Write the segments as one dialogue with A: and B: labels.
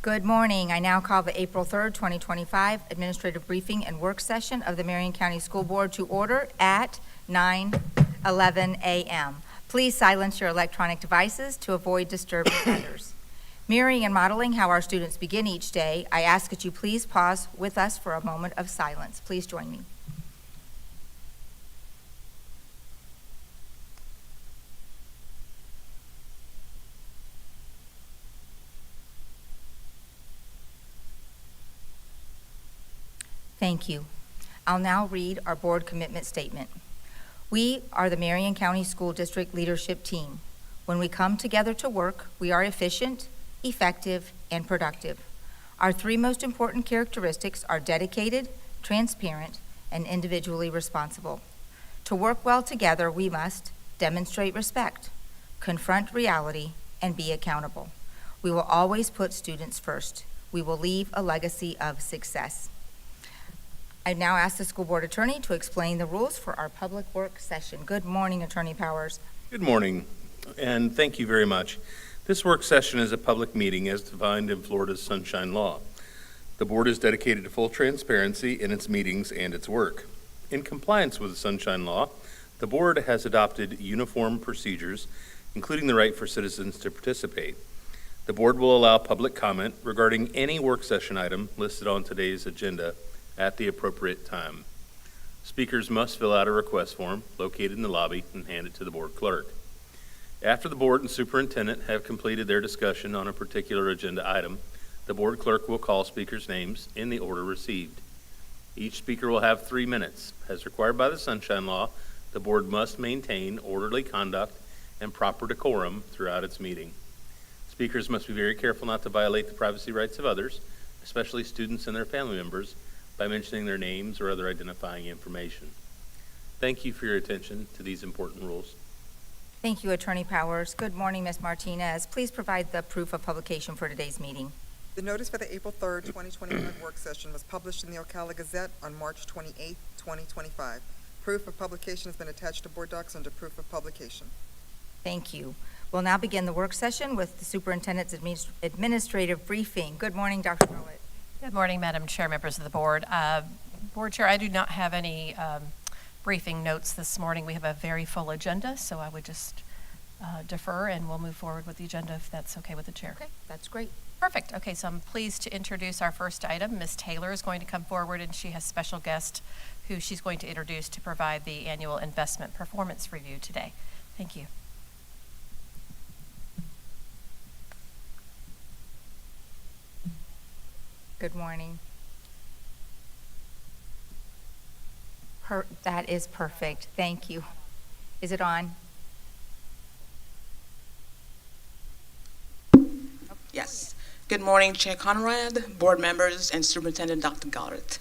A: Good morning. I now call the April 3rd, 2025 Administrative Briefing and Work Session of the Marion County School Board to order at 9:11 a.m. Please silence your electronic devices to avoid disturbing others. Mirroring and modeling how our students begin each day, I ask that you please pause with us for a moment of silence. Please join me. Thank you. I'll now read our board commitment statement. We are the Marion County School District Leadership Team. When we come together to work, we are efficient, effective, and productive. Our three most important characteristics are dedicated, transparent, and individually responsible. To work well together, we must demonstrate respect, confront reality, and be accountable. We will always put students first. We will leave a legacy of success. I now ask the school board attorney to explain the rules for our public work session. Good morning, Attorney Powers.
B: Good morning, and thank you very much. This work session is a public meeting as defined in Florida's Sunshine Law. The board is dedicated to full transparency in its meetings and its work. In compliance with the Sunshine Law, the board has adopted uniform procedures, including the right for citizens to participate. The board will allow public comment regarding any work session item listed on today's agenda at the appropriate time. Speakers must fill out a request form located in the lobby and hand it to the board clerk. After the board and superintendent have completed their discussion on a particular agenda item, the board clerk will call speakers' names in the order received. Each speaker will have 3 minutes. As required by the Sunshine Law, the board must maintain orderly conduct and proper decorum throughout its meeting. Speakers must be very careful not to violate the privacy rights of others, especially students and their family members, by mentioning their names or other identifying information. Thank you for your attention to these important rules.
A: Thank you, Attorney Powers. Good morning, Ms. Martinez. Please provide the proof of publication for today's meeting.
C: The notice for the April 3rd, 2025 work session was published in the Ocala Gazette on March 28th, 2025. Proof of publication has been attached to board docs under proof of publication.
A: Thank you. We'll now begin the work session with the superintendent's administrative briefing. Good morning, Dr. Rowett.
D: Good morning, Madam Chair, members of the board. Board Chair, I do not have any briefing notes this morning. We have a very full agenda, so I would just defer and we'll move forward with the agenda if that's okay with the chair.
A: Okay, that's great.
D: Perfect. Okay, so I'm pleased to introduce our first item. Ms. Taylor is going to come forward and she has special guest who she's going to introduce to provide the annual investment performance review today. Thank you.
A: Good morning. That is perfect. Thank you. Is it on?
E: Yes. Good morning, Chair Conrad, board members, and Superintendent Dr. Goddard.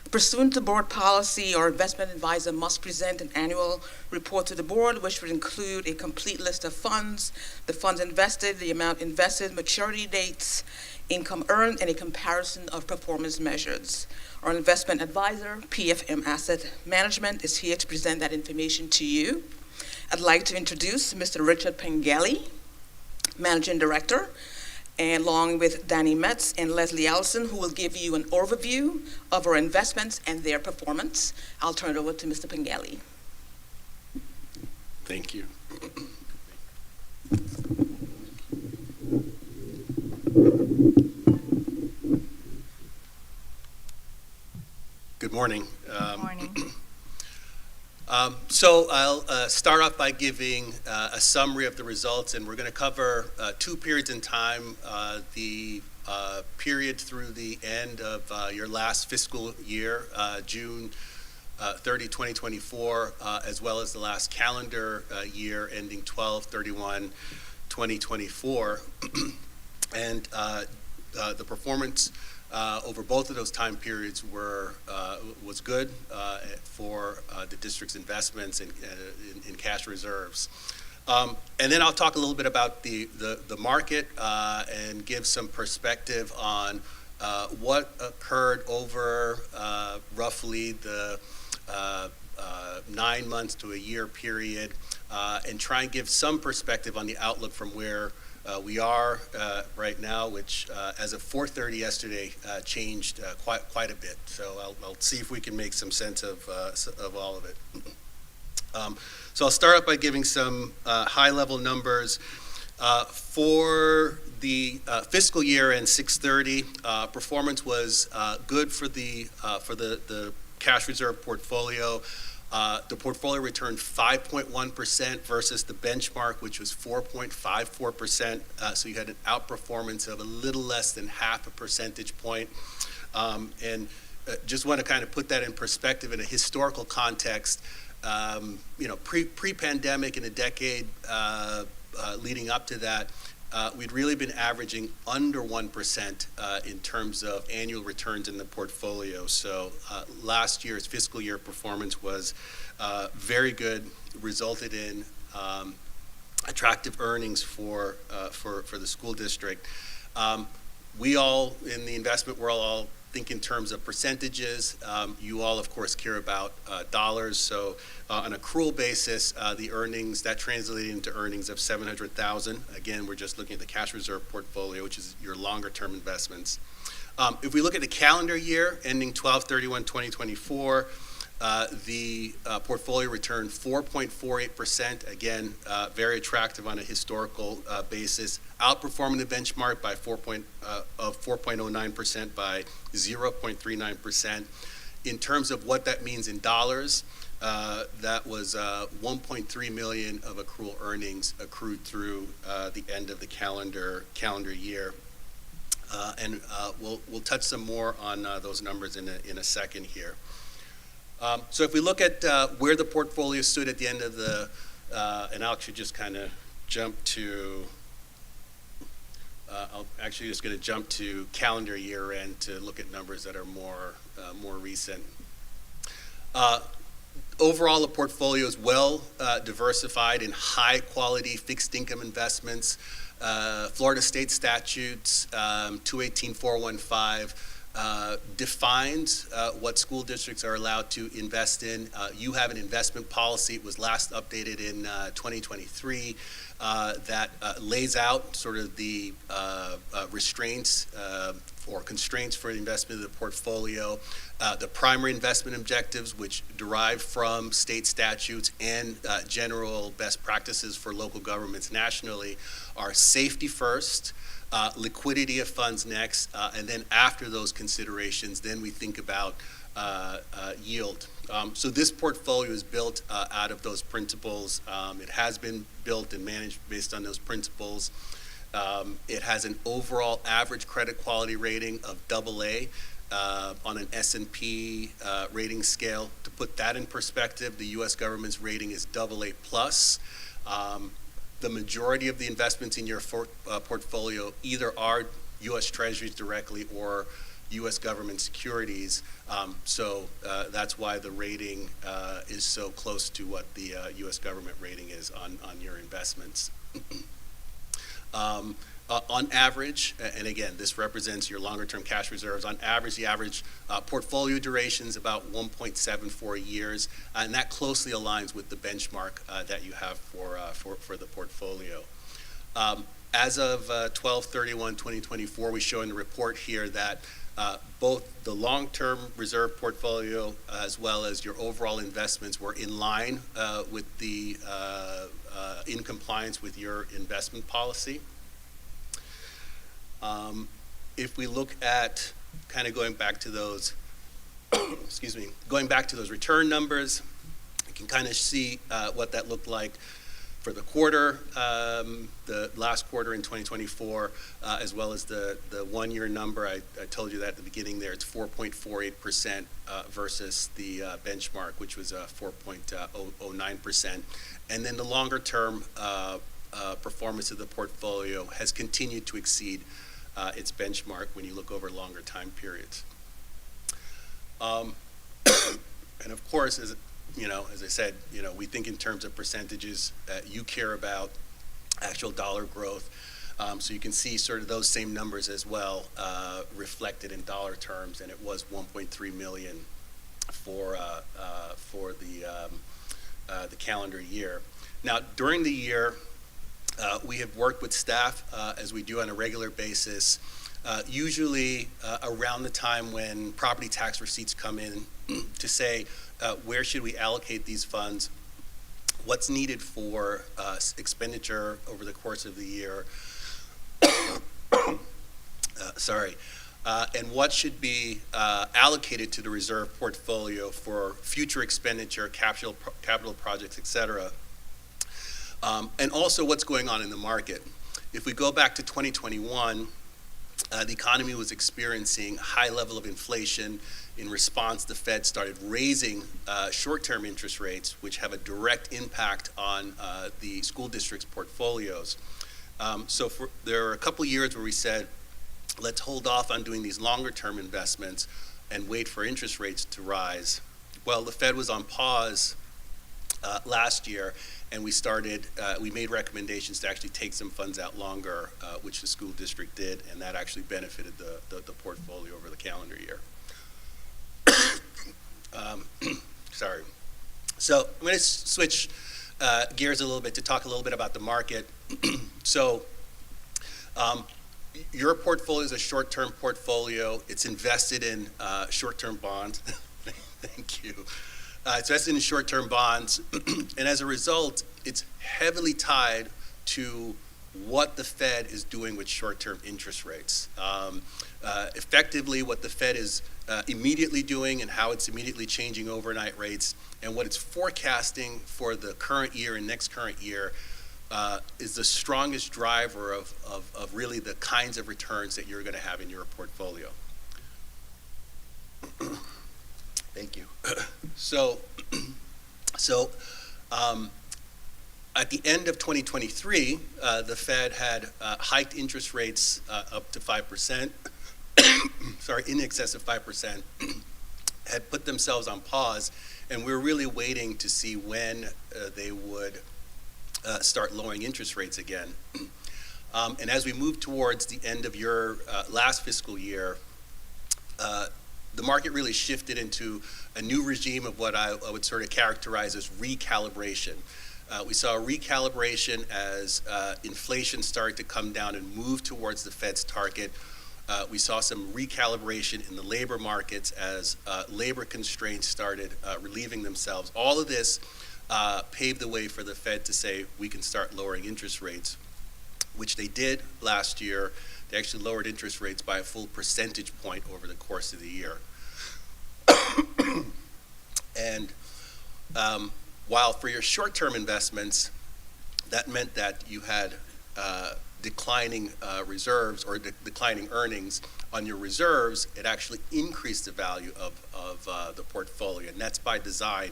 E: Pursuant to board policy, our investment advisor must present an annual report to the board, which would include a complete list of funds, the funds invested, the amount invested, maturity dates, income earned, and a comparison of performance measures. Our investment advisor, PFM Asset Management, is here to present that information to you. I'd like to introduce Mr. Richard Pengelly, Managing Director, and along with Danny Metz and Leslie Allison, who will give you an overview of our investments and their performance. I'll turn it over to Mr. Pengelly.
F: Thank you. Good morning.
A: Good morning.
F: So I'll start off by giving a summary of the results, and we're going to cover 2 periods in time, the period through the end of your last fiscal year, June 30, 2024, as well as the last calendar year ending 12/31/2024. And the performance over both of those time periods was good for the district's investments in cash reserves. And then I'll talk a little bit about the market and give some perspective on what occurred over roughly the 9 months to a year period, and try and give some perspective on the outlook from where We are right now, which as of 4:30 yesterday changed quite a bit. So I'll see if we can make some sense of all of it. So I'll start out by giving some high-level numbers. For the fiscal year end 6/30, performance was good for the cash reserve portfolio. The portfolio returned 5.1% versus the benchmark, which was 4.54%. So you had an outperformance of a little less than half a percentage point. And just want to kind of put that in perspective in a historical context. Pre-pandemic, in a decade leading up to that, we'd really been averaging under 1% in terms of annual returns in the portfolio. So last year's fiscal year performance was very good, resulted in attractive earnings for the school district. We all in the investment world all think in terms of percentages. You all, of course, care about dollars. So on an accrual basis, the earnings, that translated into earnings of $700,000. Again, we're just looking at the cash reserve portfolio, which is your longer term investments. If we look at the calendar year ending 12/31/2024, the portfolio returned 4.48%. Again, very attractive on a historical basis, outperforming the benchmark by 4.09% by 0.39%. In terms of what that means in dollars, that was $1.3 million of accrual earnings accrued through the end of the calendar year. And we'll touch some more on those numbers in a second here. So if we look at where the portfolio stood at the end of the, and I'll actually just kind of jump to, I'll actually just going to jump to calendar year end to look at numbers that are more recent. Overall, the portfolio is well diversified in high quality fixed income investments. Florida state statutes 218-415 defines what school districts are allowed to invest in. You have an investment policy. It was last updated in 2023 that lays out sort of the restraints or constraints for investment in the portfolio. The primary investment objectives, which derive from state statutes and general best practices for local governments nationally, are safety first, liquidity of funds next, and then after those considerations, then we think about yield. So this portfolio is built out of those principles. It has been built and managed based on those principles. It has an overall average credit quality rating of AA on an S&P rating scale. To put that in perspective, the U.S. government's rating is AA+. The majority of the investments in your portfolio either are U.S. Treasuries directly or U.S. government securities. So that's why the rating is so close to what the U.S. government rating is on your investments. On average, and again, this represents your longer-term cash reserves, on average, the average portfolio duration is about 1.74 years, and that closely aligns with the benchmark that you have for the portfolio. As of 12/31/2024, we show in the report here that both the long-term reserve portfolio as well as your overall investments were in line with the in compliance with your investment policy. If we look at kind of going back to those, going back to those return numbers, you can kind of see what that looked like for the quarter, the last quarter in 2024, as well as the 1 year number. I told you that at the beginning there, it's 4.48% versus the benchmark, which was 4.09%. And then the longer term performance of the portfolio has continued to exceed its benchmark when you look over longer time periods. And of course, as I said, we think in terms of percentages. You care about actual dollar growth, so you can see sort of those same numbers as well reflected in dollar terms, and it was 1.3 million for the calendar year. Now, during the year, We have worked with staff, as we do on a regular basis, usually around the time when property tax receipts come in, to say, where should we allocate these funds? What's needed for expenditure over the course of the year? And what should be allocated to the reserve portfolio for future expenditure, capital projects, et cetera. And also what's going on in the market. If we go back to 2021, the economy was experiencing high level of inflation. In response, the Fed started raising short-term interest rates, which have a direct impact on the school district's portfolios. There are a couple years where we said, let's hold off on doing these longer-term investments and wait for interest rates to rise. Well, the Fed was on pause last year, and we made recommendations to actually take some funds out longer, which the school district did, and that actually benefited the portfolio over the calendar year. Sorry. So I'm going to switch gears a little bit to talk a little bit about the market. Your portfolio is a short-term portfolio. It's invested in short-term bonds. Thank you. It's invested in short-term bonds, and as a result, it's heavily tied to what the Fed is doing with short-term interest rates. Effectively, what the Fed is immediately doing and how it's immediately changing overnight rates, and what it's forecasting for the current year and next current year is the strongest driver of really the kinds of returns that you're going to have in your portfolio. Thank you. At the end of 2023, the Fed had hiked interest rates up to 5%, in excess of 5%, had put themselves on pause, and we were really waiting to see when they would start lowering interest rates again. And as we move towards the end of your last fiscal year, the market really shifted into a new regime of what I would sort of characterize as recalibration. We saw a recalibration as inflation started to come down and move towards the Fed's target. We saw some recalibration in the labor markets as labor constraints started relieving themselves. All of this paved the way for the Fed to say we can start lowering interest rates, which they did last year. They actually lowered interest rates by a full percentage point over the course of the year. And while for your short-term investments, that meant that you had declining reserves or declining earnings on your reserves, it actually increased the value of the portfolio, and that's by design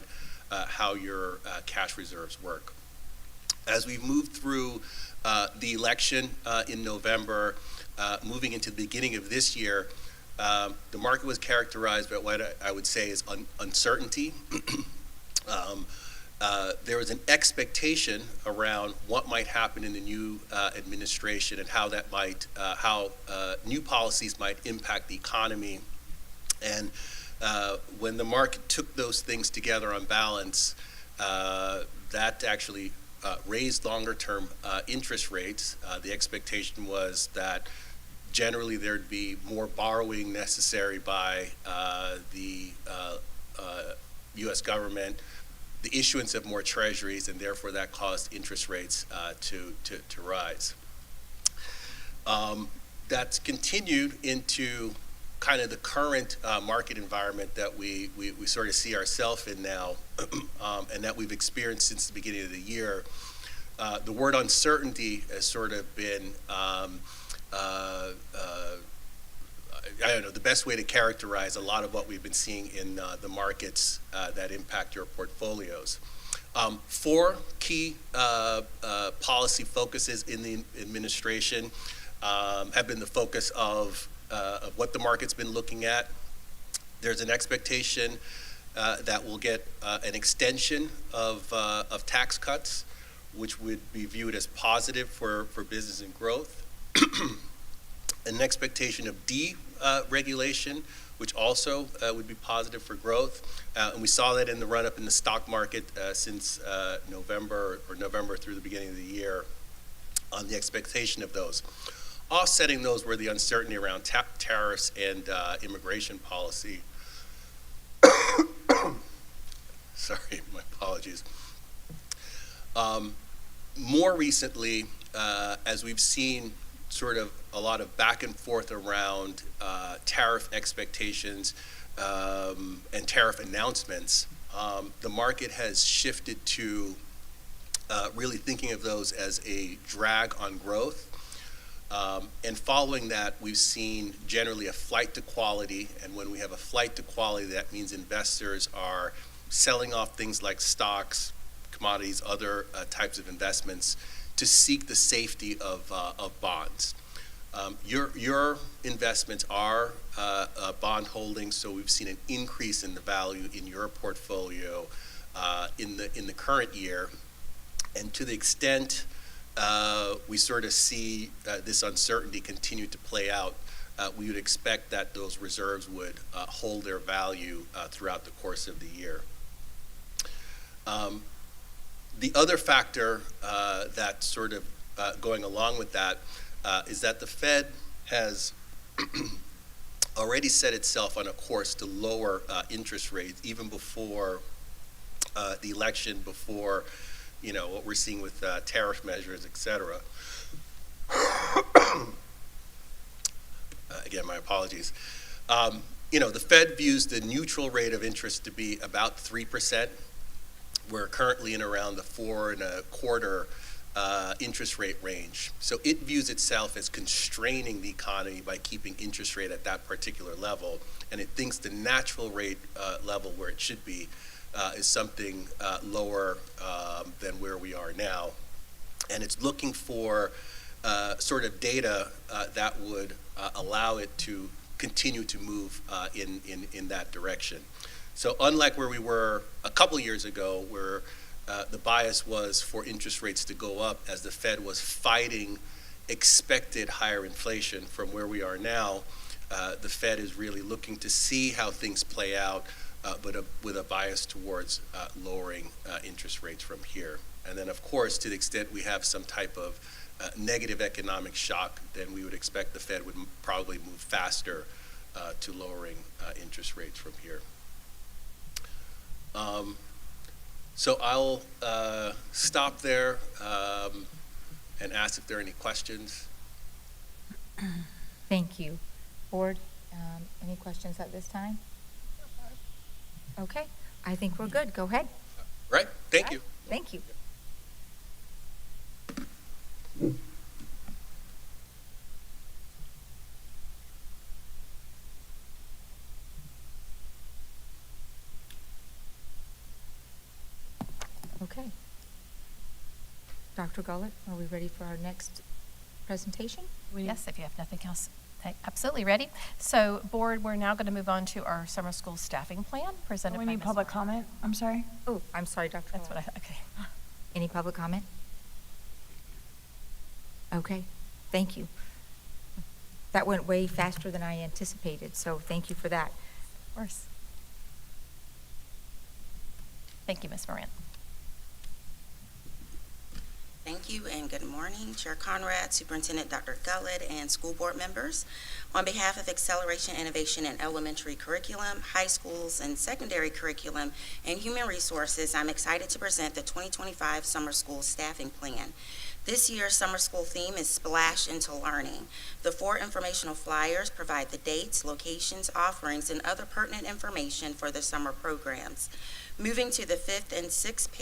F: how your cash reserves work. As we moved through the election in November, moving into the beginning of this year, the market was characterized by what I would say is uncertainty. There was an expectation around what might happen in the new administration and how that might, new policies might impact the economy. And when the market took those things together on balance, that actually raised longer-term interest rates. The expectation was that generally there'd be more borrowing necessary by the U.S. government, the issuance of more treasuries, and therefore that caused interest rates to rise. That's continued into kind of the current market environment that we sort of see ourselves in now, and that we've experienced since the beginning of the year. The word uncertainty has sort of been, I don't know, the best way to characterize a lot of what we've been seeing in the markets that impact your portfolios. Four key policy focuses in the administration have been the focus of what the market's been looking at. There's an expectation that we'll get an extension of tax cuts, which would be viewed as positive for business and growth. An expectation of deregulation, which also would be positive for growth. And we saw that in the run-up in the stock market since November through the beginning of the year. on the expectation of those. Offsetting those were the uncertainty around tariffs and immigration policy. Sorry, my apologies. More recently, as we've seen sort of a lot of back and forth around tariff expectations and tariff announcements, the market has shifted to really thinking of those as a drag on growth. And following that, we've seen generally a flight to quality, and when we have a flight to quality, that means investors are selling off things like stocks, commodities, other types of investments to seek the safety of bonds. Your investments are bond holdings, so we've seen an increase in the value in your portfolio in the current year, and to the extent we sort of see this uncertainty continue to play out, we would expect that those reserves would hold their value throughout the course of the year. The other factor that's sort of going along with that is that the Fed has already set itself on a course to lower interest rates even before the election, before what we're seeing with tariff measures, et cetera. Again, my apologies. The Fed views the neutral rate of interest to be about 3%. We're currently in around the 4.25% interest rate range. So it views itself as constraining the economy by keeping interest rate at that particular level, and it thinks the natural rate level where it should be is something lower than where we are now. And it's looking for sort of data that would allow it to continue to move in that direction. So unlike where we were a couple years ago, where the bias was for interest rates to go up as the Fed was fighting expected higher inflation, from where we are now, the Fed is really looking to see how things play out, but with a bias towards lowering interest rates from here. And then, of course, to the extent we have some type of negative economic shock, then we would expect the Fed would probably move faster to lowering interest rates from here. So I'll stop there and ask if there are any questions.
A: Thank you. Board, any questions at this time? Okay, I think we're good. Go ahead.
F: Right, thank you.
A: Thank you. Okay. Dr. Gullett, are we ready for our next presentation?
D: Yes, if you have nothing else. Absolutely ready. So, board, we're now going to move on to our summer school staffing plan presented by
G: We need
D: Ms.
G: public
D: Marion.
G: comment, I'm sorry.
A: Oh, I'm sorry, Dr.
D: That's what
A: Gullett.
D: okay.
A: Any public comment? Okay, thank you. That went way faster than I anticipated, so thank you for that.
D: Of course. Thank you, Ms. Marion.
H: Thank you and good morning, Chair Conrad, Superintendent Dr. Gullett, and school board members. On behalf of Acceleration Innovation in Elementary Curriculum, High Schools, and Secondary Curriculum, and Human Resources, I'm excited to present the 2025 Summer School Staffing Plan. This year's summer school theme is Splash into Learning. The 4 informational flyers provide the dates, locations, offerings, and other pertinent information for the summer programs. Moving to the 5th and 6th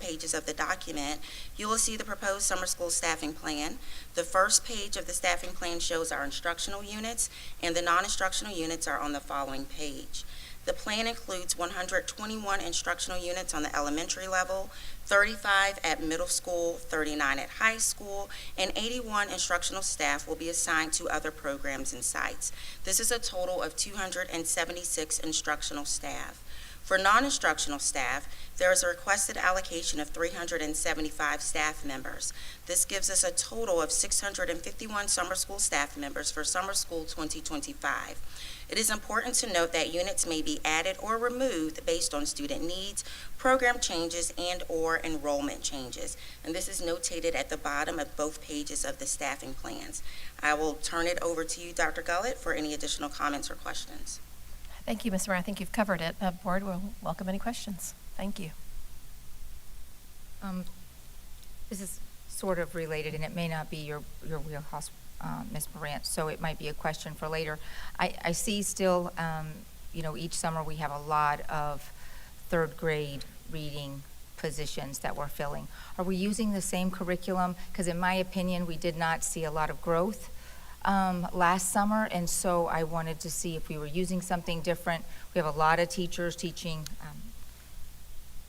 H: pages of the document, you will see the proposed summer school staffing plan. The first page of the staffing plan shows our instructional units, and the non-instructional units are on the following page. The plan includes 121 instructional units on the elementary level, 35 at middle school, 39 at high school, and 81 instructional staff will be assigned to other programs and sites. This is a total of 276 instructional staff. For non-instructional staff, there is a requested allocation of 375 staff members. This gives us a total of 651 summer school staff members for summer school 2025. It is important to note that units may be added or removed based on student needs, program changes, and/or enrollment changes. And this is notated at the bottom of both pages of the staffing plans. I will turn it over to you, Dr. Gullett, for any additional comments or questions.
D: Thank you, Ms. Moore. I think you've covered it. Board will welcome any questions. Thank you.
A: This is sort of related, and it may not be your wheelhouse, Ms. Morant, so it might be a question for later. I see still, each summer we have a lot of third grade reading positions that we're filling. Are we using the same curriculum? Because in my opinion, we did not see a lot of growth last summer, and so I wanted to see if we were using something different. We have a lot of teachers teaching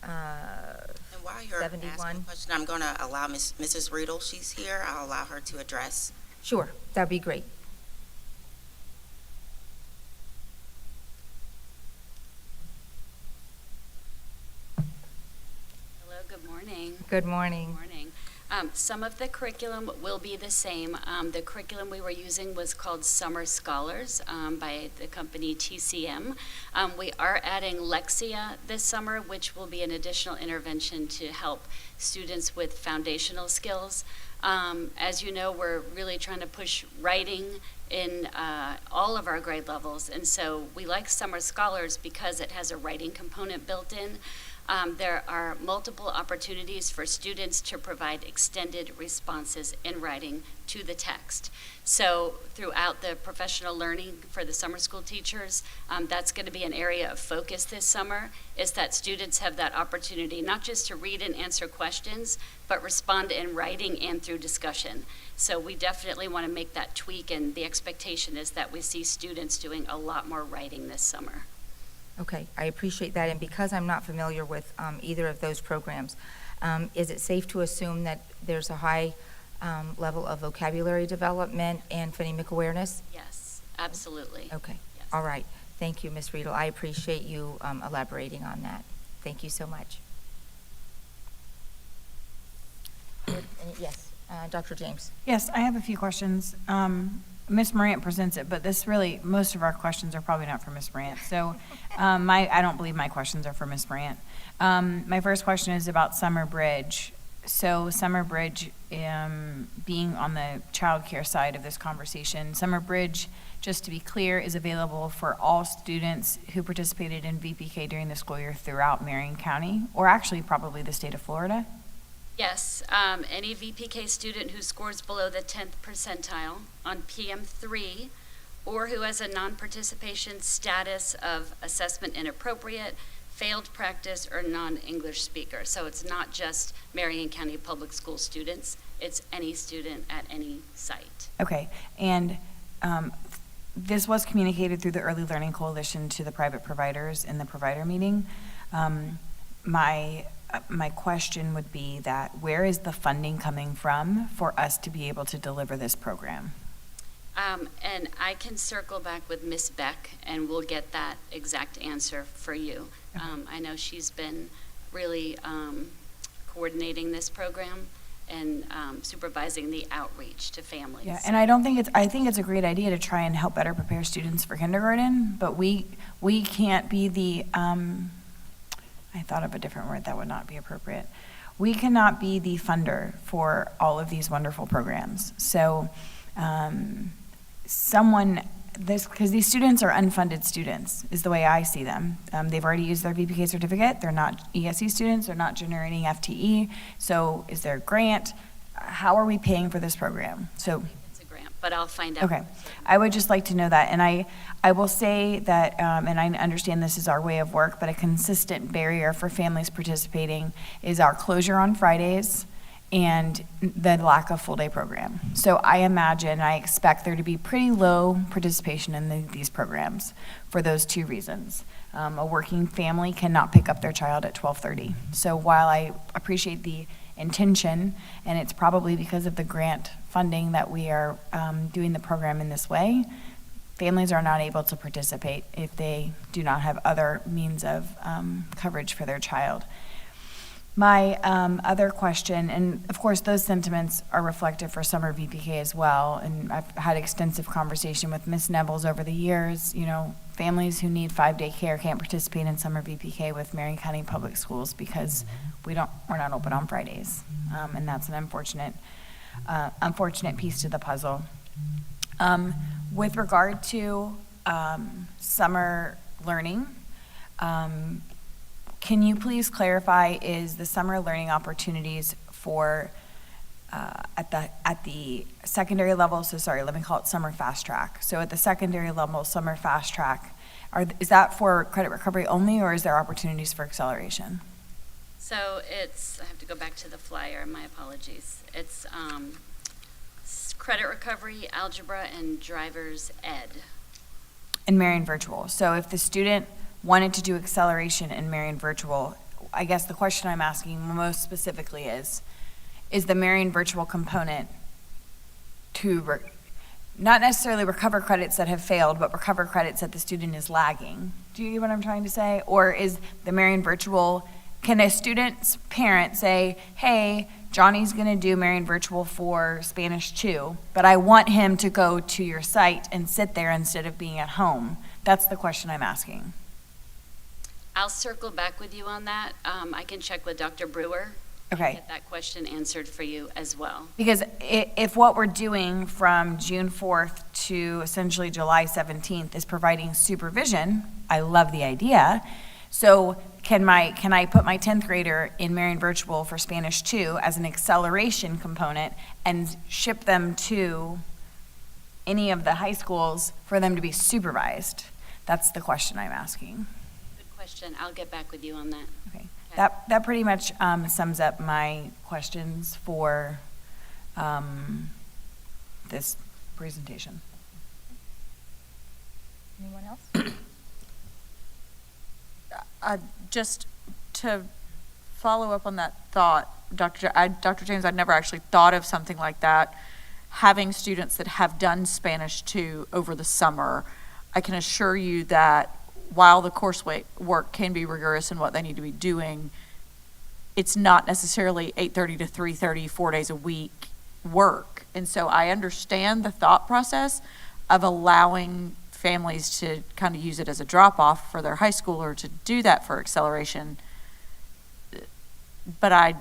H: And while you're
A: 71.
H: asking the question, I'm going to allow Mrs. Riedel, she's here, I'll allow her to address.
A: Sure, that'd be great.
G: Hello, good morning.
A: Good morning.
G: Good morning. Some of the curriculum will be the same. The curriculum we were using was called Summer Scholars by the company TCM. We are adding Lexia this summer, which will be an additional intervention to help students with foundational skills. As you know, we're really trying to push writing in all of our grade levels, and so we like Summer Scholars because it has a writing component built in. There are multiple opportunities for students to provide extended responses in writing to the text. So throughout the professional learning for the summer school teachers, that's going to be an area of focus this summer, is that students have that opportunity not just to read and answer questions, but respond in writing and through discussion. So we definitely want to make that tweak, and the expectation is that we see students doing a lot more writing this summer.
A: Okay, I appreciate that, and because I'm not familiar with either of those programs, is it safe to assume that there's a high level of vocabulary development and phonemic awareness?
G: Yes, absolutely.
A: Okay,
G: Yes.
A: all right. Thank you, Ms. Riedel. I appreciate you elaborating on that. Thank you so much. Yes, Dr. James.
I: Yes, I have a few questions. Ms. Morant presents it, but most of our questions are probably not for Ms. Morant. So I don't believe my questions are for Ms. Morant. My first question is about Summer Bridge. So Summer Bridge, being on the child care side of this conversation, Summer Bridge, just to be clear, is available for all students who participated in VPK during the school year throughout Marion County, or actually probably the state of Florida.
G: Yes, any VPK student who scores below the 10th percentile on PM3 or who has a non-participation status of assessment inappropriate, failed practice, or non-English speaker. So it's not just Marion County Public School students, it's any student at any site.
I: Okay, and this was communicated through the Early Learning Coalition to the private providers in the provider meeting. My question would be that where is the funding coming from for us to be able to deliver this program?
G: And I can circle back with Ms. Beck and we'll get that exact answer for you. I know she's been really coordinating this program and supervising the outreach to families.
I: Yeah, and I think it's a great idea to try and help better prepare students for kindergarten, but we can't be the, I thought of a different word that would not be appropriate. We cannot be the funder for all of these wonderful programs. So because these students are unfunded students, is the way I see them. They've already used their VPK certificate. They're not ESE students. They're not generating FTE. So is there a grant? How are we paying for this program? So
G: It's a grant, but I'll find out.
I: okay, I would just like to know that. And I will say that, and I understand this is our way of work, but a consistent barrier for families participating is our closure on Fridays and the lack of full-day program. So I expect there to be pretty low participation in these programs for those two reasons. A working family cannot pick up their child at 12:30. So while I appreciate the intention, and it's probably because of the grant funding that we are doing the program in this way, families are not able to participate if they do not have other means of coverage for their child. My other question, and of course those sentiments are reflective for summer VPK as well, and I've had extensive conversation with Ms. Nebels over the years. You know, families who need 5-day care can't participate in summer VPK with Marion County Public Schools because we're not open on Fridays, and that's an unfortunate piece to the puzzle. With regard to summer learning, can you please clarify, is the summer learning opportunities for at the secondary level, so sorry, let me call it summer fast track. So at the secondary level, summer fast track, is that for credit recovery only, or is there opportunities for acceleration?
G: So I have to go back to the flyer, my apologies. It's credit recovery, algebra, and driver's ed.
I: In Marion Virtual. So if the student wanted to do acceleration in Marion Virtual, I guess the question I'm asking most specifically is the Marion Virtual component to not necessarily recover credits that have failed, but recover credits that the student is lagging? Do you get what I'm trying to say? Or is the Marion Virtual, can a student's parent say, hey, Johnny's gonna do Marion Virtual for Spanish 2, but I want him to go to your site and sit there instead of being at home? That's the question I'm asking.
G: I'll circle back with you on that. I can check with Dr. Brewer.
I: Okay.
G: And get that question answered for you as well.
I: Because if what we're doing from June 4th to essentially July 17th is providing supervision, I love the idea. So can I put my 10th grader in Marion Virtual for Spanish 2 as an acceleration component and ship them to any of the high schools for them to be supervised? That's the question I'm asking.
G: Good question. I'll get back with you on that.
I: Okay. That pretty much sums up my questions for this presentation.
A: Anyone else?
J: Just to follow up on that thought, Dr. James, I'd never actually thought of something like that. Having students that have done Spanish 2 over the summer, I can assure you that while the coursework can be rigorous in what they need to be doing, it's not necessarily 8:30 to 3:30, 4 days a week work. And so I understand the thought process of allowing families to kind of use it as a drop-off for their high schooler to do that for acceleration. But I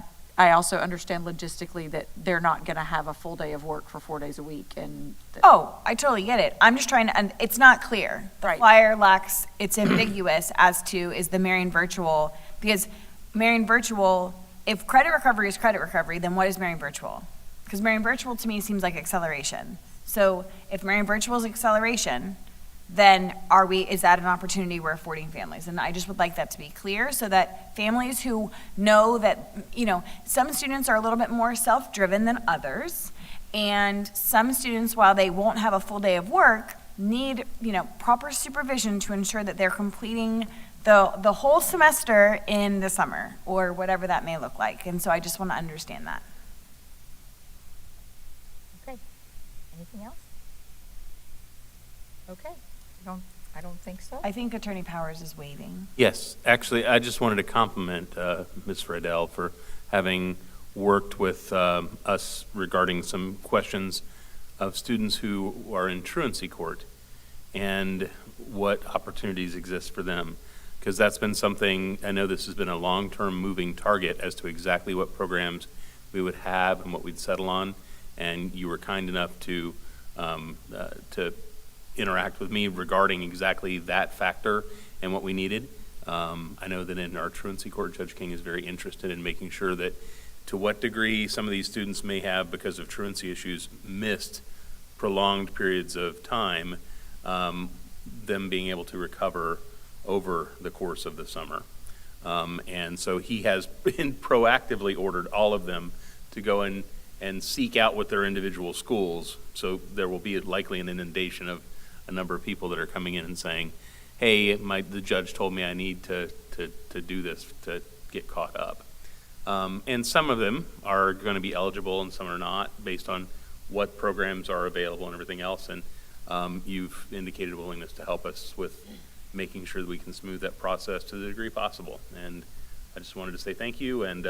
J: also understand logistically that they're not going to have a full day of work for 4 days a week. And
I: I totally get it. I'm just trying to, and it's not clear. The flyer lacks, it's ambiguous as to is the Marion Virtual, because Marion Virtual, if credit recovery is credit recovery, then what is Marion Virtual? Because Marion Virtual to me seems like acceleration. So if Marion Virtual is acceleration, then is that an opportunity we're affording families? And I just would like that to be clear so that families who know that, some students are a little bit more self-driven than others, and some students, while they won't have a full day of work, need, proper supervision to ensure that they're completing the whole semester in the summer, or whatever that may look like. And so I just want to understand that.
A: Okay. Anything else? Okay. I don't think so.
I: I think Attorney Powers is waving.
B: Yes, actually, I just wanted to compliment Ms. Friedel for having worked with us regarding some questions of students who are in truancy court and what opportunities exist for them. Because that's been something, I know this has been a long-term moving target as to exactly what programs we would have and what we'd settle on. And you were kind enough to interact with me regarding exactly that factor and what we needed. I know that in our truancy court, Judge King is very interested in making sure that to what degree some of these students may have, because of truancy issues, missed prolonged periods of time, them being able to recover over the course of the summer. And so he has been proactively ordered all of them to go in and seek out with their individual schools. So there will be likely an inundation of a number of people that are coming in and saying, hey, the judge told me I need to do this to get caught up. And some of them are going to be eligible and some are not, based on what programs are available and everything else. And you've indicated a willingness to help us with making sure that we can smooth that process to the degree possible. And I just wanted to say thank you. And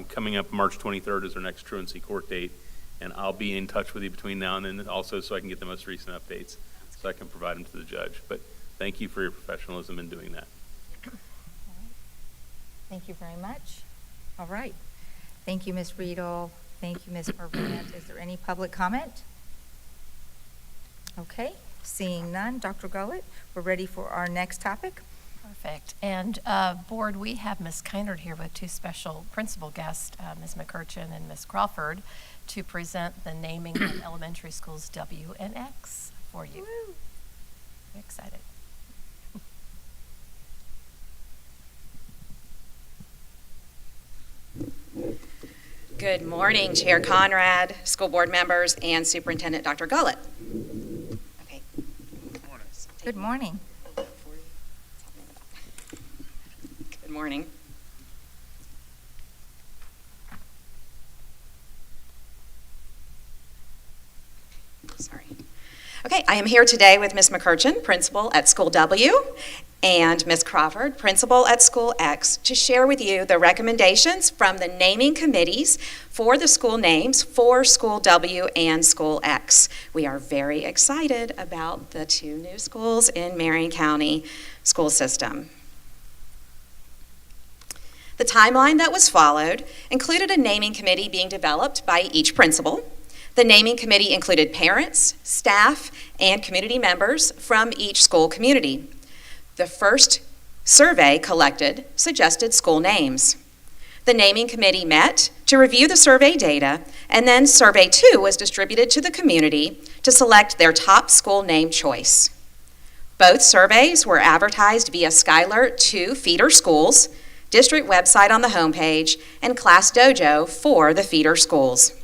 B: coming up March 23rd is our next truancy court date. And I'll be in touch with you between now and then also so I can get the most recent updates so I can provide them to the judge. But thank you for your professionalism in doing that.
A: Thank you very much. All right. Thank you, Ms. Riedel. Thank you, Ms. Morant. Is there any public comment? Okay, seeing none. Dr. Gullett, we're ready for our next topic.
D: Perfect. And Board, we have Ms. Keinert here with two special principal guests, Ms. McCurchin and Ms. Crawford, to present the naming of elementary schools W and X for you.
A: Woo.
D: I'm excited.
K: Good morning, Chair Conrad, school board members, and Superintendent Dr. Gullett. Okay.
A: Good morning.
K: Good morning. Sorry. Okay, I am here today with Ms. McCurchin, principal at School W, and Ms. Crawford, principal at School X, to share with you the recommendations from the naming committees for the school names for School W and School X. We are very excited about the two new schools in Marion County school system. The timeline that was followed included a naming committee being developed by each principal. The naming committee included parents, staff, and community members from each school community. The first survey collected suggested school names. The naming committee met to review the survey data, and then survey 2 was distributed to the community to select their top school name choice. Both surveys were advertised via Schuyler 2 feeder schools, district website on the homepage, and Class Dojo for the feeder schools.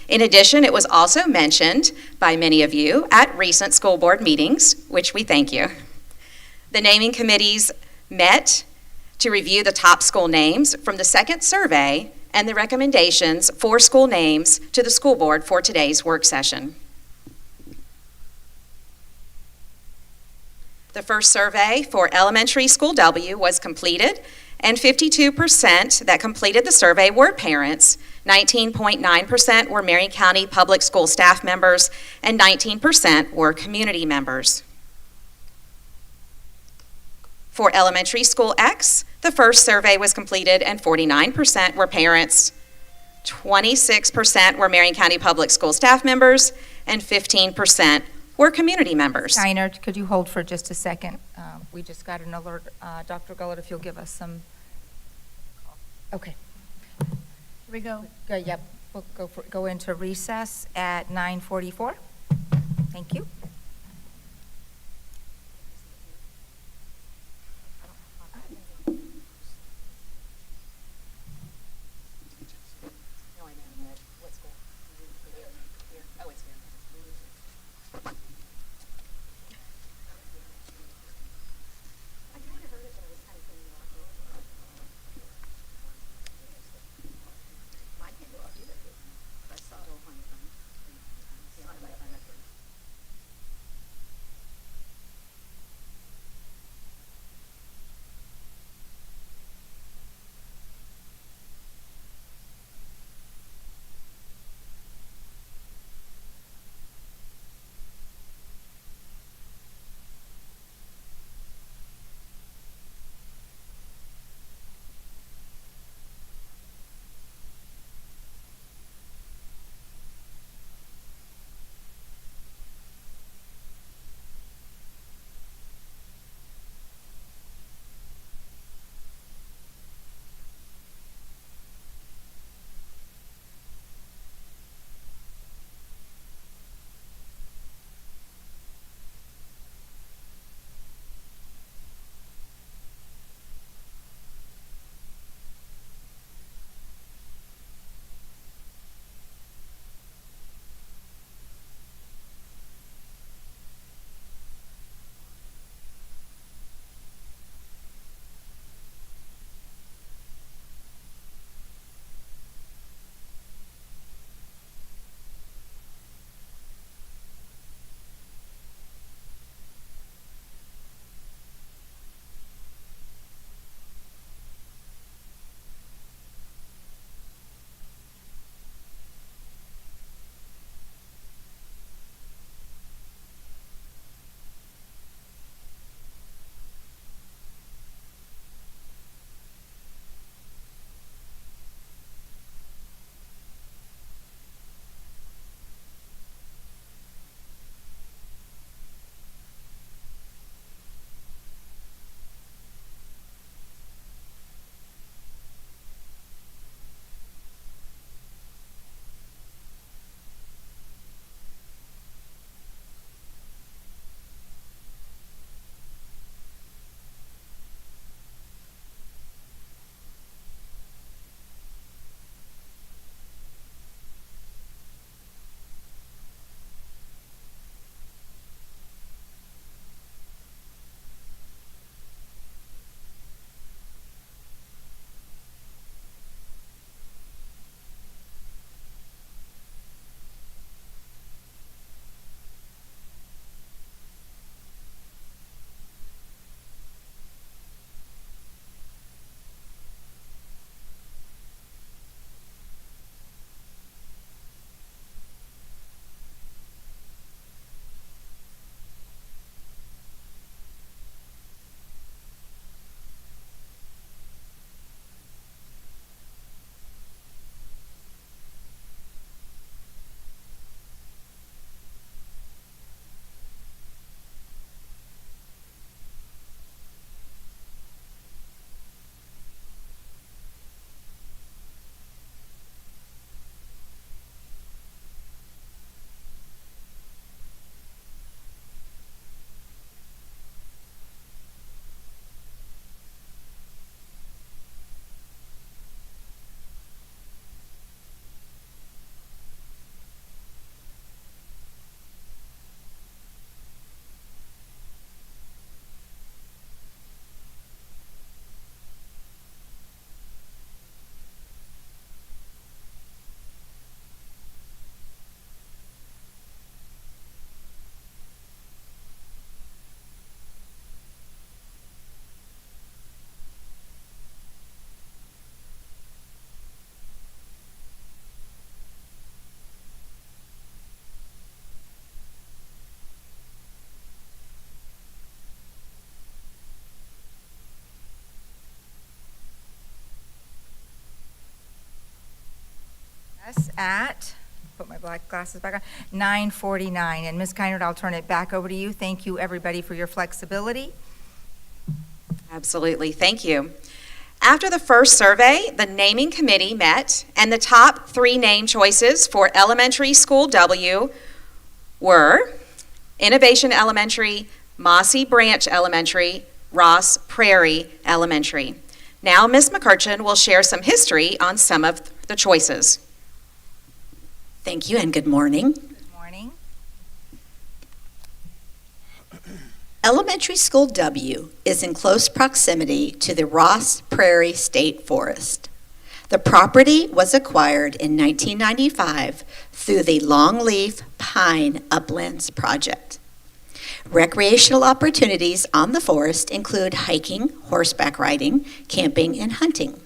K: In addition, it was also mentioned by many of you at recent school board meetings, which we thank you. The naming committees met to review the top school names from the second survey and the recommendations for school names to the school board for today's work session. The first survey for elementary school W was completed, and 52% that completed the survey were parents, 19.9% were Marion County Public School staff members, and 19% were community members. For elementary school X, the first survey was completed and 49% were parents, 26% were Marion County Public School staff members, and 15% were community members.
A: Keinert, could you hold for just a second? We just got an alert. Dr. Gullett, if you'll give us some. Okay.
J: Here we go.
A: Yep, we'll go into recess at 9:44. Thank you. us at, put my black glasses back on, 9:49. And Ms. Keinert, I'll turn it back over to you. Thank you, everybody, for your flexibility.
K: Absolutely, thank you. After the first survey, the naming committee met, and the top 3 name choices for Elementary School W were Innovation Elementary, Mossy Branch Elementary, Ross Prairie Elementary. Now, Ms. McCurchin will share some history on some of the choices.
L: Thank you and good morning.
A: Good morning.
L: Elementary School W is in close proximity to the Ross Prairie State Forest. The property was acquired in 1995 through the Longleaf Pine Uplands Project. Recreational opportunities on the forest include hiking, horseback riding, camping, and hunting.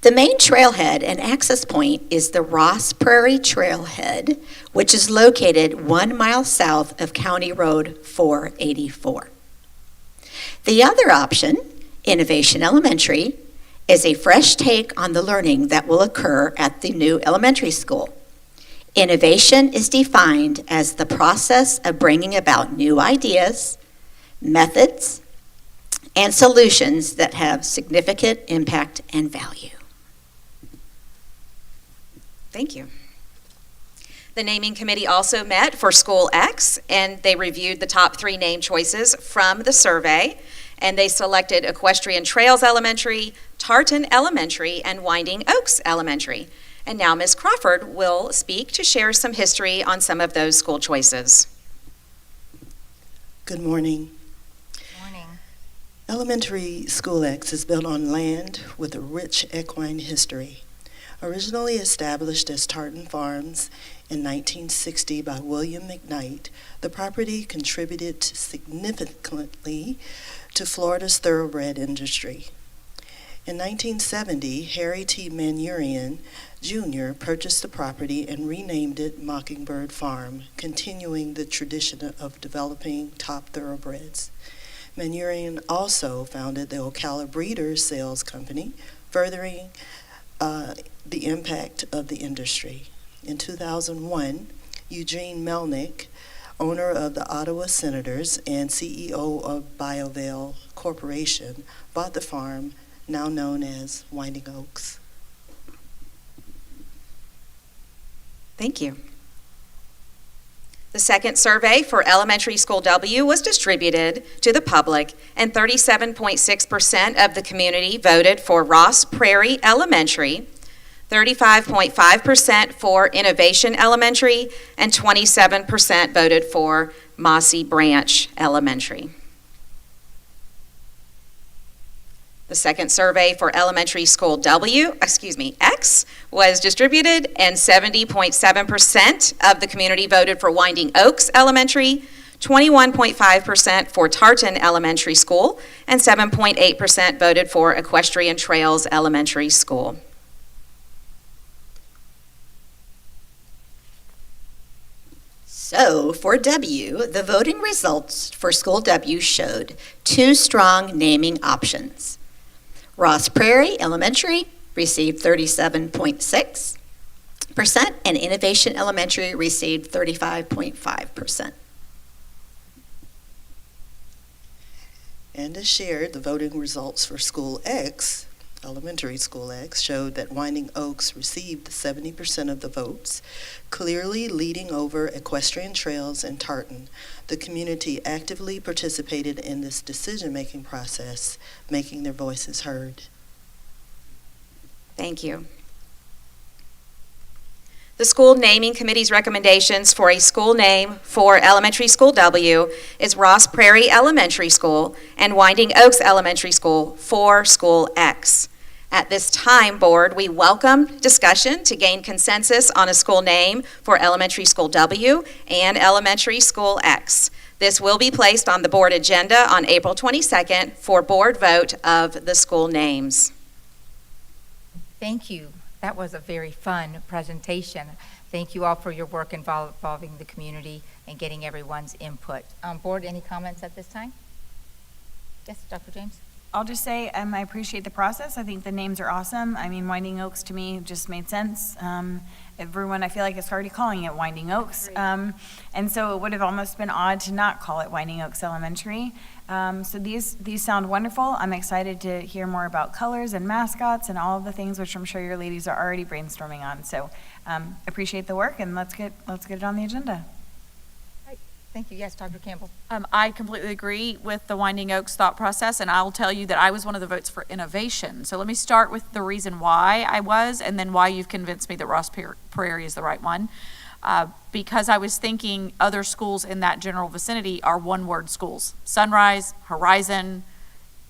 L: The main trailhead and access point is the Ross Prairie Trailhead, which is located 1 mile south of County Road 484. The other option, Innovation Elementary, is a fresh take on the learning that will occur at the new elementary school. Innovation is defined as the process of bringing about new ideas, methods, and solutions that have significant impact and value.
K: Thank you. The naming committee also met for School X, and they reviewed the top 3 name choices from the survey, and they selected Equestrian Trails Elementary, Tartan Elementary, and Winding Oaks Elementary. And now Ms. Crawford will speak to share some history on some of those school choices.
M: Good morning.
A: Morning.
M: Elementary School X is built on land with a rich equine history. Originally established as Tartan Farms in 1960 by William McKnight, the property contributed significantly to Florida's thoroughbred industry. In 1970, Harry T. Marion Jr. purchased the property and renamed it Mockingbird Farm, continuing the tradition of developing top thoroughbreds. Marion also founded the Ocala Breeders Sales Company, furthering the impact of the industry. In 2001, Eugene Melnick, owner of the Ottawa Senators and CEO of BioVale Corporation, bought the farm, now known as Winding Oaks.
K: Thank you. The second survey for Elementary School W was distributed to the public, and 37.6% of the community voted for Ross Prairie Elementary, 35.5% for Innovation Elementary, and 27% voted for Mossy Branch Elementary. The second survey for Elementary School X was distributed, and 70.7% of the community voted for Winding Oaks Elementary, 21.5% for Tartan Elementary School, and 7.8% voted for Equestrian Trails Elementary School.
L: So, for W, the voting results for School W showed 2 strong naming options. Ross Prairie Elementary received 37.6%, and Innovation Elementary received 35.5%.
M: And as shared, the voting results for School X, Elementary School X, showed that Winding Oaks received 70% of the votes, clearly leading over Equestrian Trails and Tartan. The community actively participated in this decision-making process, making their voices heard.
K: Thank you. The school naming committee's recommendations for a school name for Elementary School W is Ross Prairie Elementary School and Winding Oaks Elementary School for School X. At this time, Board, we welcome discussion to gain consensus on a school name for Elementary School W and Elementary School X. This will be placed on the board agenda on April 22nd for board vote of the school names.
A: Thank you. That was a very fun presentation. Thank you all for your work involving the community and getting everyone's input. Board, any comments at this time? Yes, Dr. James?
I: I'll just say I appreciate the process. I think the names are awesome. I mean, Winding Oaks to me just made sense. Everyone, I feel like, is already calling it Winding Oaks. And so it would have almost been odd to not call it Winding Oaks Elementary. So these sound wonderful. I'm excited to hear more about colors and mascots and all of the things which I'm sure your ladies are already brainstorming on. So appreciate the work, and let's get it on the agenda.
A: Thank you. Yes, Dr. Campbell.
J: I completely agree with the Winding Oaks thought process, and I will tell you that I was one of the votes for innovation. So let me start with the reason why I was, and then why you've convinced me that Ross Prairie is the right one. Because I was thinking other schools in that general vicinity are one-word schools. Sunrise, Horizon,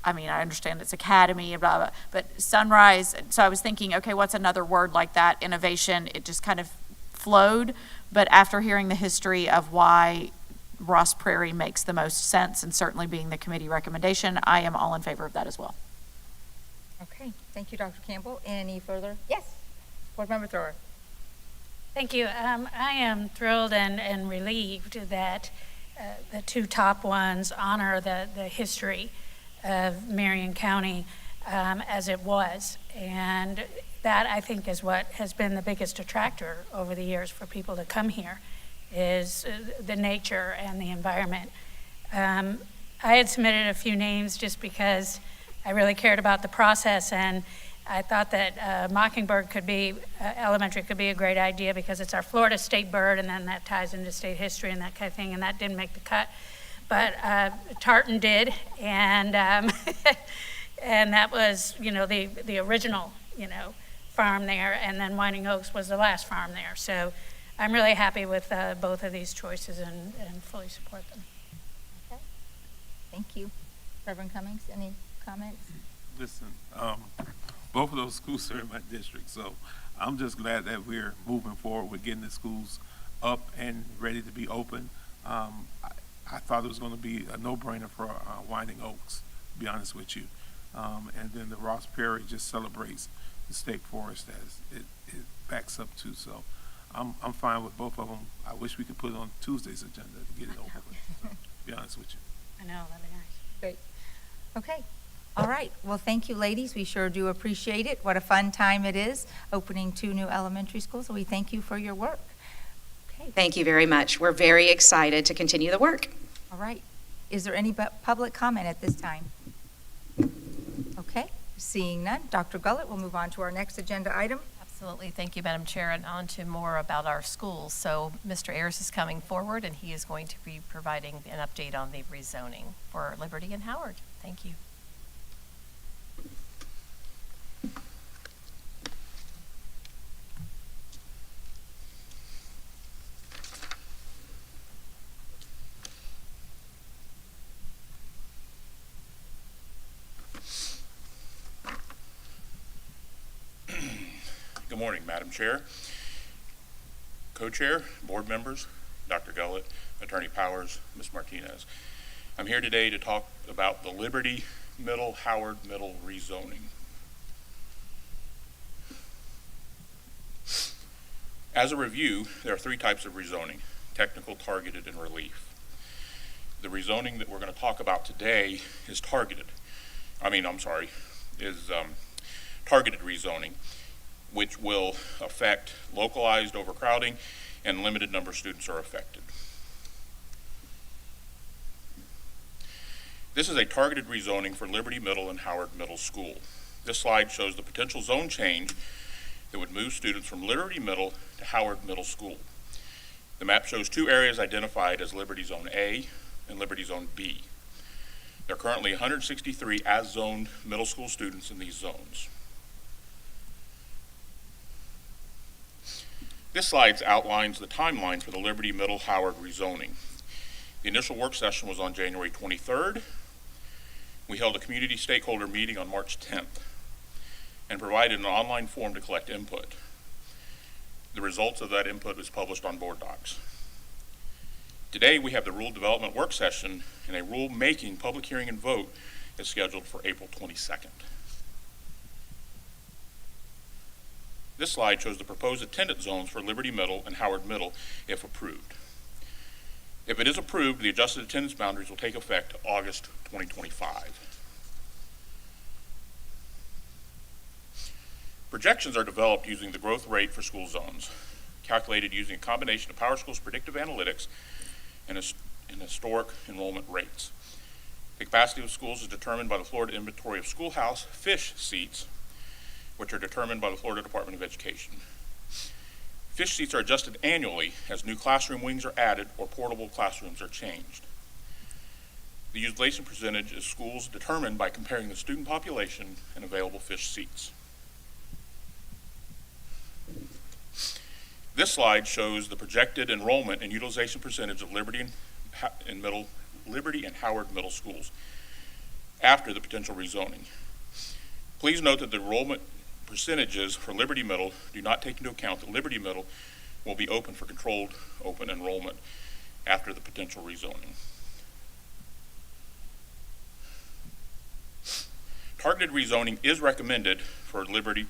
J: I mean, I understand it's Academy, blah, blah, but Sunrise. So I was thinking, okay, what's another word like that? Innovation. It just kind of flowed. But after hearing the history of why Ross Prairie makes the most sense, and certainly being the committee recommendation, I am all in favor of that as well.
A: Okay, thank you, Dr. Campbell. Any further? Yes, Board Member Thrower.
N: Thank you. I am thrilled and relieved that the two top ones honor the history of Marion County as it was. And that, I think, is what has been the biggest attractor over the years for people to come here, is the nature and the environment. I had submitted a few names just because I really cared about the process, and I thought that Mockingbird elementary could be a great idea because it's our Florida state bird, and then that ties into state history and that kind of thing, and that didn't make the cut. But Tartan did, and and that was, the original, farm there, and then Winding Oaks was the last farm there. So I'm really happy with both of these choices and fully support them.
A: Okay. Thank you. Reverend Cummings, any comments?
O: Listen, both of those schools are in my district, so I'm just glad that we're moving forward with getting the schools up and ready to be open. I thought it was going to be a no-brainer for Winding Oaks, to be honest with you. And then the Ross Prairie just celebrates the state forest as it backs up to. So I'm fine with both of them. I wish we could put it on Tuesday's agenda to get it over with, so, to be honest with you.
N: I know, that'd be nice.
A: Great. Okay. All right. Well, thank you, ladies. We sure do appreciate it. What a fun time it is opening 2 new elementary schools. So we thank you for your work. Okay.
K: Thank you very much. We're very excited to continue the work.
A: All right. Is there any public comment at this time? Okay. Seeing none, Dr. Gullett will move on to our next agenda item.
D: Absolutely. Thank you, Madam Chair. And on to more about our schools. So Mr. Ayers is coming forward, and he is going to be providing an update on the rezoning for Liberty and Howard. Thank you.
P: Good morning, Madam Chair, Co-Chair, board members, Dr. Gullett, Attorney Powers, Ms. Martinez. I'm here today to talk about the Liberty Middle, Howard Middle rezoning. As a review, there are 3 types of rezoning: technical, targeted, and relief. The rezoning that we're going to talk about today is targeted rezoning, which will affect localized overcrowding, and limited number of students are affected. This is a targeted rezoning for Liberty Middle and Howard Middle School. This slide shows the potential zone change that would move students from Liberty Middle to Howard Middle School. The map shows 2 areas identified as Liberty Zone A and Liberty Zone B. There are currently 163 as-zoned middle school students in these zones. This slide outlines the timeline for the Liberty Middle Howard rezoning. The initial work session was on January 23rd. We held a community stakeholder meeting on March 10th and provided an online form to collect input. The results of that input was published on board docs. Today we have the rule development work session, and a rule-making public hearing and vote is scheduled for April 22nd. This slide shows the proposed attendance zones for Liberty Middle and Howard Middle if approved. If it is approved, the adjusted attendance boundaries will take effect August 2025. Projections are developed using the growth rate for school zones, calculated using a combination of PowerSchool's predictive analytics and historic enrollment rates. The capacity of schools is determined by the Florida Inventory of Schoolhouse fish seats, which are determined by the Florida Department of Education. Fish seats are adjusted annually as new classroom wings are added or portable classrooms are changed. The utilization percentage is schools determined by comparing the student population and available fish seats. This slide shows the projected enrollment and utilization percentage of Liberty and Howard Middle Schools after the potential rezoning. Please note that the enrollment percentages for Liberty Middle do not take into account that Liberty Middle will be open for controlled open enrollment after the potential rezoning. Targeted rezoning is recommended for Liberty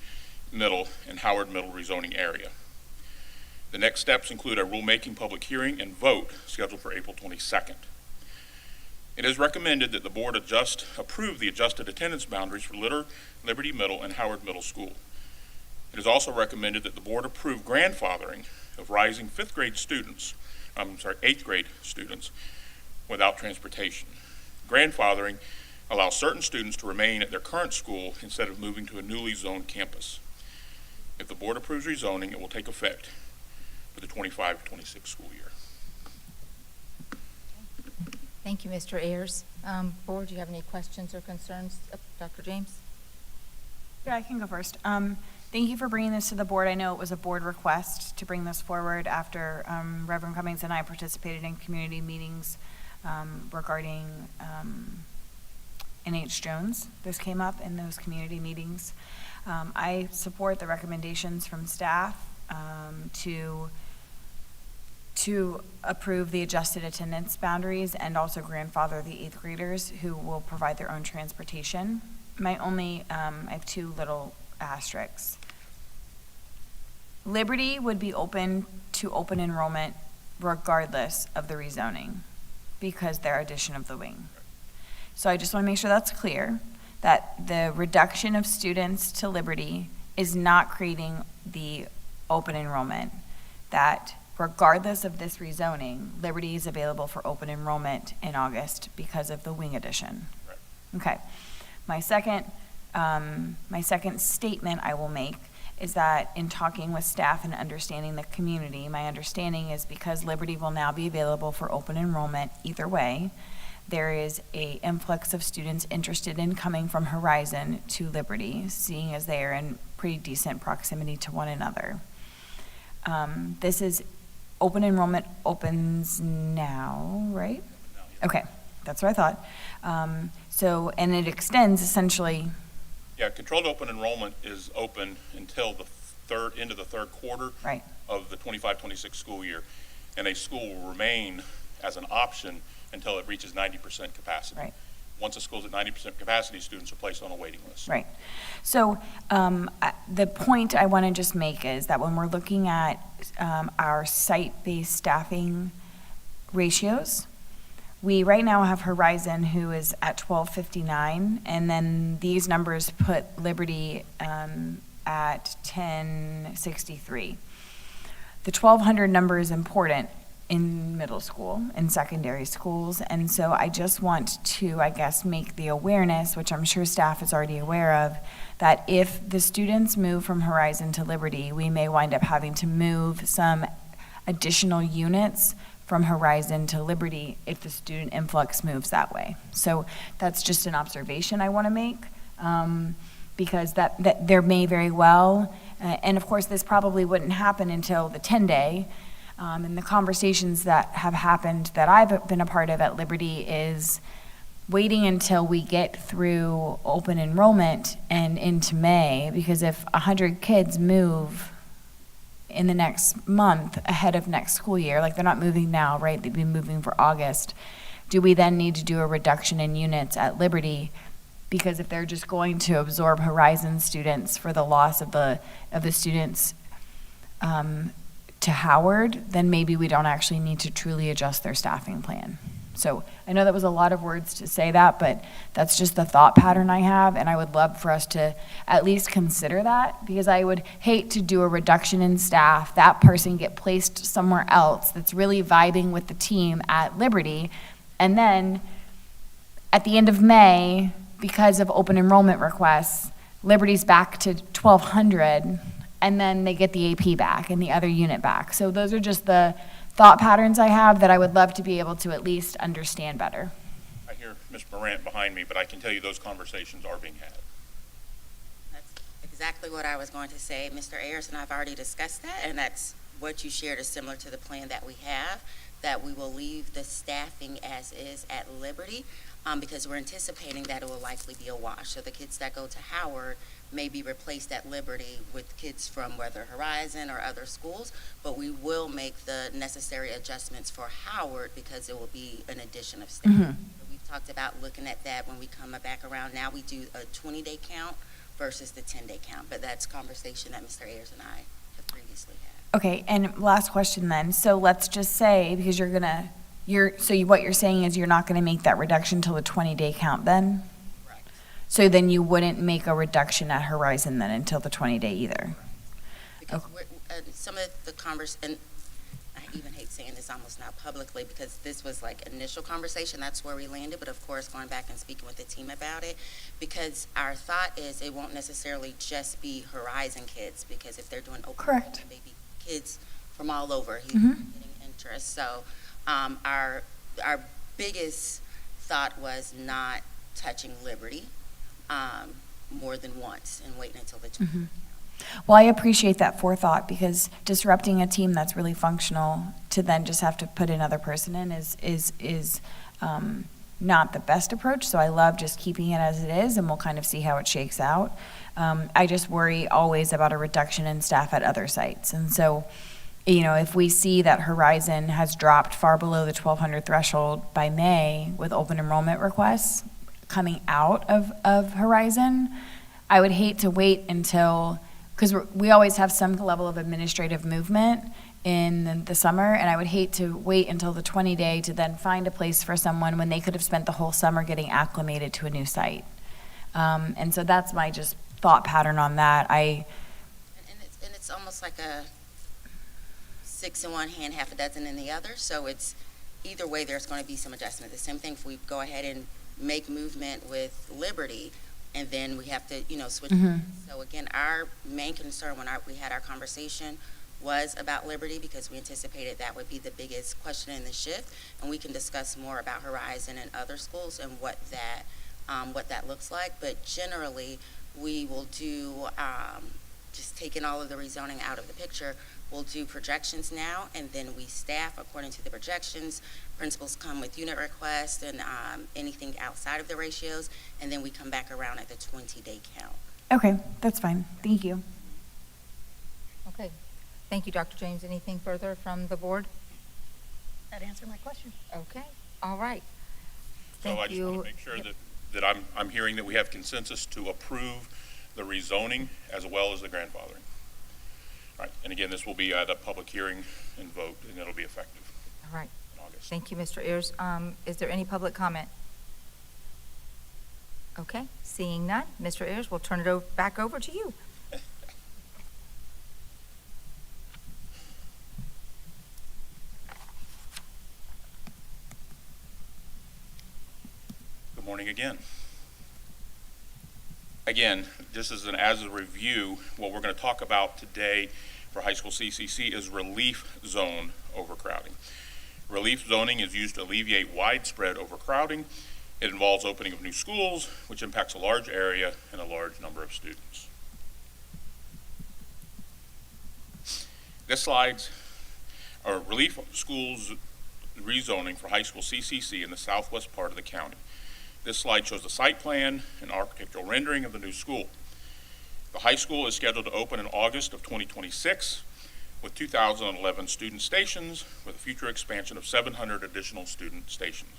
P: Middle and Howard Middle rezoning area. The next steps include a rulemaking public hearing and vote scheduled for April 22nd. It is recommended that the board approve the adjusted attendance boundaries for Liberty Middle and Howard Middle School. It is also recommended that the board approve grandfathering of rising 8th grade students without transportation. Grandfathering allows certain students to remain at their current school instead of moving to a newly zoned campus. If the board approves rezoning, it will take effect for the 25-26 school year.
A: Thank you, Mr. Ayers. Board, do you have any questions or concerns? Dr. James?
I: Yeah, I can go first. Thank you for bringing this to the board. I know it was a board request to bring this forward after Reverend Cummings and I participated in community meetings regarding NH Jones. This came up in those community meetings. I support the recommendations from staff to approve the adjusted attendance boundaries and also grandfather the 8th graders who will provide their own transportation. I have two little asterisks. Liberty would be open to open enrollment regardless of the rezoning because their addition of the wing. So I just want to make sure that's clear, that the reduction of students to Liberty is not creating the open enrollment, that regardless of this rezoning, Liberty is available for open enrollment in August because of the wing addition.
P: Right.
I: Okay. My second statement I will make is that in talking with staff and understanding the community, my understanding is because Liberty will now be available for open enrollment either way, there is an influx of students interested in coming from Horizon to Liberty, seeing as they are in pretty decent proximity to one another. This is open enrollment opens now, right? Okay, that's what I thought. And it extends essentially.
P: Yeah, controlled open enrollment is open until the end of the third quarter
I: Right.
P: of the 25-26 school year. And a school will remain as an option until it reaches 90% capacity.
I: Right.
P: Once a school's at 90% capacity, students are placed on a waiting list.
I: Right. So the point I want to just make is that when we're looking at our site-based staffing ratios, we right now have Horizon, who is at 1259, and then these numbers put Liberty at 1063. The 1200 number is important in middle school, in secondary schools, and so I just want to, I guess, make the awareness, which I'm sure staff is already aware of, that if the students move from Horizon to Liberty, we may wind up having to move some additional units from Horizon to Liberty if the student influx moves that way. So that's just an observation I want to make, because that there may very well, and of course this probably wouldn't happen until the 10-day, and the conversations that have happened that I've been a part of at Liberty is waiting until we get through open enrollment and into May, because if 100 kids move in the next month ahead of next school year, like they're not moving now, right? They'd be moving for August. Do we then need to do a reduction in units at Liberty? Because if they're just going to absorb Horizon students for the loss of the students to Howard, then maybe we don't actually need to truly adjust their staffing plan. So I know that was a lot of words to say that, but that's just the thought pattern I have, and I would love for us to at least consider that, because I would hate to do a reduction in staff, that person get placed somewhere else that's really vibing with the team at Liberty, and then at the end of May, because of open enrollment requests, Liberty's back to 1,200, and then they get the AP back and the other unit back. So those are just the thought patterns I have that I would love to be able to at least understand better.
P: I hear Ms. Morant behind me, but I can tell you those conversations are being had.
H: That's exactly what I was going to say. Mr. Ayers and I have already discussed that, and that's what you shared is similar to the plan that we have, that we will leave the staffing as is at Liberty, because we're anticipating that it will likely be a wash. So the kids that go to Howard may be replaced at Liberty with kids from whether Horizon or other schools, but we will make the necessary adjustments for Howard because it will be an addition of staff.
I: Mhm.
H: We've talked about looking at that when we come back around. Now we do a 20-day count versus the 10-day count, but that's conversation that Mr. Ayers and I have previously had.
I: Okay, and last question then. So let's just say, because what you're saying is you're not gonna make that reduction till the 20-day count then?
H: Right.
I: So then you wouldn't make a reduction at Horizon then until the 20-day either?
H: Because some of the and I even hate saying this almost now publicly because this was like initial conversation, that's where we landed, but of course going back and speaking with the team about it, because our thought is it won't necessarily just be Horizon kids, because if they're doing open,
I: Correct.
H: maybe kids from all over
I: Mhm.
H: getting interest. So our biggest thought was not touching Liberty more than once and waiting until the 20th.
I: Well, I appreciate that forethought, because disrupting a team that's really functional to then just have to put another person in is not the best approach. So I love just keeping it as it is, and we'll kind of see how it shakes out. I just worry always about a reduction in staff at other sites. And so, if we see that Horizon has dropped far below the 1,200 threshold by May with open enrollment requests coming out of Horizon, I would hate to wait until, because we always have some level of administrative movement in the summer, and I would hate to wait until the 20-day to then find a place for someone when they could have spent the whole summer getting acclimated to a new site. And so that's my just thought pattern on that.
H: And it's almost like a 6 in one hand, half a dozen in the other. So it's either way, there's going to be some adjustment. The same thing if we go ahead and make movement with Liberty, and then we have to, switch. So again, our main concern when we had our conversation was about Liberty, because we anticipated that would be the biggest question in the shift, and we can discuss more about Horizon and other schools and what that looks like. But generally, we will do, just taking all of the rezoning out of the picture, we'll do projections now, and then we staff according to the projections. Principals come with unit requests and anything outside of the ratios, and then we come back around at the 20-day count.
I: Okay, that's fine. Thank you.
A: Okay. Thank you, Dr. James. Anything further from the board?
N: That answered my question.
A: Okay. All right.
P: So
A: Thank
P: I just
A: you.
P: want to make sure that I'm hearing that we have consensus to approve the rezoning as well as the grandfathering. All right, and again, this will be at a public hearing and vote, and it'll be effective
A: All right.
P: in August.
A: Thank you, Mr. Ayers. Is there any public comment? Okay, seeing none, Mr. Ayers, we'll turn it back over to you.
P: Good morning again. Again, just as a review, what we're going to talk about today for high school CCC is relief zone overcrowding. Relief zoning is used to alleviate widespread overcrowding. It involves opening of new schools, which impacts a large area and a large number of students. This slide's relief schools rezoning for high school CCC in the southwest part of the county. This slide shows the site plan and architectural rendering of the new school. The high school is scheduled to open in August of 2026 with 2,011 student stations with a future expansion of 700 additional student stations.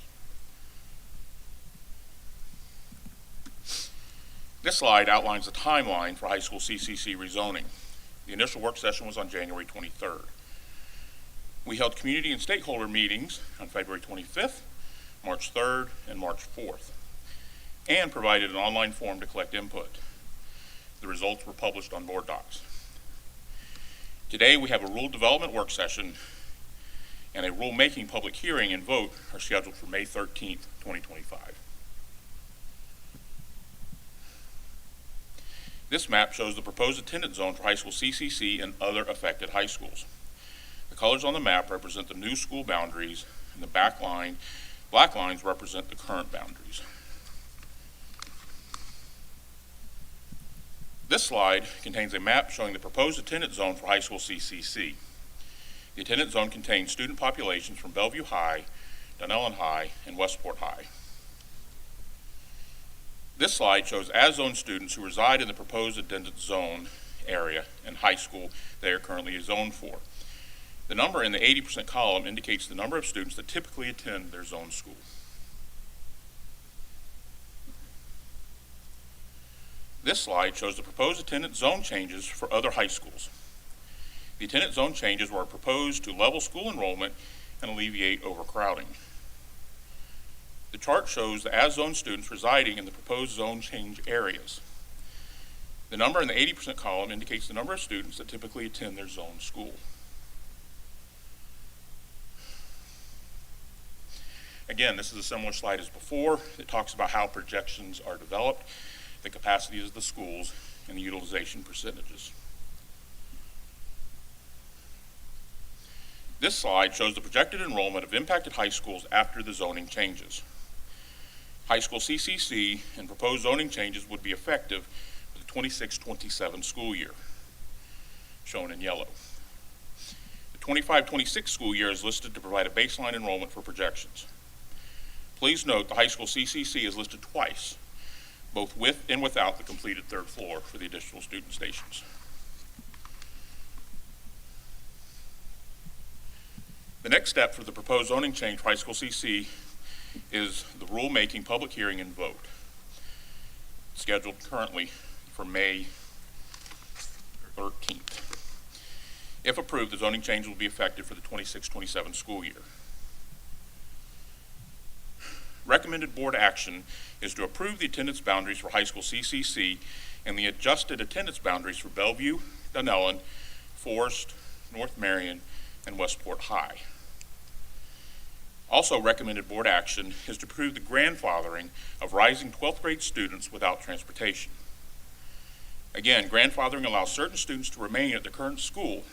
P: This slide outlines the timeline for high school CCC rezoning. The initial work session was on January 23rd. We held community and stakeholder meetings on February 25th, March 3rd, and March 4th, and provided an online form to collect input. The results were published on board docs. Today, we have a rule development work session and a rulemaking public hearing and vote are scheduled for May 13th, 2025. This map shows the proposed attendance zone for high school CCC and other affected high schools. The colors on the map represent the new school boundaries, and the black lines represent the current boundaries. This slide contains a map showing the proposed attendance zone for high school CCC. The attendance zone contains student populations from Bellevue High, Dunellen High, and Westport High. This slide shows as-zone students who reside in the proposed attendance zone area and high school they are currently zoned for. The number in the 80% column indicates the number of students that typically attend their zone school. This slide shows the proposed attendance zone changes for other high schools. The attendance zone changes were proposed to level school enrollment and alleviate overcrowding. The chart shows the as-zone students residing in the proposed zone change areas. The number in the 80% column indicates the number of students that typically attend their zone school. Again, this is a similar slide as before. It talks about how projections are developed, the capacities of the schools, and the utilization percentages. This slide shows the projected enrollment of impacted high schools after the zoning changes. High school CCC and proposed zoning changes would be effective for the 26-27 school year, shown in yellow. The 25-26 school year is listed to provide a baseline enrollment for projections. Please note the high school CCC is listed twice, both with and without the completed third floor for the additional student stations. The next step for the proposed zoning change for high school CC is the rulemaking public hearing and vote, scheduled currently for May 13th. If approved, the zoning change will be effective for the 26-27 school year. Recommended board action is to approve the attendance boundaries for high school CCC and the adjusted attendance boundaries for Bellevue, Dunellen, Forest, North Marion, and Westport High. Also recommended board action is to approve the grandfathering of rising 12th grade students without transportation. Again, grandfathering allows certain students to remain at their current school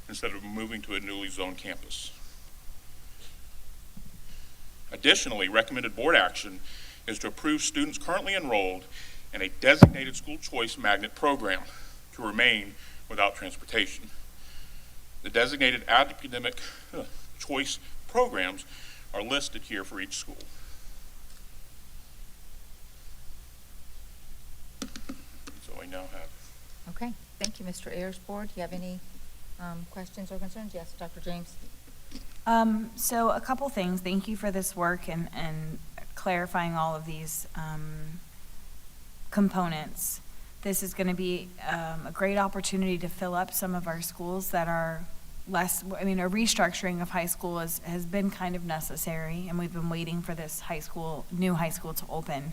P: instead of moving to a newly zoned campus. Additionally, recommended board action is to approve students currently enrolled in a designated school choice magnet program to remain without transportation. The designated academic choice programs are listed here for each school. So I now have.
A: Okay, thank you, Mr. Ayers. Board, do you have any questions or concerns? Yes, Dr. James.
I: So a couple things. Thank you for this work and clarifying all of these components. This is going to be a great opportunity to fill up some of our schools that are less, a restructuring of high school has been kind of necessary, and we've been waiting for this new high school to open.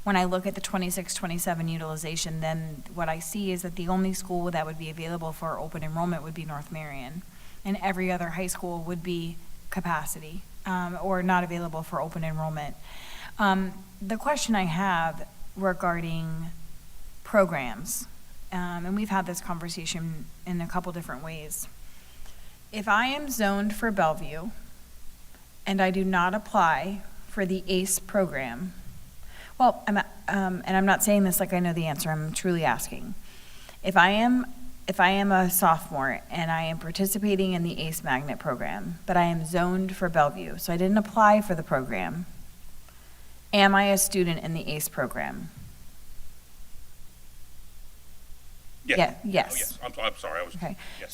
I: When I look at the 26-27 utilization, then what I see is that the only school that would be available for open enrollment would be North Marion, and every other high school would be capacity or not available for open enrollment. The question I have regarding programs, and we've had this conversation in a couple different ways. If I am zoned for Bellevue and I do not apply for the ACE program, well, and I'm not saying this like I know the answer, I'm truly asking. If I am a sophomore and I am participating in the ACE magnet program, but I am zoned for Bellevue, so I didn't apply for the program, am I a student in the ACE program?
P: Yes.
I: Yeah, yes.
P: Oh, yes. I'm sorry.
I: Okay.
P: Yes.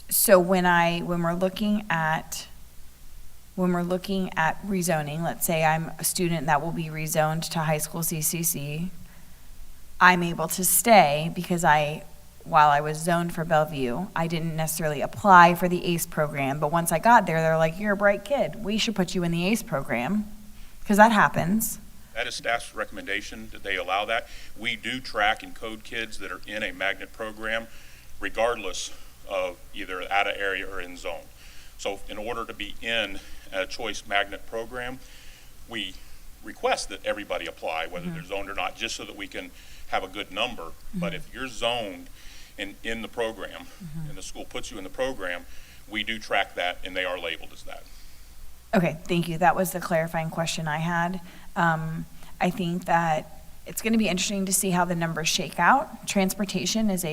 I: So when we're looking at rezoning, let's say I'm a student that will be rezoned to high school CCC, I'm able to stay because I while I was zoned for Bellevue, I didn't necessarily apply for the ACE program, but once I got there, they're like, you're a bright kid. We should put you in the ACE program, because that happens.
P: That is staff's recommendation that they allow that. We do track and code kids that are in a magnet program, regardless of either out of area or in zone. So in order to be in a choice magnet program, we request that everybody apply, whether they're zoned or not, just so that we can have a good number. But if you're zoned and in the program, and the school puts you in the program, we do track that, and they are labeled as that.
I: Okay, thank you. That was the clarifying question I had. I think that it's going to be interesting to see how the numbers shake out. Transportation is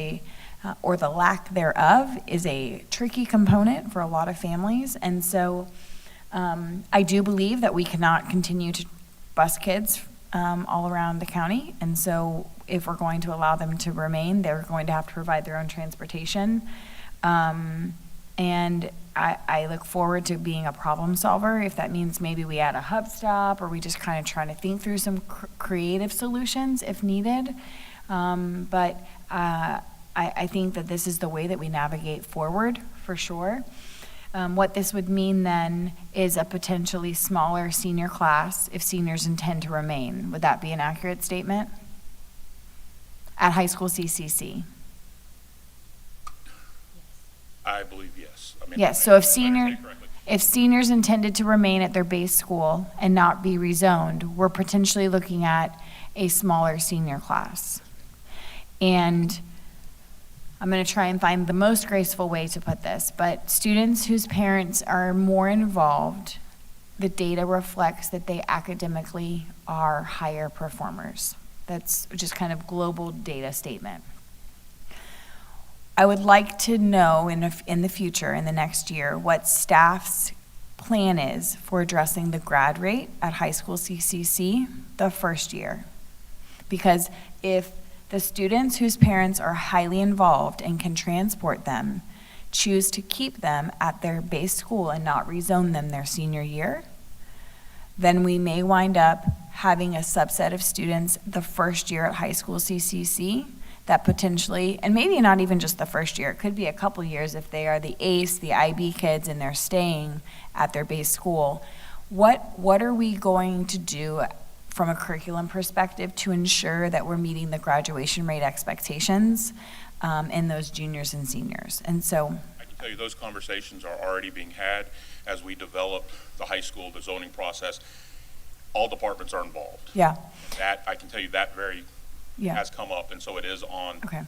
I: or the lack thereof is a tricky component for a lot of families. And so I do believe that we cannot continue to bus kids all around the county. And so if we're going to allow them to remain, they're going to have to provide their own transportation. And I look forward to being a problem solver. If that means maybe we add a hub stop, or we just kind of try to think through some creative solutions if needed. But I think that this is the way that we navigate forward, for sure. What this would mean then is a potentially smaller senior class if seniors intend to remain. Would that be an accurate statement? At high school CCC?
P: I believe yes. I mean,
I: Yes, so if seniors intended to remain at their base school and not be rezoned, we're potentially looking at a smaller senior class. And I'm going to try and find the most graceful way to put this, but students whose parents are more involved, the data reflects that they academically are higher performers. That's just kind of global data statement. I would like to know in the future, in the next year, what staff's plan is for addressing the grad rate at high school CCC the first year. Because if the students whose parents are highly involved and can transport them choose to keep them at their base school and not rezone them their senior year, then we may wind up having a subset of students the first year at high school CCC that potentially, and maybe not even just the first year, it could be a couple years if they are the ACE, the IB kids, and they're staying at their base school. What are we going to do from a curriculum perspective to ensure that we're meeting the graduation rate expectations in those juniors and seniors? And so
P: I can tell you those conversations are already being had as we develop the high school, the zoning process. All departments are involved.
I: Yeah.
P: That, I can tell you that has come up, and so it is on.
I: Okay.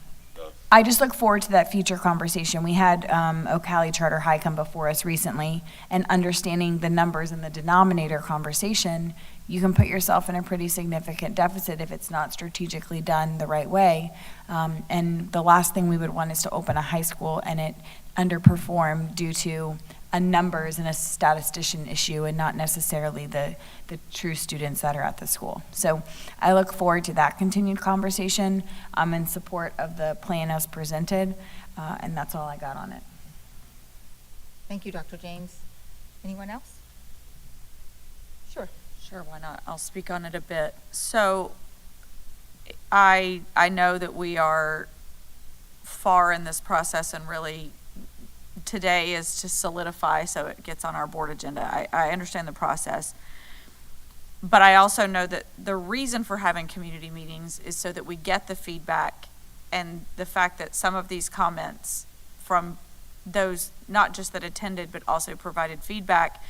I: I just look forward to that future conversation. We had Ocala Charter High come before us recently, and understanding the numbers in the denominator conversation, you can put yourself in a pretty significant deficit if it's not strategically done the right way. And the last thing we would want is to open a high school and it underperform due to a numbers and a statistician issue and not necessarily the true students that are at the school. So I look forward to that continued conversation. I'm in support of the plan as presented, and that's all I got on it.
A: Thank you, Dr. James. Anyone else? Sure.
J: Sure, why not? I'll speak on it a bit. So I know that we are far in this process, and really today is to solidify so it gets on our board agenda. I understand the process, but I also know that the reason for having community meetings is so that we get the feedback, and the fact that some of these comments from those, not just that attended, but also provided feedback,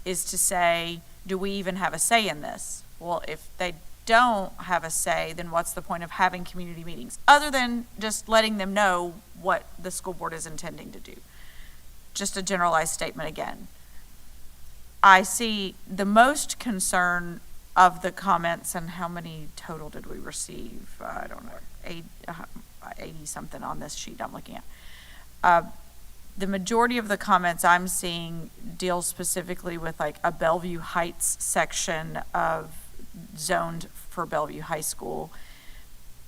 J: is to say, do we even have a say in this? Well, if they don't have a say, then what's the point of having community meetings, other than just letting them know what the school board is intending to do? Just a generalized statement again. I see the most concern of the comments, and how many total did we receive? I don't know, 80 something on this sheet I'm looking at. The majority of the comments I'm seeing deal specifically with like a Bellevue Heights section of zoned for Bellevue High School.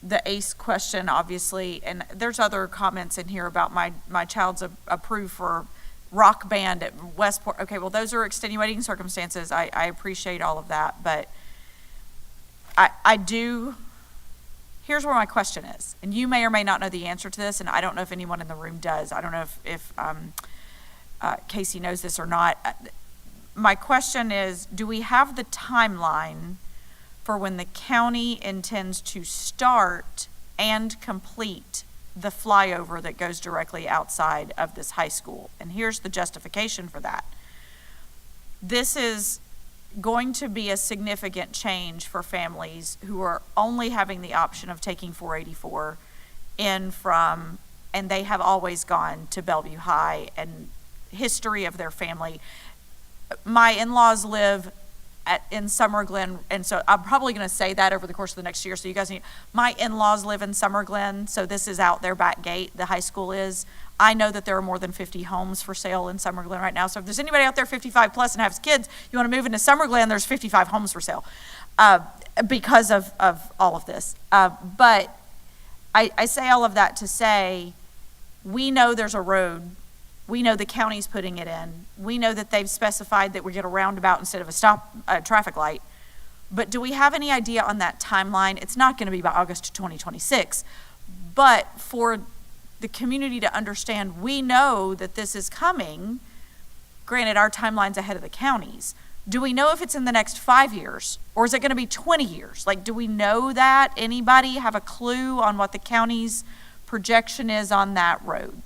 J: The ACE question, obviously, and there's other comments in here about my child's approved for rock band at Westport. Okay, well, those are extenuating circumstances. I appreciate all of that, but I do here's where my question is, and you may or may not know the answer to this, and I don't know if anyone in the room does. I don't know if Casey knows this or not. My question is, do we have the timeline for when the county intends to start and complete the flyover that goes directly outside of this high school? And here's the justification for that. This is going to be a significant change for families who are only having the option of taking 484 in from, and they have always gone to Bellevue High, and history of their family. My in-laws live in Summer Glen, and so I'm probably going to say that over the course of the next year, so you guys need, my in-laws live in Summer Glen, so this is out their back gate, the high school is. I know that there are more than 50 homes for sale in Summer Glen right now, so if there's anybody out there 55 plus and has kids, you want to move into Summer Glen, there's 55 homes for sale because of all of this. But I say all of that to say, we know there's a road. We know the county's putting it in. We know that they've specified that we get a roundabout instead of a traffic light. But do we have any idea on that timeline? It's not going to be by August 2026, but for the community to understand, we know that this is coming. Granted, our timeline's ahead of the county's. Do we know if it's in the next 5 years, or is it going to be 20 years? Like, do we know that? Anybody have a clue on what the county's projection is on that road?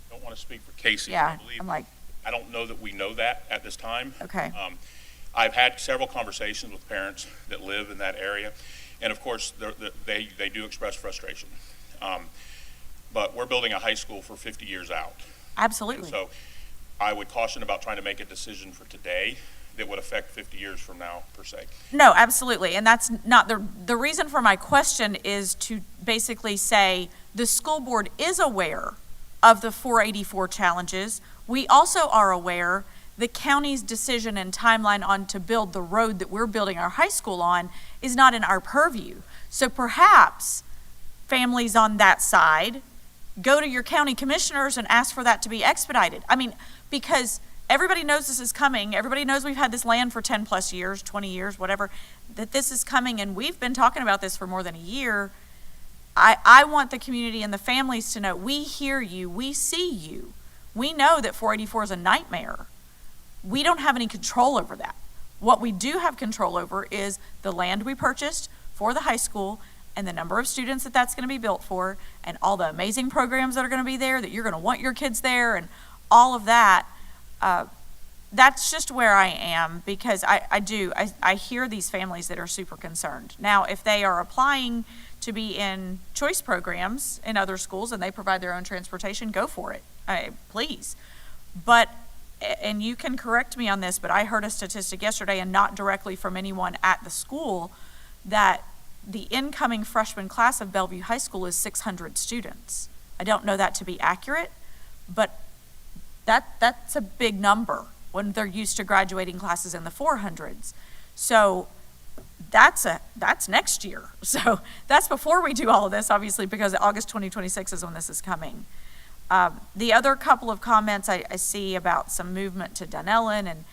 P: I don't want to speak for Casey.
J: Yeah,
P: I don't know that we know that at this time.
J: Okay.
P: I've had several conversations with parents that live in that area, and of course, they do express frustration. But we're building a high school for 50 years out.
J: Absolutely.
P: And so I would caution about trying to make a decision for today that would affect 50 years from now, per se.
J: No, absolutely. And that's not the reason for my question is to basically say the school board is aware of the 484 challenges. We also are aware the county's decision and timeline on to build the road that we're building our high school on is not in our purview. So perhaps families on that side go to your county commissioners and ask for that to be expedited. I mean, because everybody knows this is coming. Everybody knows we've had this land for 10 plus years, 20 years, whatever, that this is coming, and we've been talking about this for more than a year. I want the community and the families to know, we hear you, we see you. We know that 484 is a nightmare. We don't have any control over that. What we do have control over is the land we purchased for the high school and the number of students that that's going to be built for, and all the amazing programs that are going to be there, that you're going to want your kids there, and all of that. That's just where I am, because I hear these families that are super concerned. Now, if they are applying to be in choice programs in other schools and they provide their own transportation, go for it, please. But, and you can correct me on this, but I heard a statistic yesterday, and not directly from anyone at the school, that the incoming freshman class of Bellevue High School is 600 students. I don't know that to be accurate, but that's a big number when they're used to graduating classes in the 400s. So that's next year. So that's before we do all of this, obviously, because August 2026 is when this is coming. The other couple of comments I see about some movement to Dunellen, and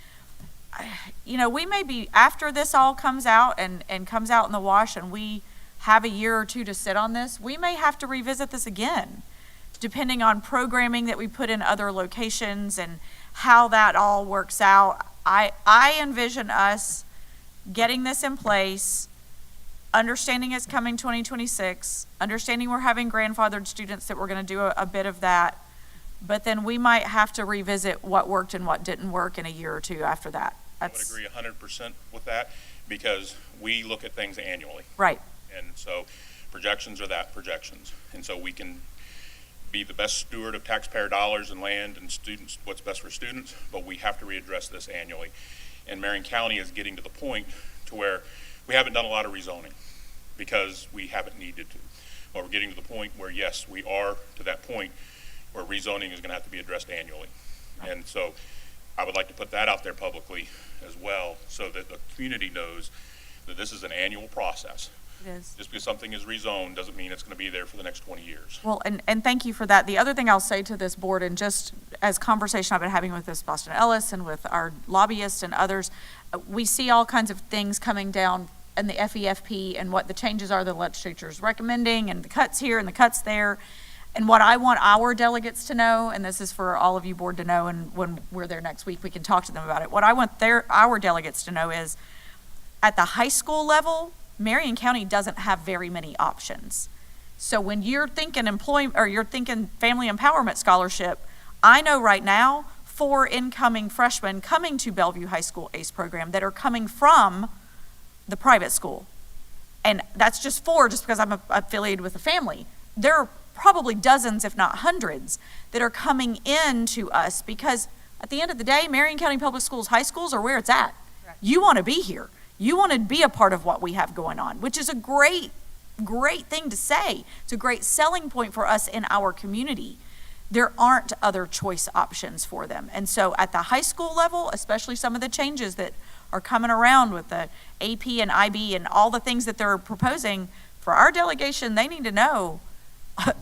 J: we may be, after this all comes out and comes out in the wash and we have a year or two to sit on this, we may have to revisit this again, depending on programming that we put in other locations and how that all works out. I envision us getting this in place, understanding it's coming 2026, understanding we're having grandfathered students, that we're going to do a bit of that, but then we might have to revisit what worked and what didn't work in a year or two after that.
P: I would agree 100% with that, because we look at things annually.
J: Right.
P: And so projections are projections. And so we can be the best steward of taxpayer dollars and land and students, what's best for students, but we have to readdress this annually. And Marion County is getting to the point to where we haven't done a lot of rezoning because we haven't needed to. But we're getting to the point where, yes, we are to that point where rezoning is going to have to be addressed annually. And so I would like to put that out there publicly as well, so that the community knows that this is an annual process.
J: It is.
P: Just because something is rezoned doesn't mean it's going to be there for the next 20 years.
J: Well, and thank you for that. The other thing I'll say to this board, and just as conversation I've been having with this Boston Ellis and with our lobbyists and others, we see all kinds of things coming down and the FEFP and what the changes are the legislature is recommending and the cuts here and the cuts there. And what I want our delegates to know, and this is for all of you board to know, and when we're there next week, we can talk to them about it. What I want our delegates to know is at the high school level, Marion County doesn't have very many options. So when you're thinking you're thinking family empowerment scholarship, I know right now 4 incoming freshmen coming to Bellevue High School ACE program that are coming from the private school. And that's just 4 just because I'm affiliated with a family. There are probably dozens, if not hundreds, that are coming in to us because at the end of the day, Marion County Public Schools, high schools are where it's at. Right. You want to be here. You want to be a part of what we have going on, which is a great thing to say. It's a great selling point for us in our community. There aren't other choice options for them. And so at the high school level, especially some of the changes that are coming around with the AP and IB and all the things that they're proposing, for our delegation, they need to know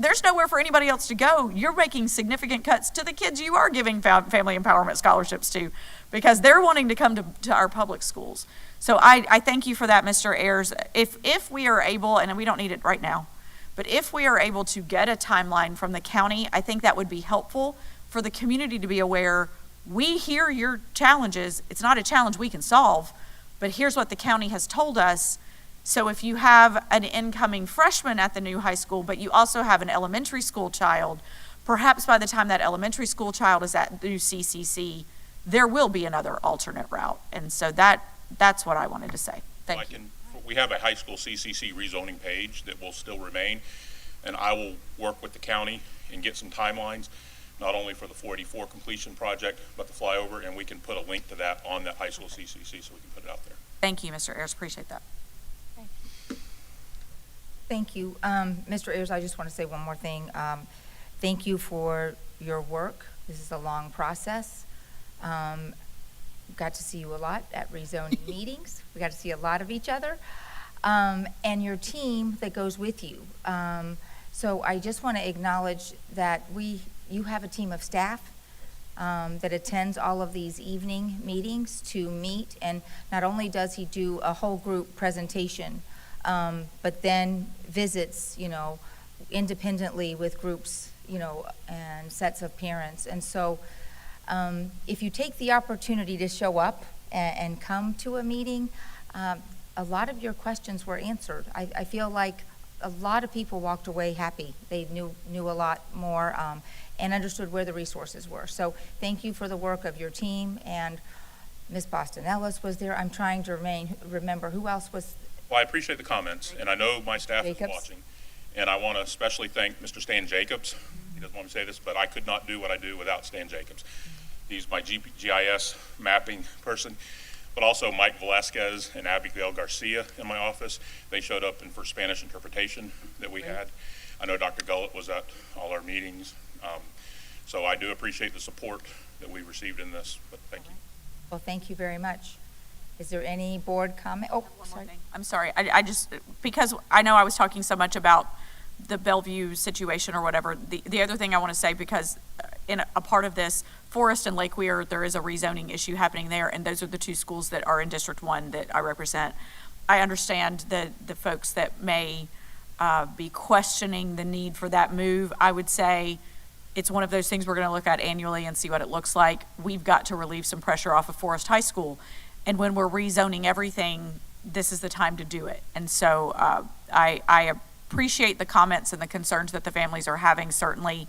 J: there's nowhere for anybody else to go. You're making significant cuts to the kids you are giving family empowerment scholarships to because they're wanting to come to our public schools. So I thank you for that, Mr. Ayers. If we are able, and we don't need it right now, but if we are able to get a timeline from the county, I think that would be helpful for the community to be aware. We hear your challenges. It's not a challenge we can solve, but here's what the county has told us. So if you have an incoming freshman at the new high school, but you also have an elementary school child, perhaps by the time that elementary school child is at new CCC, there will be another alternate route. And so that's what I wanted to say. Thank you.
P: We have a high school CCC rezoning page that will still remain, and I will work with the county and get some timelines, not only for the 484 completion project, but the flyover, and we can put a link to that on that high school CCC so we can put it out there.
J: Thank you, Mr. Ayers. Appreciate that.
A: Thank you. Mr. Ayers, I just want to say one more thing. Thank you for your work. This is a long process. Got to see you a lot at rezoning meetings. We got to see a lot of each other. And your team that goes with you. So I just want to acknowledge that you have a team of staff that attends all of these evening meetings to meet, and not only does he do a whole group presentation, but then visits, independently with groups, and sets of parents. And so if you take the opportunity to show up and come to a meeting, a lot of your questions were answered. I feel like a lot of people walked away happy. They knew a lot more and understood where the resources were. So thank you for the work of your team. And Ms. Boston Ellis was there. I'm trying to remember who else was.
P: Well, I appreciate the comments, and I know my staff
A: Jacobs.
P: is watching. And I want to especially thank Mr. Stan Jacobs. He doesn't want me to say this, but I could not do what I do without Stan Jacobs. He's my GIS mapping person, but also Mike Velasquez and Abigail Garcia in my office. They showed up for Spanish interpretation that we had. I know Dr. Gullett was at all our meetings. So I do appreciate the support that we received in this, but thank you.
A: Well, thank you very much. Is there any board comment? Oh, sorry.
J: I'm sorry. I just, because I know I was talking so much about the Bellevue situation or whatever, the other thing I want to say, because in a part of this, Forest and Lake Weir, there is a rezoning issue happening there, and those are the 2 schools that are in District 1 that I represent. I understand the folks that may be questioning the need for that move. I would say it's one of those things we're going to look at annually and see what it looks like. We've got to relieve some pressure off of Forest High School. And when we're rezoning everything, this is the time to do it. And so I appreciate the comments and the concerns that the families are having. Certainly,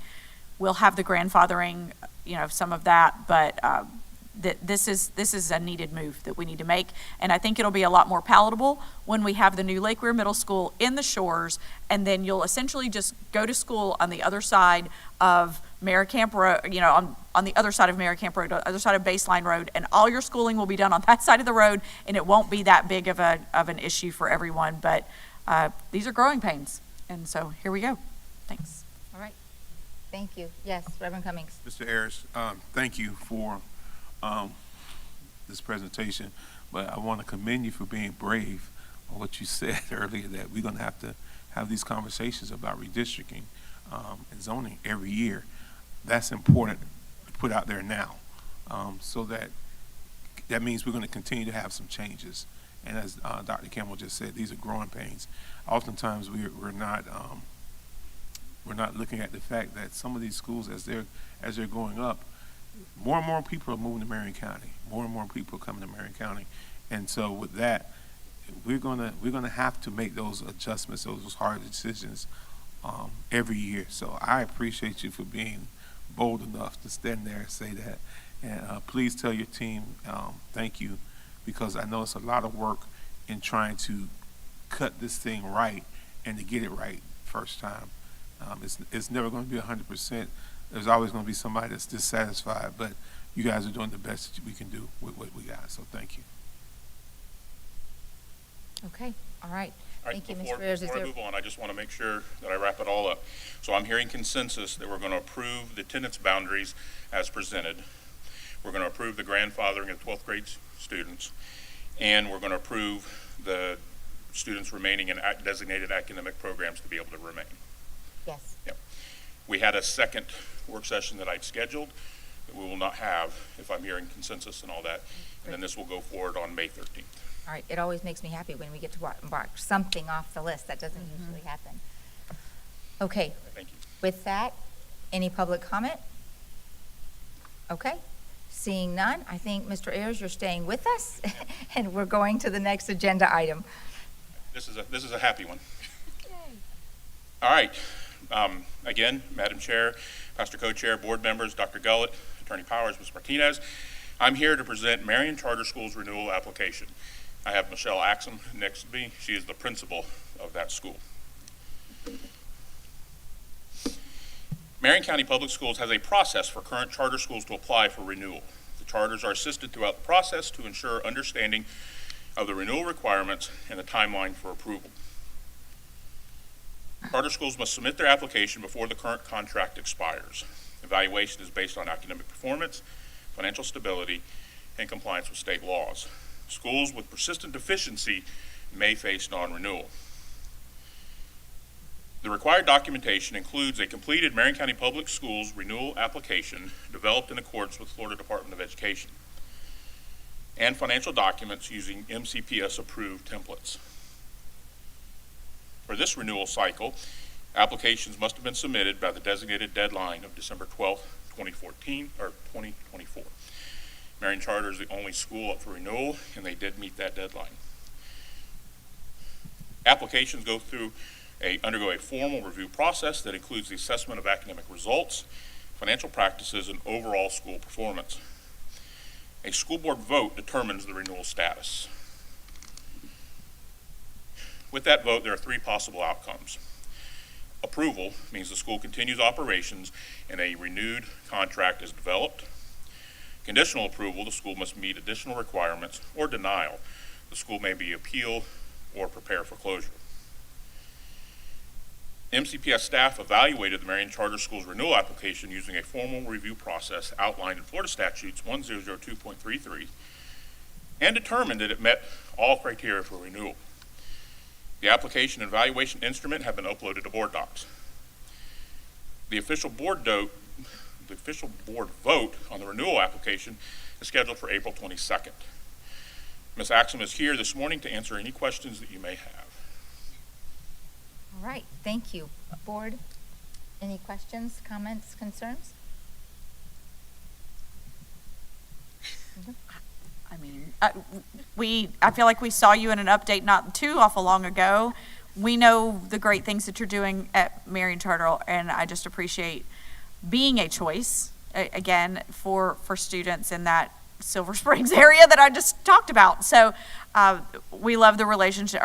J: we'll have the grandfathering, some of that, but this is a needed move that we need to make. And I think it'll be a lot more palatable when we have the new Lake Weir Middle School in the shores, and then you'll essentially just go to school on the other side of Maricamp Road, on the other side of Maricamp Road, the other side of Baseline Road, and all your schooling will be done on that side of the road, and it won't be that big of an issue for everyone. But these are growing pains, and so here we go. Thanks.
A: All right. Thank you. Yes, Reverend Cummings.
O: Mr. Ayers, thank you for this presentation, but I want to commend you for being brave on what you said earlier, that we're going to have these conversations about redistricting and zoning every year. That's important to put out there now, so that means we're going to continue to have some changes, And as Dr. Campbell just said, these are growing pains. Oftentimes, we're not looking at the fact that some of these schools, as they're going up, more and more people are moving to Marion County. More and more people are coming to Marion County, and so with that, we're gonna have to make those adjustments, those hard decisions every year. So I appreciate you for being bold enough to stand there and say that. And please tell your team thank you, because I know it's a lot of work in trying to cut this thing right and to get it right first time. It's never going to be 100%. There's always going to be somebody that's dissatisfied, but you guys are doing the best that we can do with what we got. So thank you.
A: Okay, all right.
P: All right,
A: Thank you,
P: before
A: Mr. Ayers. Is
P: I
A: there,
P: move on, I just want to make sure that I wrap it all up. So I'm hearing consensus that we're going to approve the attendance boundaries as presented. We're going to approve the grandfathering of 12th grade students, and we're going to approve the students remaining in designated academic programs to be able to remain.
A: yes.
P: Yep. We had a second work session that I'd scheduled that we will not have, if I'm hearing consensus and all that, and then this will go forward on May 13th.
A: All right, it always makes me happy when we get to mark something off the list. That doesn't usually happen. Okay,
P: Thank you.
A: with that, any public comment? Okay, seeing none, I think, Mr. Ayers, you're staying with us, and we're going to the next agenda item.
P: This is a happy one. All right. Again, Madam Chair, Pastor Co-Chair, board members, Dr. Gullett, Attorney Powers, Ms. Martinez, I'm here to present Marion Charter School's renewal application. I have Michelle Axum next to me. She is the principal of that school. Marion County Public Schools has a process for current charter schools to apply for renewal. The charters are assisted throughout the process to ensure understanding of the renewal requirements and the timeline for approval. Charter schools must submit their application before the current contract expires. Evaluation is based on academic performance, financial stability, and compliance with state laws. Schools with persistent deficiency may face non-renewal. The required documentation includes a completed Marion County Public Schools renewal application developed in accordance with Florida Department of Education, and financial documents using MCPS-approved templates. For this renewal cycle, applications must have been submitted by the designated deadline of December 12th, 2024. Marion Charter is the only school up for renewal, and they did meet that deadline. Applications undergo a formal review process that includes the assessment of academic results, financial practices, and overall school performance. A school board vote determines the renewal status. With that vote, there are three possible outcomes. Approval means the school continues operations and a renewed contract is developed. Conditional approval, the school must meet additional requirements, or denial. The school may be appealed or prepare for closure. MCPS staff evaluated the Marion Charter School's renewal application using a formal review process outlined in Florida Statutes 1002.33 and determined that it met all criteria for renewal. The application and evaluation instrument have been uploaded to board docs. The official board vote on the renewal application is scheduled for April 22nd. Ms. Axum is here this morning to answer any questions that you may have.
A: All right, thank you. Board, any questions, comments, concerns?
J: I mean, I feel like we saw you in an update not too awful long ago. We know the great things that you're doing at Marion Charter, and I just appreciate being a choice, again, for students in that Silver Springs area that I just talked about. So we love the relationship,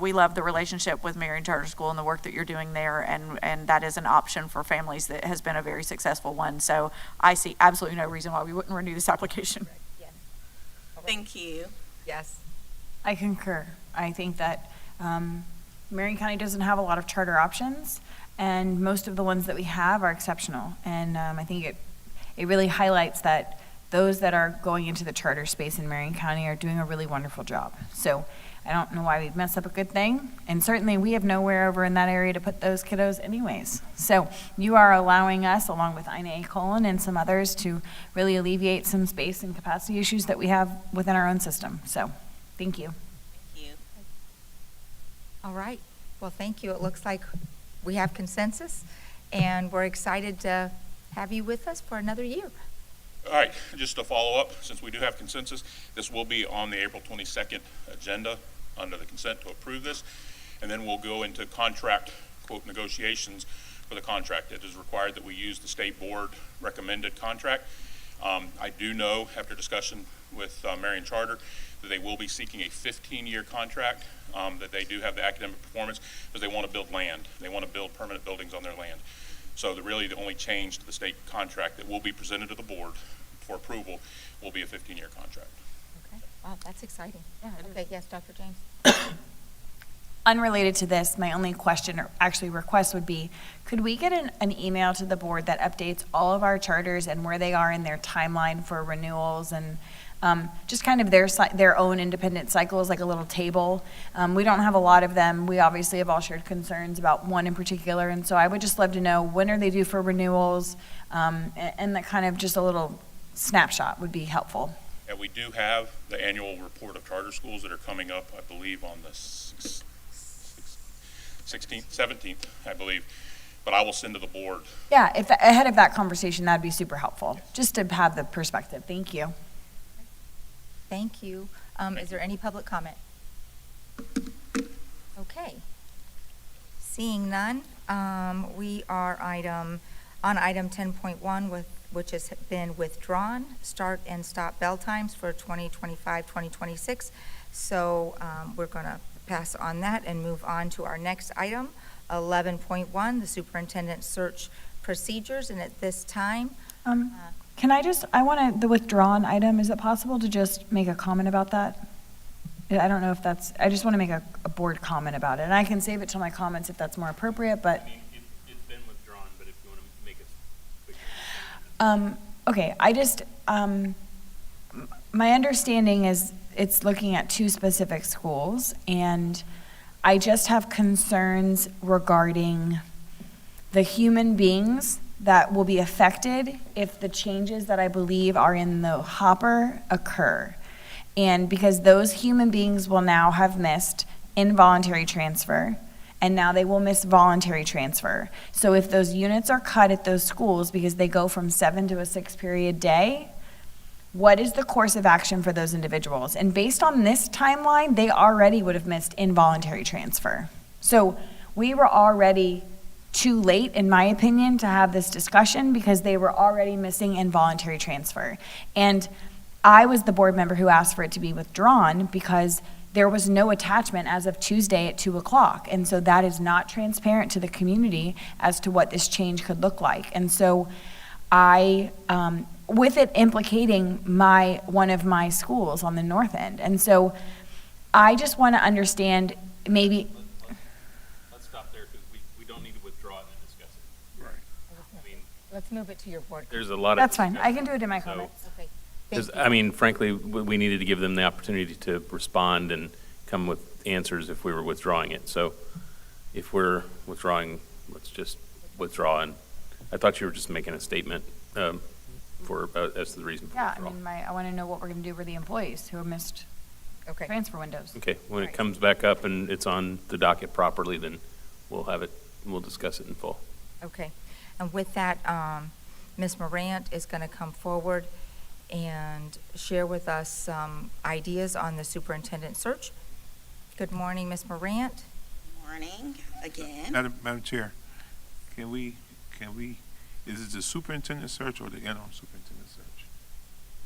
J: we love the relationship with Marion Charter School and the work that you're doing there, and that is an option for families that has been a very successful one. So I see absolutely no reason why we wouldn't renew this application.
H: Thank you.
A: Yes.
I: I concur. I think that Marion County doesn't have a lot of charter options, and most of the ones that we have are exceptional. And I think it really highlights that those that are going into the charter space in Marion County are doing a really wonderful job. So I don't know why we'd mess up a good thing. And certainly we have nowhere over in that area to put those kiddos anyways. So you are allowing us, along with Ina Colon and some others, to really alleviate some space and capacity issues that we have within our own system. So thank you.
A: All right. Well, thank you. It looks like we have consensus, and we're excited to have you with us for another year.
P: All right, just to follow up, since we do have consensus, this will be on the April 22nd agenda under the consent to approve this, and then we'll go into contract, quote, negotiations for the contract. It is required that we use the state board recommended contract. I do know, after discussion with Marion Charter, that they will be seeking a 15-year contract, that they do have the academic performance, because they want to build land. They want to build permanent buildings on their land. So really the only change to the state contract that will be presented to the board for approval will be a 15-year contract.
A: Okay. Wow, that's exciting.
J: Yeah, it
A: Okay, yes, Dr. James.
I: Unrelated to this, my only question, or actually request, would be, could we get an email to the board that updates all of our charters and where they are in their timeline for renewals, and just kind of their own independent cycles, like a little table? We don't have a lot of them. We obviously have all shared concerns about one in particular, and so I would just love to know, when are they due for renewals, and that kind of just a little snapshot would be helpful.
P: And we do have the annual report of charter schools that are coming up, I believe, on the 16th, 17th, I believe. But I will send to the board.
I: Yeah, if ahead of that conversation, that'd be super helpful, just to have the perspective. Thank you.
A: Thank you. Is there any public comment? Okay. Seeing none, we are on item 10.1, which has been withdrawn, start and stop bell times for 2025-2026. So we're going to pass on that and move on to our next item, 11.1, the superintendent search procedures. And at this time,
I: Can the withdrawn item, is it possible to just make a comment about that? I don't know if I just want to make a board comment about it. And I can save it till my comments if that's more appropriate, but.
B: It's been withdrawn, but if you want to make it quick.
I: Okay, my understanding is it's looking at two specific schools, and I just have concerns regarding the human beings that will be affected if the changes that I believe are in the hopper occur. And because those human beings will now have missed involuntary transfer, and now they will miss voluntary transfer. So if those units are cut at those schools because they go from 7 to a 6-period day, what is the course of action for those individuals? And based on this timeline, they already would have missed involuntary transfer. So we were already too late, in my opinion, to have this discussion because they were already missing involuntary transfer. And I was the board member who asked for it to be withdrawn because there was no attachment as of Tuesday at 2:00. And so that is not transparent to the community as to what this change could look like. And so with it implicating one of my schools on the north end. And so I just want to understand maybe.
B: Let's stop there because we don't need to withdraw it and then discuss it.
P: Right.
B: I mean,
A: let's move it to your board.
B: there's a lot of.
I: That's fine. I can do it in my
B: So-
I: comments.
A: Okay.
B: Because, I mean, frankly, we needed to give them the opportunity to respond and come with answers if we were withdrawing it. So if we're withdrawing, let's just withdraw. And I thought you were just making a statement as to the reason for
I: Yeah, I
B: withdrawal.
I: mean, I want to know what we're going to do for the employees who have missed
A: Okay.
I: transfer windows.
B: Okay, when it
A: Right.
B: comes back up and it's on the docket properly, then we'll discuss it in full.
A: Okay. And with that, Ms. Morant is going to come forward and share with us some ideas on the superintendent search. Good morning, Ms. Morant.
H: Morning, again.
O: Madam Chair, can we, is it the superintendent search or the interim superintendent search?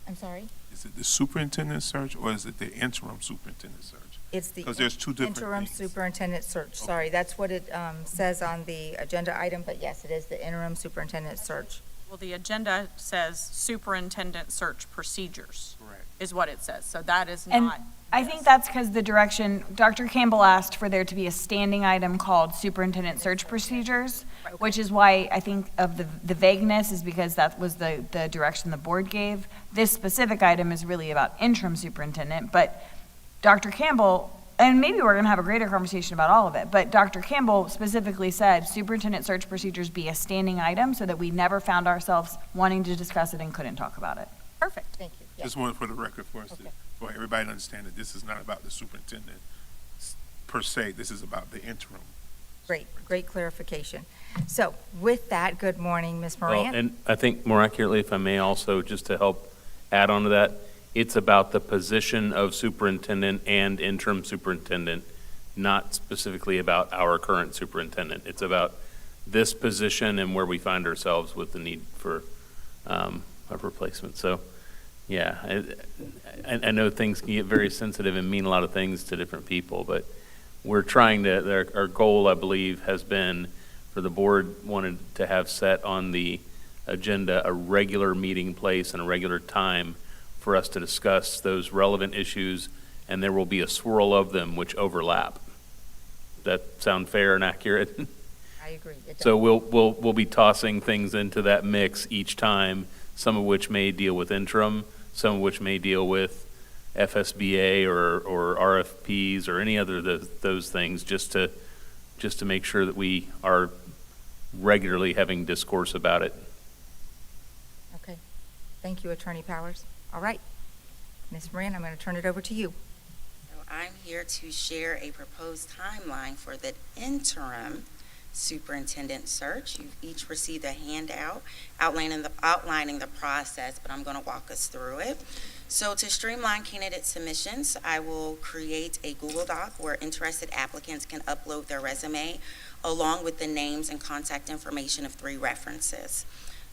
A: I'm sorry?
O: Is it the superintendent search or is it the interim superintendent search?
A: It's the
O: 'Cause there's two different
A: interim
O: things.
A: superintendent search. Sorry, that's what it says on the agenda item, but yes, it is the interim superintendent search.
J: Well, the agenda says superintendent search procedures.
O: Correct.
J: Is what it says, so that is
I: And
J: not.
I: I think that's because the direction, Dr. Campbell asked for there to be a standing item called superintendent search procedures, which is why I think of the vagueness is because that was the direction the board gave. This specific item is really about interim superintendent, but Dr. Campbell, and maybe we're going to have a greater conversation about all of it, but Dr. Campbell specifically said superintendent search procedures be a standing item so that we never found ourselves wanting to discuss it and couldn't talk about it.
J: Perfect.
A: Thank you. Yeah.
O: Just wanted for the record for us,
A: Okay.
O: for everybody to understand that this is not about the superintendent per se. This is about the interim.
A: Great clarification. So with that, good morning, Ms. Moran.
B: Well, and I think more accurately, if I may also, just to help add on to that, it's about the position of superintendent and interim superintendent, not specifically about our current superintendent. It's about this position and where we find ourselves with the need for a replacement. So, yeah, I know things can get very sensitive and mean a lot of things to different people, but we're trying to, our goal, I believe, has been for the board wanted to have set on the agenda a regular meeting place and a regular time for us to discuss those relevant issues, and there will be a swirl of them which overlap. That sound fair and accurate?
A: I agree. It
B: So
A: does.
B: we'll be tossing things into that mix each time, some of which may deal with interim, some of which may deal with FSBA or RFPs or any other of those things, just to make sure that we are regularly having discourse about it.
A: Okay. Thank you, Attorney Powers. All right. Ms. Moran, I'm going to turn it over to you.
H: So I'm here to share a proposed timeline for the interim superintendent search. You've each received a handout outlining the process, but I'm going to walk us through it. So to streamline candidate submissions, I will create a Google Doc where interested applicants can upload their resume along with the names and contact information of 3 references.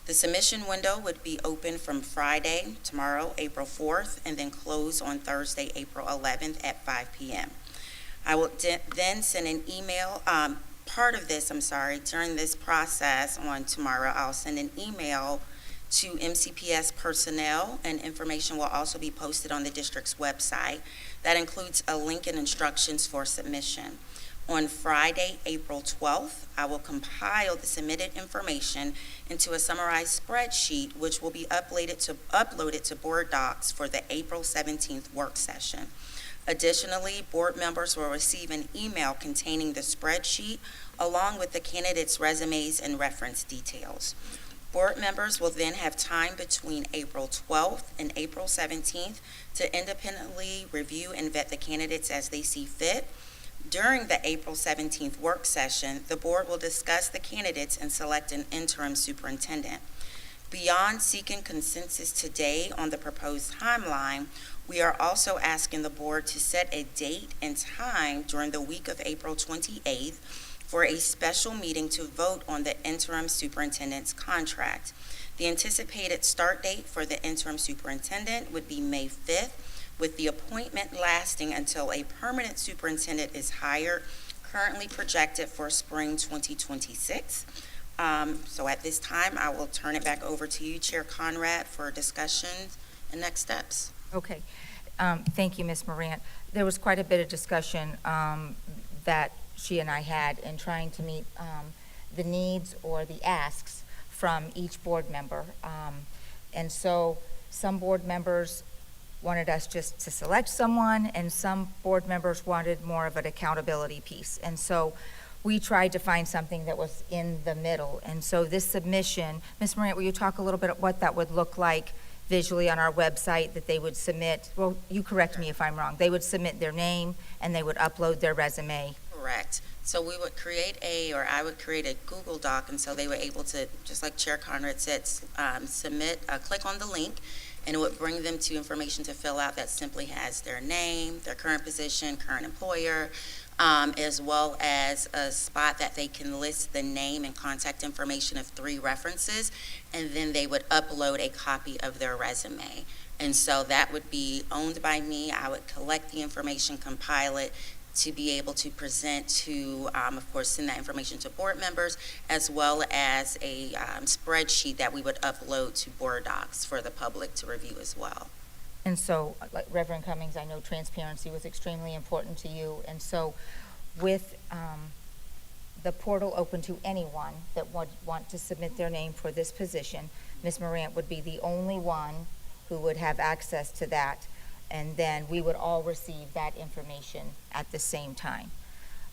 H: The submission window would be open from Friday, tomorrow, April 4th, and then close on Thursday, April 11th at 5 p.m. I will then send an email, during this process on tomorrow, I'll send an email to MCPS personnel, and information will also be posted on the district's website. That includes a link and instructions for submission. On Friday, April 12th, I will compile the submitted information into a summarized spreadsheet, which will be uploaded to board docs for the April 17th work session. Additionally, board members will receive an email containing the spreadsheet along with the candidates' resumes and reference details. Board members will then have time between April 12th and April 17th to independently review and vet the candidates as they see fit. During the April 17th work session, the board will discuss the candidates and select an interim superintendent. Beyond seeking consensus today on the proposed timeline, we are also asking the board to set a date and time during the week of April 28th for a special meeting to vote on the interim superintendent's contract. The anticipated start date for the interim superintendent would be May 5th, with the appointment lasting until a permanent superintendent is hired, currently projected for spring 2026. So at this time, I will turn it back over to you, Chair Conrad, for discussions and next steps.
A: Okay. Thank you, Ms. Moran. There was quite a bit of discussion that she and I had in trying to meet the needs or the asks from each board member. And so some board members wanted us just to select someone, and some board members wanted more of an accountability piece. And so we tried to find something that was in the middle. And so this submission, Ms. Morant, will you talk a little bit about what that would look like visually on our website, that they would submit? Well, you correct me if I'm wrong. They would submit their name and they would upload their resume.
H: Correct. So we would I would create a Google Doc, and so they were able to, just like Chair Conrad said, click on the link, and it would bring them to information to fill out that simply has their name, their current position, current employer, as well as a spot that they can list the name and contact information of 3 references, and then they would upload a copy of their resume. And so that would be owned by me. I would collect the information, compile it, to be able to present to, of course, send that information to board members, as well as a spreadsheet that we would upload to board docs for the public to review as well.
A: And so, like Reverend Cummings, I know transparency was extremely important to you. And so with the portal open to anyone that would want to submit their name for this position, Ms. Morant would be the only one who would have access to that. And then we would all receive that information at the same time.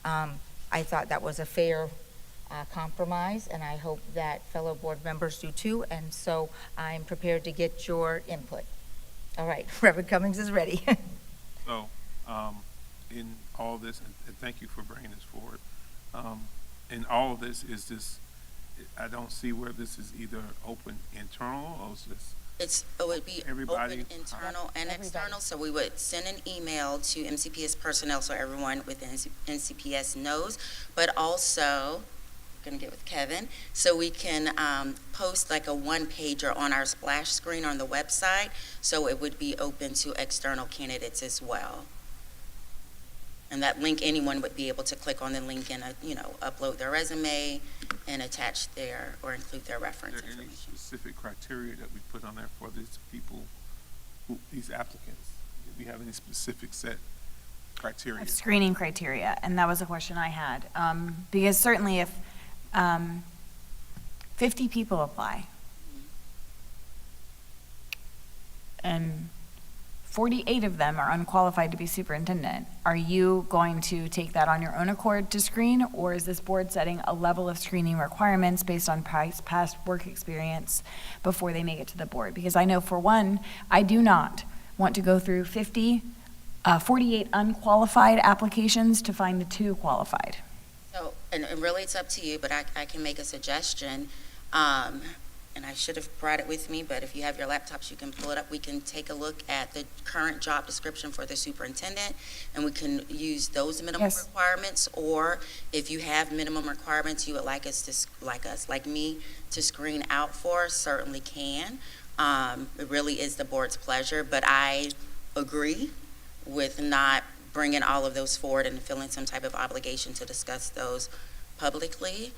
A: I thought that was a fair compromise, and I hope that fellow board members do too. And so I'm prepared to get your input. All right, Reverend Cummings is ready.
O: So, in all this, and thank you for bringing this forward. In all of this is this, I don't see where this is either open internal or it's
H: It would be
O: everybody.
H: open internal and external, so we would send an email to MCPS personnel so everyone within NCPS knows, but also, I'm gonna get with Kevin, so we can post like a one-pager on our splash screen on the website, so it would be open to external candidates as well. And that link, anyone would be able to click on the link and, upload their resume and attach their, or include their reference
O: Is there any
H: information.
O: specific criteria that we put on there for these people, these applicants? Do we have any specific set criteria?
I: Screening criteria, and that was a question I had. Because certainly if 50 people apply, and 48 of them are unqualified to be superintendent, are you going to take that on your own accord to screen, or is this board setting a level of screening requirements based on past work experience before they make it to the board? Because I know, for one, I do not want to go through 48 unqualified applications to find the 2 qualified.
H: So, and really it's up to you, but I can make a suggestion. And I should have brought it with me, but if you have your laptops, you can pull it up. We can take a look at the current job description for the superintendent, and we can use those minimum requirements. Or if you have minimum requirements you would like me to screen out for, certainly can. It really is the board's pleasure, but I agree with not bringing all of those forward and feeling some type of obligation to discuss those publicly.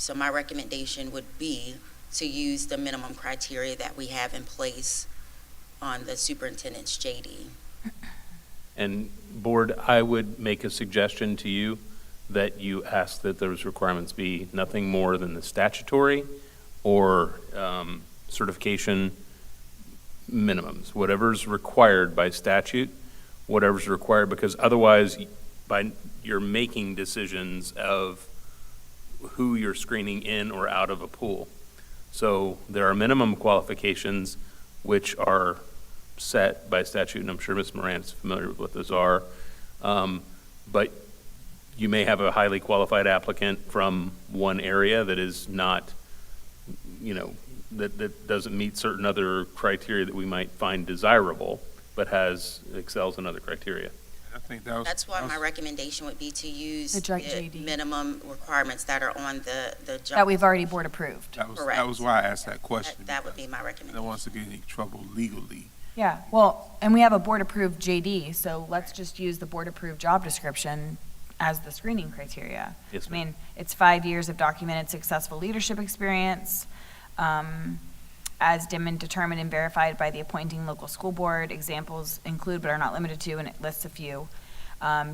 H: So my recommendation would be to use the minimum criteria that we have in place on the superintendent's JD.
B: And board, I would make a suggestion to you that you ask that those requirements be nothing more than the statutory or certification minimums, whatever's required by statute, whatever's required, because otherwise you're making decisions of who you're screening in or out of a pool. So there are minimum qualifications which are set by statute, and I'm sure Ms. Moran's familiar with what those are. But you may have a highly qualified applicant from one area that is not, that doesn't meet certain other criteria that we might find desirable, but excels in other criteria.
O: I think
H: that's why my recommendation would be to use
I: The JD.
H: minimum requirements that are on the job.
I: That we've already board approved.
H: Correct.
O: That was why I asked that question.
H: That would be my
O: I
H: recommendation.
O: don't want us to get in any trouble legally.
I: Yeah, well, and we have a board-approved JD, so let's just use the board-approved job description as the screening criteria.
B: Yes,
I: I mean, it's 5 years of documented successful leadership experience, as determined and verified by the appointing local school board. Examples include but are not limited to, and it lists a few.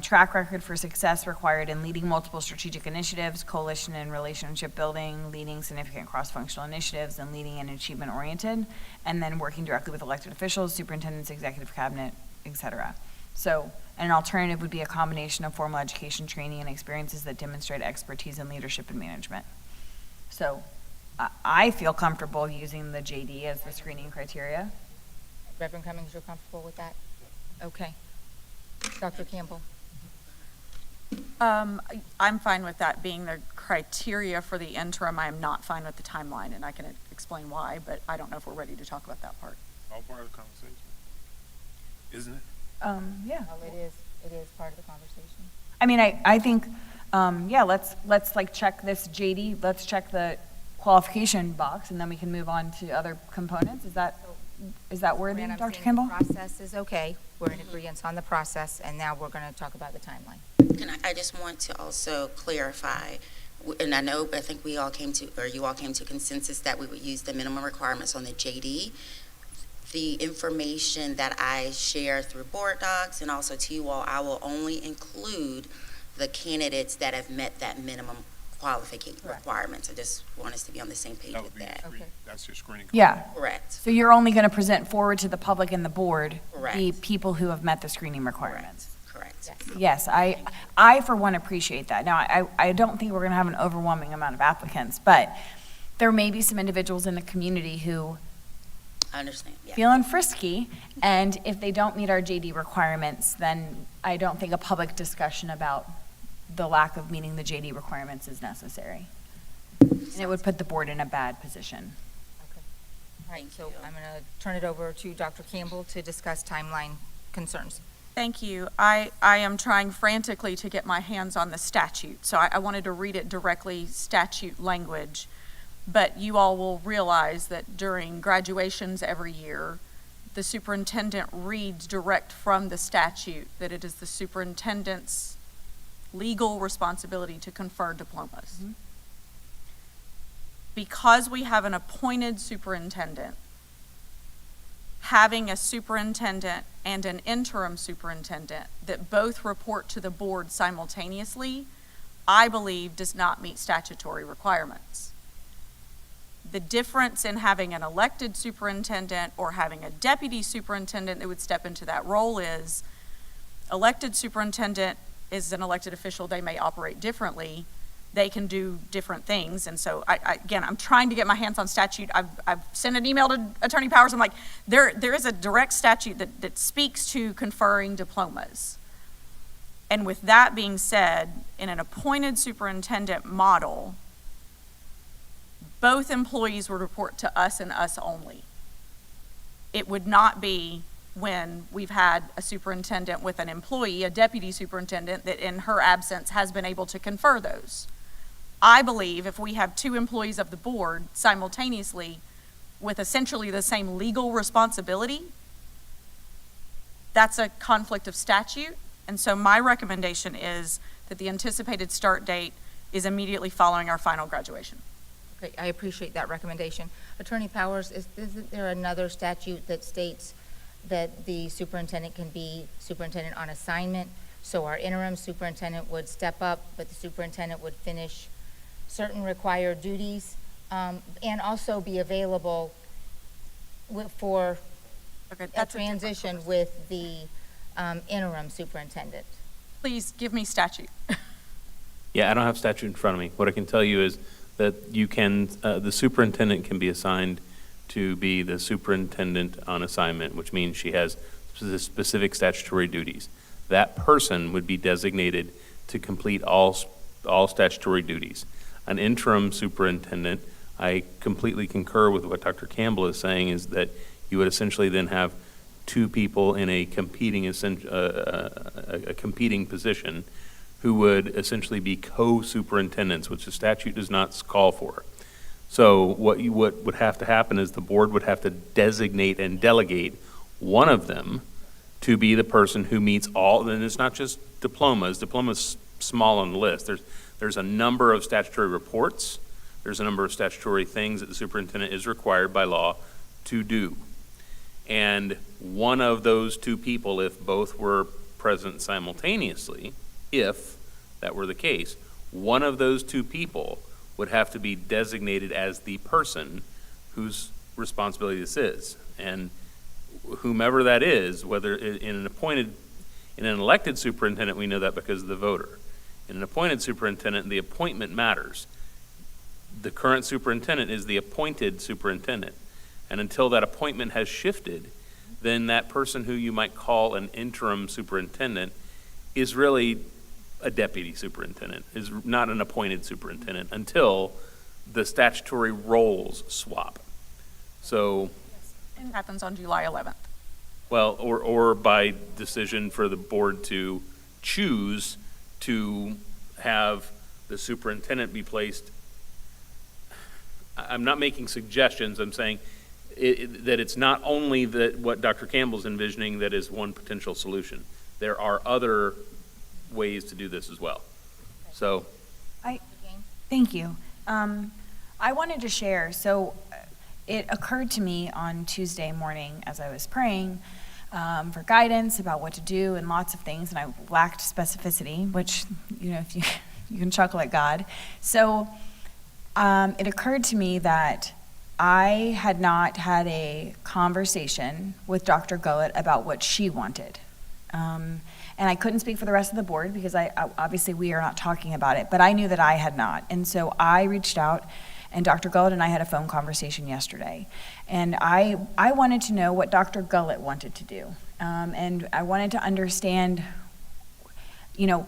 I: Track record for success required in leading multiple strategic initiatives, coalition and relationship building, leading significant cross-functional initiatives, and leading and achievement-oriented, and then working directly with elected officials, superintendents, executive cabinet, et cetera. So an alternative would be a combination of formal education, training, and experiences that demonstrate expertise in leadership and management. So I feel comfortable using the JD as the screening criteria.
A: Reverend Cummings, you're comfortable with that? Okay. Dr. Campbell?
J: I'm fine with that being the criteria for the interim. I am not fine with the timeline, and I can explain why, but I don't know if we're ready to talk about that part.
O: All part of the conversation, isn't it?
I: Yeah.
A: Oh, it is part of the conversation.
I: I mean, I think, let's like check this JD, let's check the qualification box, and then we can move on to other components. Is that worthy,
A: And I'm
I: Dr.
A: saying
I: Kimball?
A: the process is okay. We're in agreement on the process, and now we're going to talk about the timeline.
H: I just want to also clarify, and I think you all came to consensus that we would use the minimum requirements on the JD. The information that I share through board docs and also to you all, I will only include the candidates that have met that minimum qualification requirements. I just want us to be on the same page with that.
A: Okay.
O: That's your screening.
I: Yeah.
H: Correct.
I: So you're only going to present forward to the public and the board
H: Correct.
I: the people who have met the screening requirements.
H: Correct.
I: Yes, I for one appreciate that. Now, I don't think we're going to have an overwhelming amount of applicants, but there may be some individuals in the community who
H: I understand, yeah.
I: feeling frisky, and if they don't meet our JD requirements, then I don't think a public discussion about the lack of meeting the JD requirements is necessary. And it would put the board in a bad position.
A: All right, so I'm going to turn it over to Dr. Campbell to discuss timeline concerns.
J: Thank you. I am trying frantically to get my hands on the statute, so I wanted to read it directly, statute language. But you all will realize that during graduations every year, the superintendent reads direct from the statute that it is the superintendent's legal responsibility to confer diplomas.
I: Mm-hmm.
J: Because we have an appointed superintendent, having a superintendent and an interim superintendent that both report to the board simultaneously, I believe does not meet statutory requirements. The difference in having an elected superintendent or having a deputy superintendent that would step into that role is elected superintendent is an elected official. They may operate differently. They can do different things. And so, again, I'm trying to get my hands on statute. I've sent an email to Attorney Powers. I'm like, there is a direct statute that speaks to conferring diplomas. And with that being said, in an appointed superintendent model, both employees would report to us and us only. It would not be when we've had a superintendent with an employee, a deputy superintendent, that in her absence has been able to confer those. I believe if we have two employees of the board simultaneously with essentially the same legal responsibility, that's a conflict of statute. And so my recommendation is that the anticipated start date is immediately following our final graduation.
A: Okay, I appreciate that recommendation. Attorney Powers, isn't there another statute that states that the superintendent can be superintendent on assignment? So our interim superintendent would step up, but the superintendent would finish certain required duties, and also be available for a transition with the interim superintendent.
J: Please give me statute.
B: Yeah, I don't have statute in front of me. What I can tell you is that you can, the superintendent can be assigned to be the superintendent on assignment, which means she has specific statutory duties. That person would be designated to complete all statutory duties. An interim superintendent, I completely concur with what Dr. Campbell is saying, is that you would essentially then have two people in a competing position who would essentially be co-superintendents, which the statute does not call for. So what would have to happen is the board would have to designate and delegate one of them to be the person who meets all, and it's not just diplomas. Diplomas small on the list. There's a number of statutory reports. There's a number of statutory things that the superintendent is required by law to do. And one of those two people, if both were present simultaneously, if that were the case, one of those two people would have to be designated as the person whose responsibility this is. And whomever that is, whether in an elected superintendent, we know that because of the voter. In an appointed superintendent, the appointment matters. The current superintendent is the appointed superintendent. And until that appointment has shifted, then that person who you might call an interim superintendent is really a deputy superintendent, is not an appointed superintendent until the statutory roles swap. So,
J: It happens on July 11th.
B: well, or by decision for the board to choose to have the superintendent be placed. I'm not making suggestions, I'm saying that it's not only that what Dr. Campbell's envisioning that is one potential solution. There are other ways to do this as well. So.
I: Thank you. I wanted to share, so it occurred to me on Tuesday morning as I was praying for guidance about what to do and lots of things, and I lacked specificity, which, if you can chuckle at God. So it occurred to me that I had not had a conversation with Dr. Gullett about what she wanted. And I couldn't speak for the rest of the board because obviously we are not talking about it, but I knew that I had not. And so I reached out And Dr. Gullett and I had a phone conversation yesterday. And I wanted to know what Dr. Gullett wanted to do. And I wanted to understand, you know,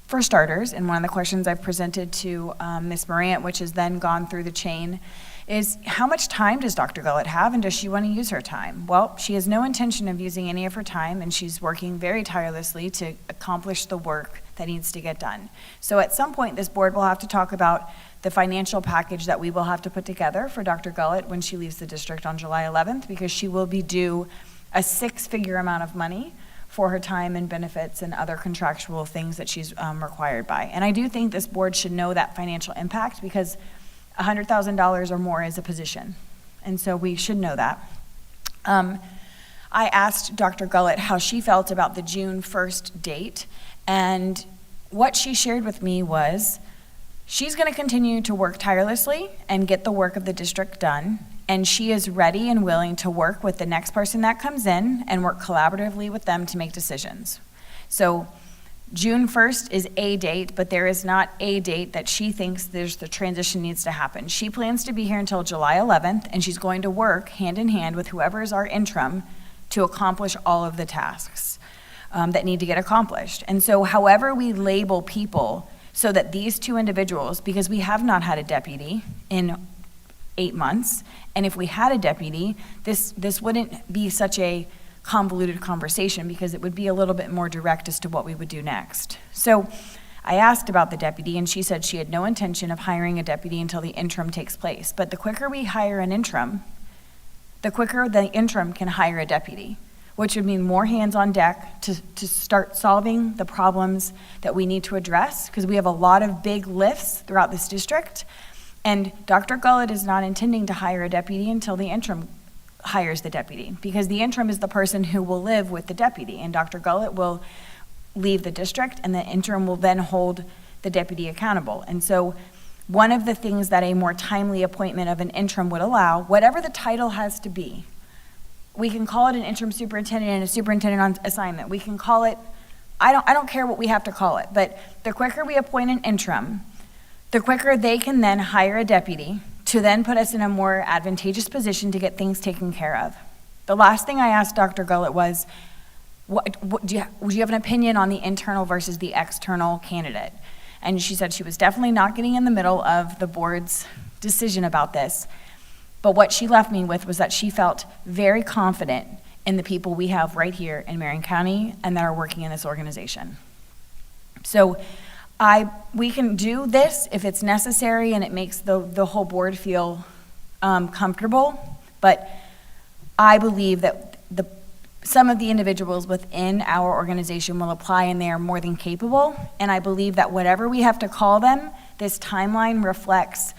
I: for starters, and one of the questions I've presented to Ms. Morant, which has then gone through the chain, is how much time does Dr. Gullett have, and does she want to use her time? Well, she has no intention of using any of her time, and she's working very tirelessly to accomplish the work that needs to get done. So at some point, this board will have to talk about the financial package that we will have to put together for Dr. Gullett when she leaves the district on July 11th, because she will be due a six-figure amount of money for her time and benefits and other contractual things that she's required by. And I do think this board should know that financial impact, because $100,000 or more is a position. And so we should know that. I asked Dr. Gullett how she felt about the June 1st date, and what she shared with me was she's going to continue to work tirelessly and get the work of the district done, and she is ready and willing to work with the next person that comes in and work collaboratively with them to make decisions. So June 1st is a date, but there is not a date that she thinks the transition needs to happen. She plans to be here until July 11th, and she's going to work hand in hand with whoever is our interim to accomplish all of the tasks that need to get accomplished. And so however we label people so that these two individuals, because we have not had a deputy in 8 months, and if we had a deputy, this wouldn't be such a convoluted conversation, because it would be a little bit more direct as to what we would do next. So I asked about the deputy, and she said she had no intention of hiring a deputy until the interim takes place. But the quicker we hire an interim, the quicker the interim can hire a deputy, which would mean more hands on deck to start solving the problems that we need to address, because we have a lot of big lifts throughout this district. And Dr. Gullett is not intending to hire a deputy until the interim hires the deputy, because the interim is the person who will live with the deputy, and Dr. Gullett will leave the district, and the interim will then hold the deputy accountable. And so one of the things that a more timely appointment of an interim would allow, whatever the title has to be, we can call it an interim superintendent and a superintendent on assignment. We can call it, I don't care what we have to call it, but the quicker we appoint an interim, the quicker they can then hire a deputy to then put us in a more advantageous position to get things taken care of. The last thing I asked Dr. Gullett was, would you have an opinion on the internal versus the external candidate? And she said she was definitely not getting in the middle of the board's decision about this. But what she left me with was that she felt very confident in the people we have right here in Marion County and that are working in this organization. So we can do this if it's necessary and it makes the whole board feel comfortable, but I believe that some of the individuals within our organization will apply, and they are more than capable, and I believe that whatever we have to call them, this timeline reflects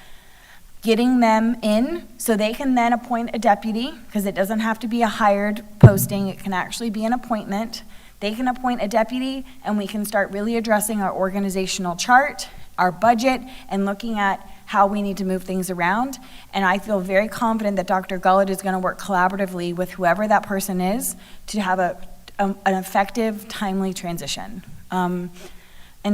I: getting them in so they can then appoint a deputy, because it doesn't have to be a hired posting, it can actually be an appointment. They can appoint a deputy, and we can start really addressing our organizational chart, our budget, and looking at how we need to move things around. And I feel very confident that Dr. Gullett is going to work collaboratively with whoever that person is to have an effective, timely transition. And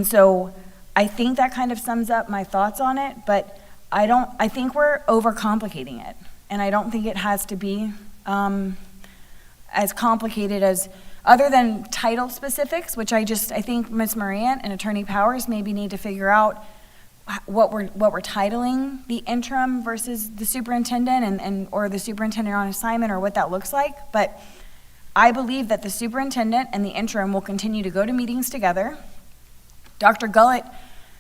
I: so I think that kind of sums up my thoughts on it, but I think we're overcomplicating it. And I don't think it has to be as complicated as, other than title specifics, which I think Ms. Marion and Attorney Powers maybe need to figure out what we're titling the interim versus the superintendent or the superintendent on assignment, or what that looks like. But I believe that the superintendent and the interim will continue to go to meetings together. Dr. Gullett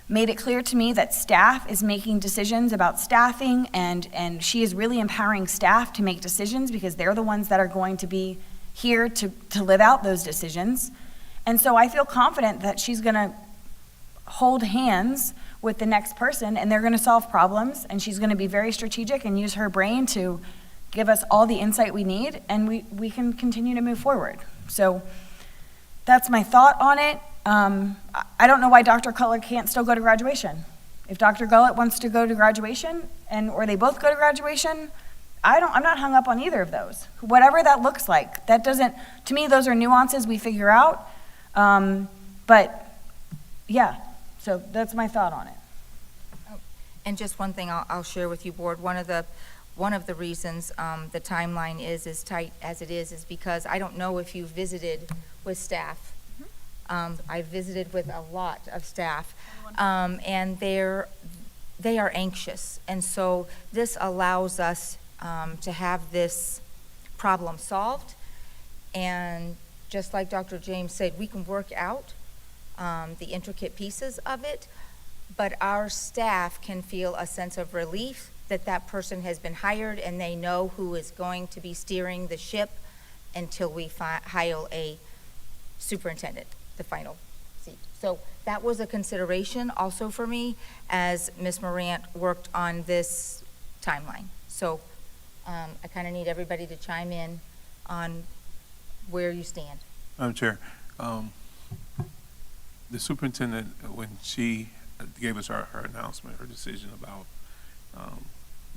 I: made it clear to me that staff is making decisions about staffing, and she is really empowering staff to make decisions, because they're the ones that are going to be here to live out those decisions. And so I feel confident that she's going to hold hands with the next person, and they're going to solve problems, and she's going to be very strategic and use her brain to give us all the insight we need, and we can continue to move forward. So that's my thought on it. I don't know why Dr. Gullett can't still go to graduation. If Dr. Gullett wants to go to graduation, or they both go to graduation, I'm not hung up on either of those. Whatever that looks like, to me, those are nuances we figure out. But yeah, so that's my thought on it.
A: And just one thing I'll share with you, Board. One of the reasons the timeline is as tight as it is because I don't know if you visited with staff. I visited with a lot of staff, and they are anxious. And so this allows us to have this problem solved. And just like Dr. James said, we can work out the intricate pieces of it, but our staff can feel a sense of relief that that person has been hired and they know who is going to be steering the ship until we hire a superintendent, the final seat. So that was a consideration also for me as Ms. Morant worked on this timeline. So I kind of need everybody to chime in on where you stand.
O: Madam Chair, the superintendent, when she gave us her announcement, her decision about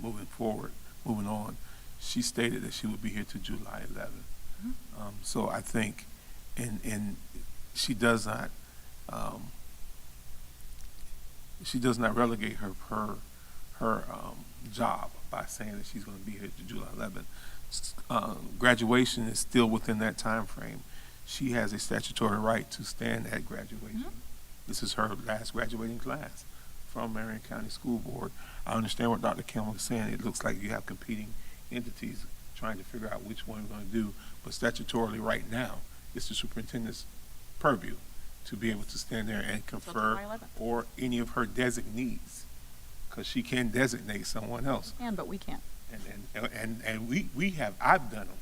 O: moving on, she stated that she would be here to July 11th. So I think, and she does not relegate her job by saying that she's going to be here to July 11th. Graduation is still within that time frame. She has a statutory right to stand at graduation. This is her last graduating class from Marion County School Board. I understand what Dr. Campbell is saying. It looks like you have competing entities trying to figure out which one we're going to do, but statutorily right now, it's the superintendent's purview to be able to stand there and confer or any of her designees, because she can designate someone else.
J: But we can't.
O: And I've done them.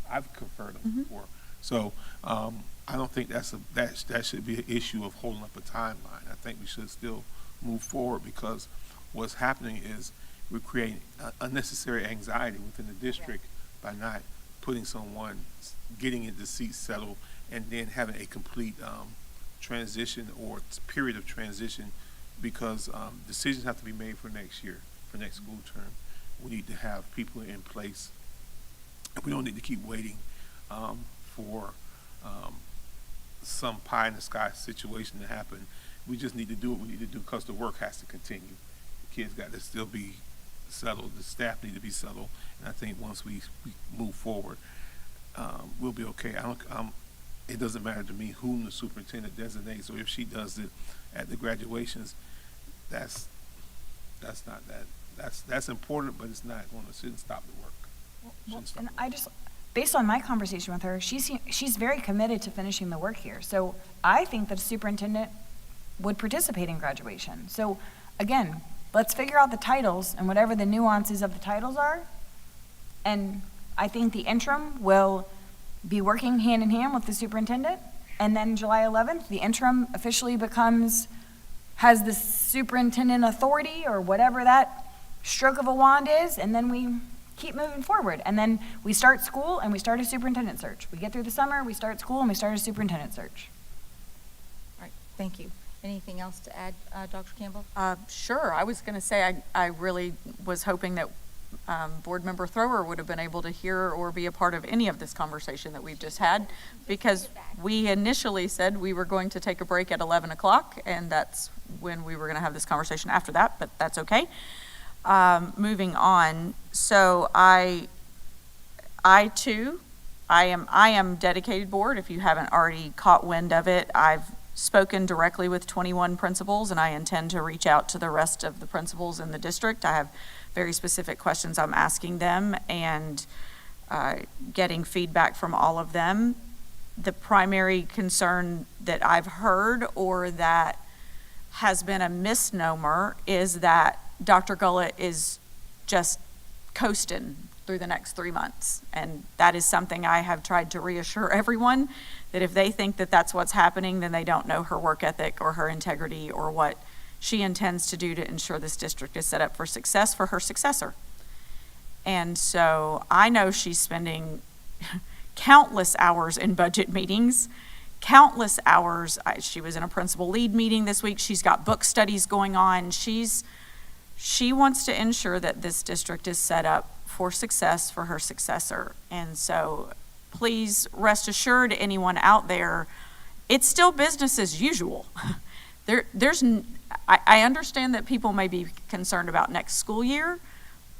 O: I've conferred them before. So I don't think that should be an issue of holding up a timeline. I think we should still move forward, because what's happening is we're creating unnecessary anxiety within the district by not putting someone, getting the seat settled, and then having a complete transition or period of transition, because decisions have to be made for next year, for next school term. We need to have people in place. We don't need to keep waiting for some pie in the sky situation to happen. We just need to do what we need to do, because the work has to continue. The kids got to still be settled. The staff need to be settled. And I think once we move forward, we'll be okay. It doesn't matter to me whom the superintendent designates, or if she does it at the graduations. That's not that. That's important, but shouldn't stop the work.
I: And I just, based on my conversation with her, she's very committed to finishing the work here. So I think that a superintendent would participate in graduation. So again, let's figure out the titles and whatever the nuances of the titles are. And I think the interim will be working hand in hand with the superintendent. And then July 11th, the interim officially has the superintendent authority, or whatever that stroke of a wand is, and then we keep moving forward. And then we start school and we start a superintendent search. We get through the summer, we start school, and we start a superintendent search.
A: All right, thank you. Anything else to add, Dr. Campbell?
J: Sure. I was going to say I really was hoping that Board Member Thrower would have been able to hear or be a part of any of this conversation that we've just had, because we initially said we were going to take a break at 11 o'clock, and that's when we were going to have this conversation after that, but that's okay. Moving on. So I too am dedicated, Board. If you haven't already caught wind of it, I've spoken directly with 21 principals, and I intend to reach out to the rest of the principals in the district. I have very specific questions I'm asking them, and getting feedback from all of them. The primary concern that I've heard, or that has been a misnomer, is that Dr. Gullett is just coasting through the next 3 months. And that is something I have tried to reassure everyone, that if they think that that's what's happening, then they don't know her work ethic or her integrity or what she intends to do to ensure this district is set up for success for her successor. And so I know she's spending countless hours in budget meetings, countless hours. She was in a principal lead meeting this week. She's got book studies going on. She wants to ensure that this district is set up for success for her successor. And so please rest assured, anyone out there, it's still business as usual. I understand that people may be concerned about next school year,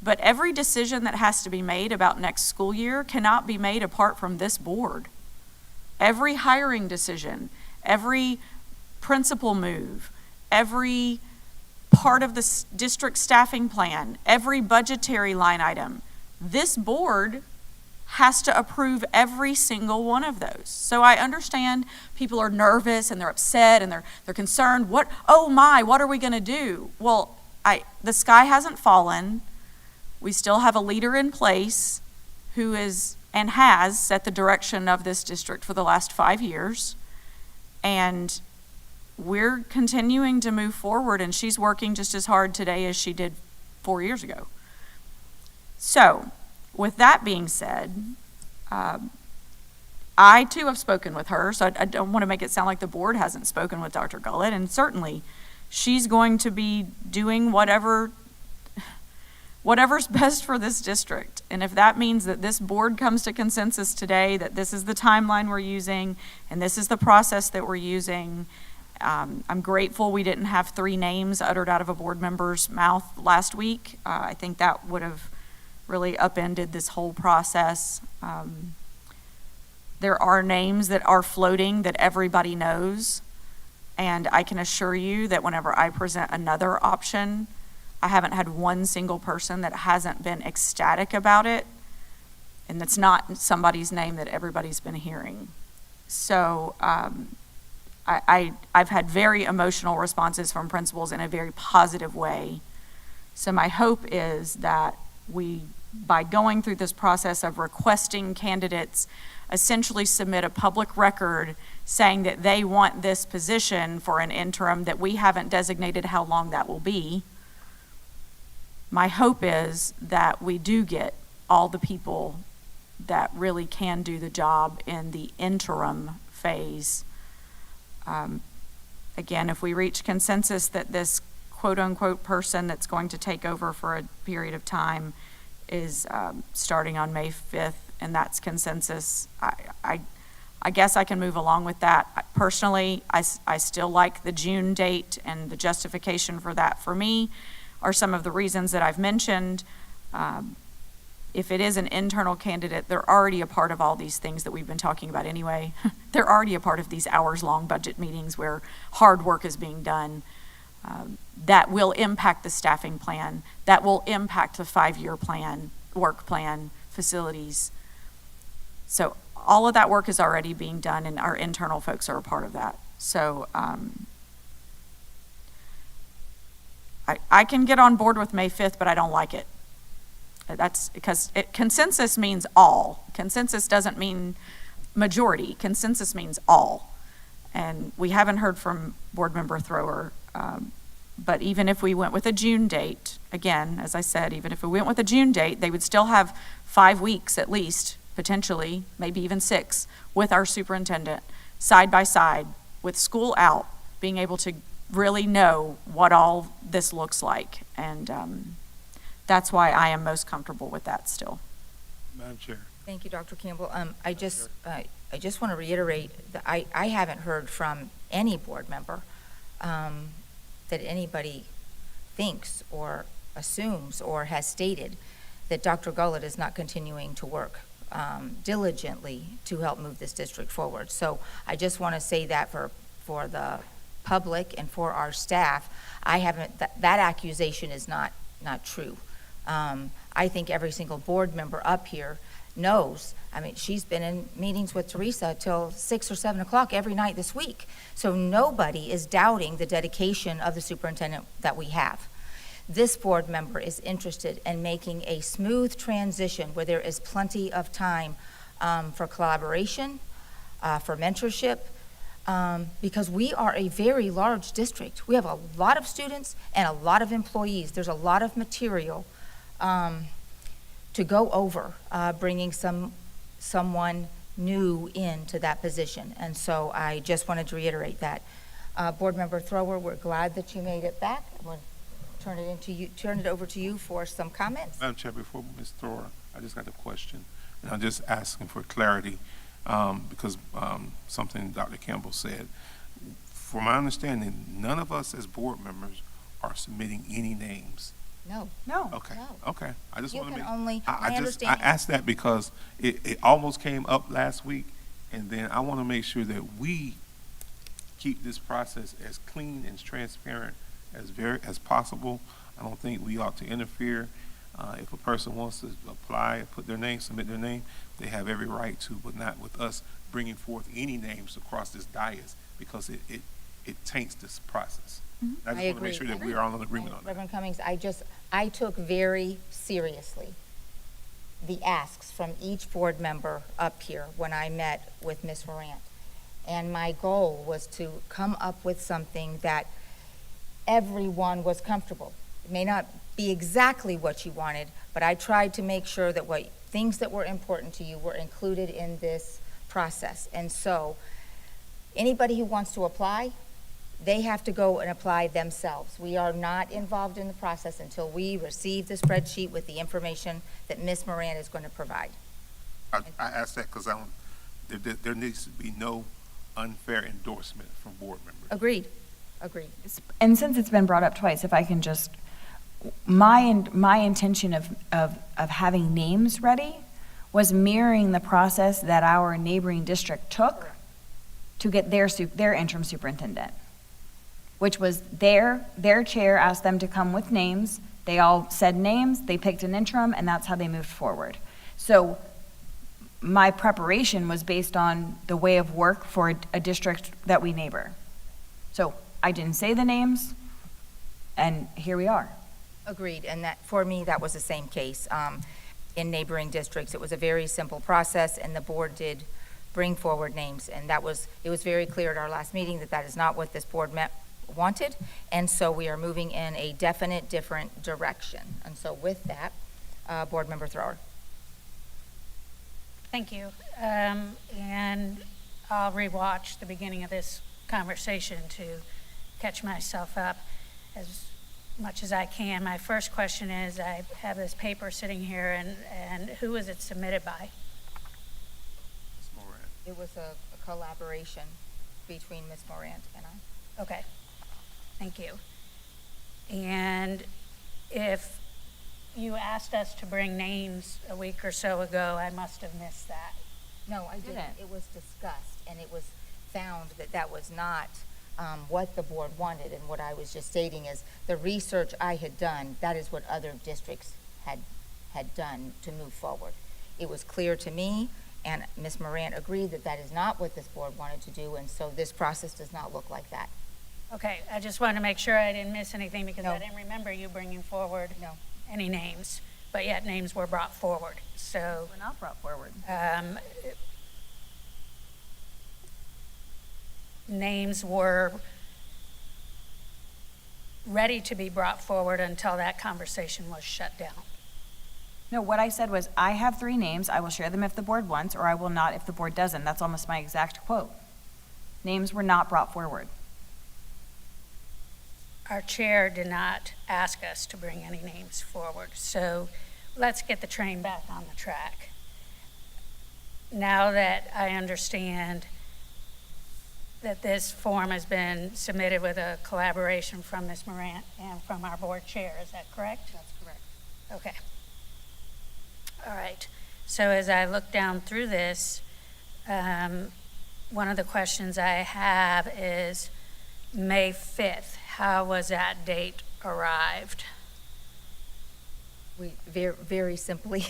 J: but every decision that has to be made about next school year cannot be made apart from this board. Every hiring decision, every principal move, every part of the district staffing plan, every budgetary line item, this board has to approve every single one of those. So I understand people are nervous and they're upset and they're concerned. What are we going to do? Well, the sky hasn't fallen. We still have a leader in place who is and has set the direction of this district for the last 5 years. And we're continuing to move forward, and she's working just as hard today as she did 4 years ago. So, with that being said, I too have spoken with her, so I don't want to make it sound like the board hasn't spoken with Dr. Gullett, and certainly she's going to be doing whatever's best for this district. And if that means that this board comes to consensus today, that this is the timeline we're using, and this is the process that we're using, I'm grateful we didn't have 3 names uttered out of a board member's mouth last week. I think that would have really upended this whole process. There are names that are floating that everybody knows, and I can assure you that whenever I present another option, I haven't had one single person that hasn't been ecstatic about it, and that's not somebody's name that everybody's been hearing. So I've had very emotional responses from principals in a very positive way. So my hope is that we, by going through this process of requesting candidates, essentially submit a public record saying that they want this position for an interim, that we haven't designated how long that will be. My hope is that we do get all the people that really can do the job in the interim phase. Again, if we reach consensus that this quote-unquote person that's going to take over for a period of time is starting on May 5th, and that's consensus, I guess I can move along with that. Personally, I still like the June date, and the justification for that for me are some of the reasons that I've mentioned. If it is an internal candidate, they're already a part of all these things that we've been talking about anyway. They're already a part of these hours-long budget meetings where hard work is being done. That will impact the staffing plan. That will impact the 5-year plan, work plan, facilities. So all of that work is already being done, and our internal folks are a part of that. So I can get on board with May 5th, but I don't like it. That's because consensus means all. Consensus doesn't mean majority. Consensus means all. And we haven't heard from Board Member Thrower, but even if we went with a June date, again, as I said, even if we went with a June date, they would still have 5 weeks at least, potentially, maybe even 6, with our superintendent, side by side, with school out, being able to really know what all this looks like. And that's why I am most comfortable with that still.
O: Madam Chair.
A: Thank you, Dr. Campbell. I just want to reiterate that I haven't heard from any board member that anybody thinks or assumes or has stated that Dr. Gullett is not continuing to work diligently to help move this district forward. So I just want to say that for the public and for our staff, I haven't, that accusation is not true. I think every single board member up here knows. I mean, she's been in meetings with Teresa till 6 or 7 o'clock every night this week. So nobody is doubting the dedication of the superintendent that we have. This board member is interested in making a smooth transition where there is plenty of time for collaboration, for mentorship, because we are a very large district. We have a lot of students and a lot of employees. There's a lot of material to go over, bringing someone new into that position. And so I just wanted to reiterate that. Board Member Thrower, we're glad that you made it back. I'm going to turn it over to you for some comments.
O: Madam Chair, before Ms. Thrower, I just got a question, and I'm just asking for clarity because something Dr. Campbell said. from my understanding, none of us as board members are submitting any names.
A: No.
I: No.
O: Okay,
A: No.
O: okay. I just
A: You
O: want to
A: can
O: make.
A: only,
O: I
A: my
O: just, I
A: understanding.
O: asked that because it almost came up last week, and then I want to make sure that we keep this process as clean and transparent as possible. I don't think we ought to interfere. If a person wants to apply, put their name, submit their name, they have every right to, but not with us bringing forth any names across this dais, because it taints this process. I just want to make sure that we are all in agreement on that.
A: Reverend Cummings, I took very seriously the asks from each board member up here when I met with Ms. Morant. And my goal was to come up with something that everyone was comfortable. It may not be exactly what you wanted, but I tried to make sure that things that were important to you were included in this process. And so, anybody who wants to apply, they have to go and apply themselves. We are not involved in the process until we receive the spreadsheet with the information that Ms. Moran is going to provide.
O: I asked that because there needs to be no unfair endorsement from board members.
A: Agreed.
I: And since it's been brought up twice, if I can just, my intention of having names ready was mirroring the process that our neighboring district took to get their interim superintendent, which was their chair asked them to come with names. They all said names, they picked an interim, and that's how they moved forward. So my preparation was based on the way of work for a district that we neighbor. So I didn't say the names, and here we are.
A: Agreed, and that, for me, that was the same case. In neighboring districts, it was a very simple process, and the board did bring forward names, and it was very clear at our last meeting that that is not what this board wanted, and so we are moving in a definite different direction. And so with that, Board Member Thrower.
N: Thank you. And I'll rewatch the beginning of this conversation to catch myself up as much as I can. My first question is, I have this paper sitting here, and who was it submitted by?
O: Ms. Moran.
A: It was a collaboration between Ms. Morant and I.
N: Okay, thank you. And if you asked us to bring names a week or so ago, I must have missed that.
A: No, I didn't. It was discussed, and it was found that that was not what the board wanted. And what I was just stating is the research I had done, that is what other districts had done to move forward. It was clear to me, and Ms. Morant agreed that that is not what this board wanted to do, and so this process does not look like that.
N: Okay, I just wanted to make sure I didn't miss anything, because
A: No.
N: I didn't remember you bringing forward
A: No.
N: any names, but yet names were brought forward. So
I: We're not brought forward.
N: Names were ready to be brought forward until that conversation was shut down.
I: No, what I said was, I have 3 names, I will share them if the board wants, or I will not if the board doesn't. That's almost my exact quote. Names were not brought forward.
N: Our chair did not ask us to bring any names forward, so let's get the train back on the track. Now that I understand that this form has been submitted with a collaboration from Ms. Morant and from our board chair, is that correct?
A: That's correct.
N: Okay. All right. So as I look down through this, one of the questions I have is May 5th. How was that date arrived?
A: We very simply,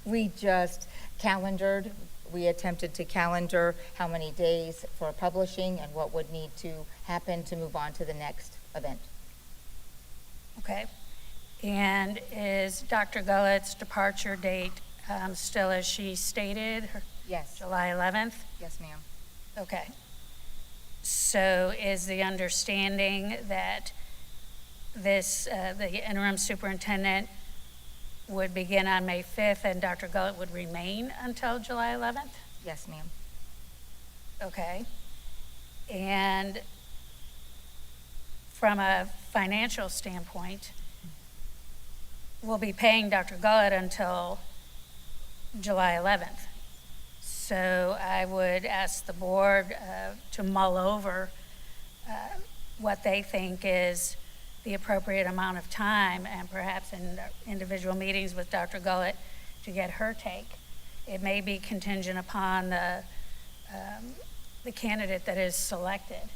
A: we just calendared. We attempted to calendar how many days for publishing and what would need to happen to move on to the next event.
N: Okay. And is Dr. Gullett's departure date still as she stated?
A: Yes.
N: July 11th?
A: Yes, ma'am.
N: Okay. So is the understanding that the interim superintendent would begin on May 5th and Dr. Gullett would remain until July 11th?
A: Yes, ma'am.
N: Okay. And from a financial standpoint, we'll be paying Dr. Gullett until July 11th. So I would ask the board to mull over what they think is the appropriate amount of time, and perhaps in individual meetings with Dr. Gullett to get her take. It may be contingent upon the candidate that is selected,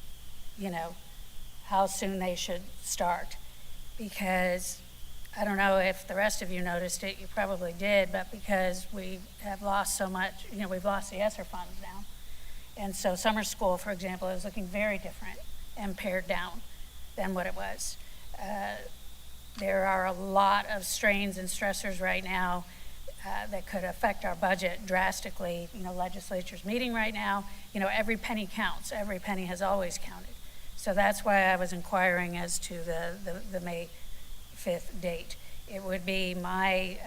N: you know, how soon they should start. Because I don't know if the rest of you noticed it, you probably did, but because we have lost so much, you know, we've lost the ESSER funds now. And so summer school, for example, is looking very different and pared down than what it was. There are a lot of strains and stressors right now that could affect our budget drastically. You know, legislature's meeting right now. You know, every penny counts. Every penny has always counted. So that's why I was inquiring as to the May 5th date. It would be my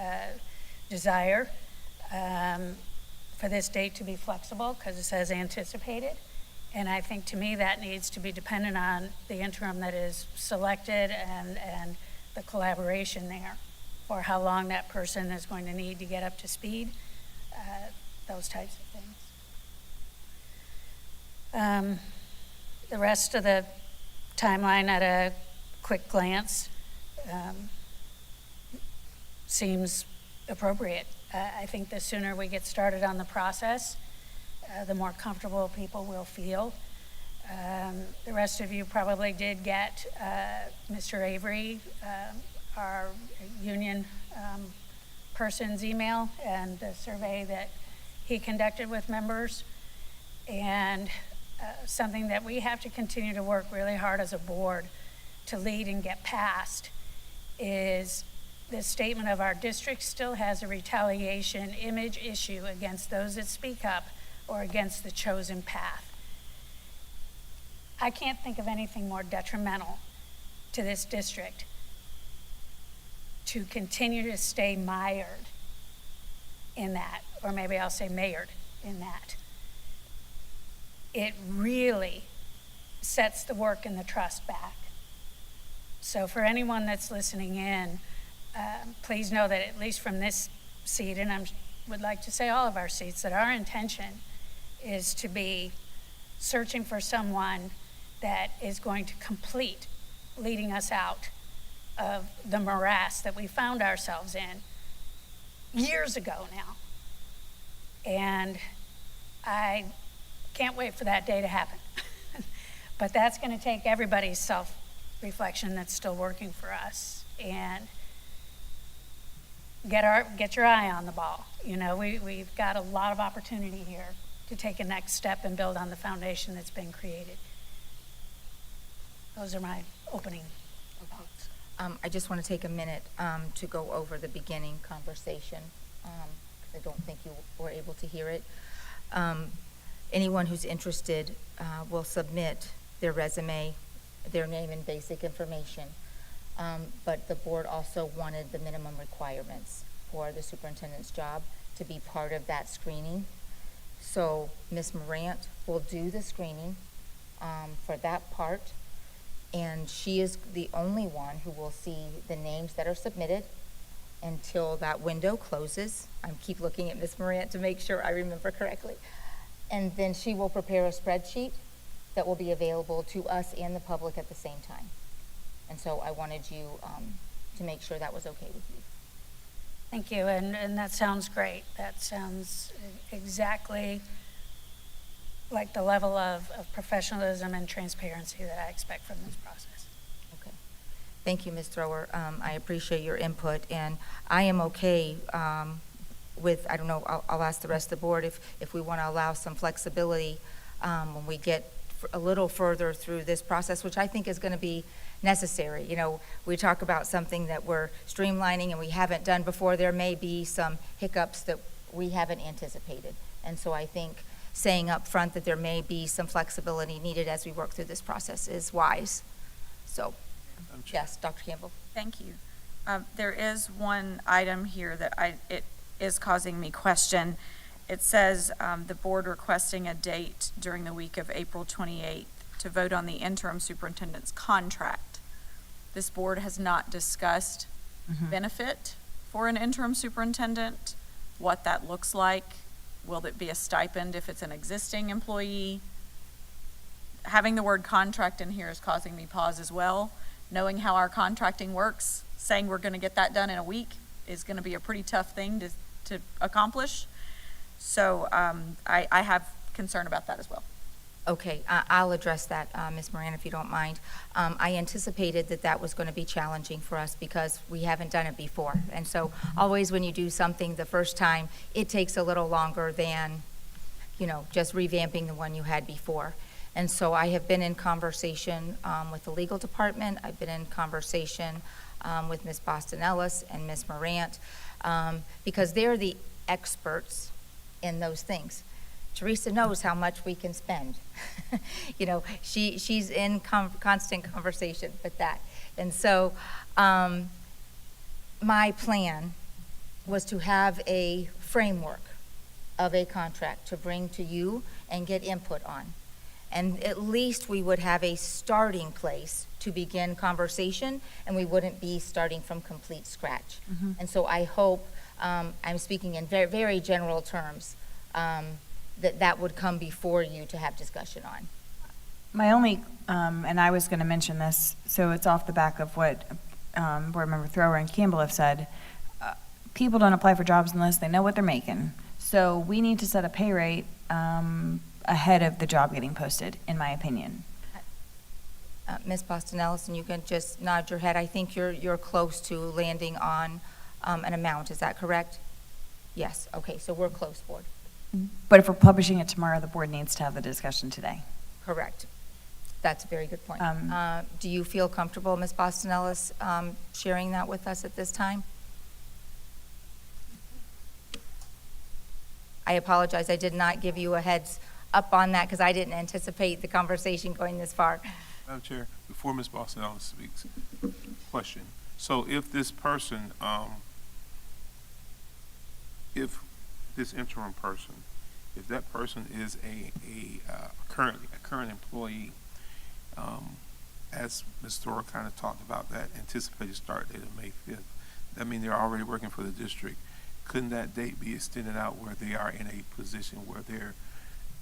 N: desire for this date to be flexible because it says anticipated. And I think to me that needs to be dependent on the interim that is selected and the collaboration there, or how long that person is going to need to get up to speed, those types of things. The rest of the timeline at a quick glance seems appropriate. I think the sooner we get started on the process, the more comfortable people will feel. The rest of you probably did get Mr. Avery, our union person's email and the survey that he conducted with members. And something that we have to continue to work really hard as a board to lead and get past is the statement of our district still has a retaliation image issue against those that speak up or against the chosen path. I can't think of anything more detrimental to this district to continue to stay mired in that, or maybe I'll say mayored in that. It really sets the work and the trust back. So for anyone that's listening in, please know that at least from this seat, and I would like to say all of our seats, that our intention is to be searching for someone that is going to complete leading us out of the morass that we found ourselves in years ago now. And I can't wait for that day to happen. But that's going to take everybody's self-reflection that's still working for us. And get your eye on the ball. You know, we've got a lot of opportunity here to take a next step and build on the foundation that's been created. Those are my opening thoughts.
A: I just want to take a minute to go over the beginning conversation, because I don't think you were able to hear it. Anyone who's interested will submit their resume, their name and basic information. But the board also wanted the minimum requirements for the superintendent's job to be part of that screening. So Ms. Morant will do the screening for that part, and she is the only one who will see the names that are submitted until that window closes. I keep looking at Ms. Morant to make sure I remember correctly. And then she will prepare a spreadsheet that will be available to us and the public at the same time. And so I wanted you to make sure that was okay with you.
N: Thank you, and that sounds great. That sounds exactly like the level of professionalism and transparency that I expect from this process.
A: Okay. Thank you, Ms. Thrower. I appreciate your input, and I am okay with, I don't know, I'll ask the rest of the board if we want to allow some flexibility when we get a little further through this process, which I think is going to be necessary. You know, we talk about something that we're streamlining and we haven't done before. There may be some hiccups that we haven't anticipated. And so I think saying up front that there may be some flexibility needed as we work through this process is wise. So, yes, Dr. Campbell.
J: Thank you. There is one item here that it is causing me question. It says the board requesting a date during the week of April 28th to vote on the interim superintendent's contract. This board has not discussed benefit for an interim superintendent, what that looks like. Will it be a stipend if it's an existing employee? having the word contract in here is causing me pause as well. Knowing how our contracting works, saying we're gonna get that done in a week is gonna be a pretty tough thing to accomplish. So, I have concern about that as well.
A: Okay, I'll address that, Ms. Moran, if you don't mind. I anticipated that that was going to be challenging for us because we haven't done it before. And so always when you do something the first time, it takes a little longer than, just revamping the one you had before. And so I have been in conversation with the legal department. I've been in conversation with Ms. Boston Ellis and Ms. Morant because they're the experts in those things. Teresa knows how much we can spend. She's in constant conversation with that. And so my plan was to have a framework of a contract to bring to you and get input on. And at least we would have a starting place to begin conversation, and we wouldn't be starting from complete scratch. And so I hope, I'm speaking in very, very general terms, that would come before you to have discussion on.
I: My only, and I was going to mention this, so it's off the back of what Board Member Thrower and Campbell have said. People don't apply for jobs unless they know what they're making. So we need to set a pay rate ahead of the job getting posted, in my opinion.
A: Ms. Boston Ellis, and you can just nod your head. I think you're close to landing on an amount. Is that correct? Yes. Okay, so we're close, Board.
I: But if we're publishing it tomorrow, the board needs to have the discussion today.
A: Correct. That's a very good point. Do you feel comfortable, Ms. Boston Ellis, sharing that with us at this time? I apologize. I did not give you a heads up on that because I didn't anticipate the conversation going this far.
O: Madam Chair, before Ms. Boston Ellis speaks, question. So if this person, if this interim person, if that person is a current employee, as Ms. Thor kind of talked about that anticipated start date of May 5th, that means they're already working for the district. Couldn't that date be extended out where they are in a position where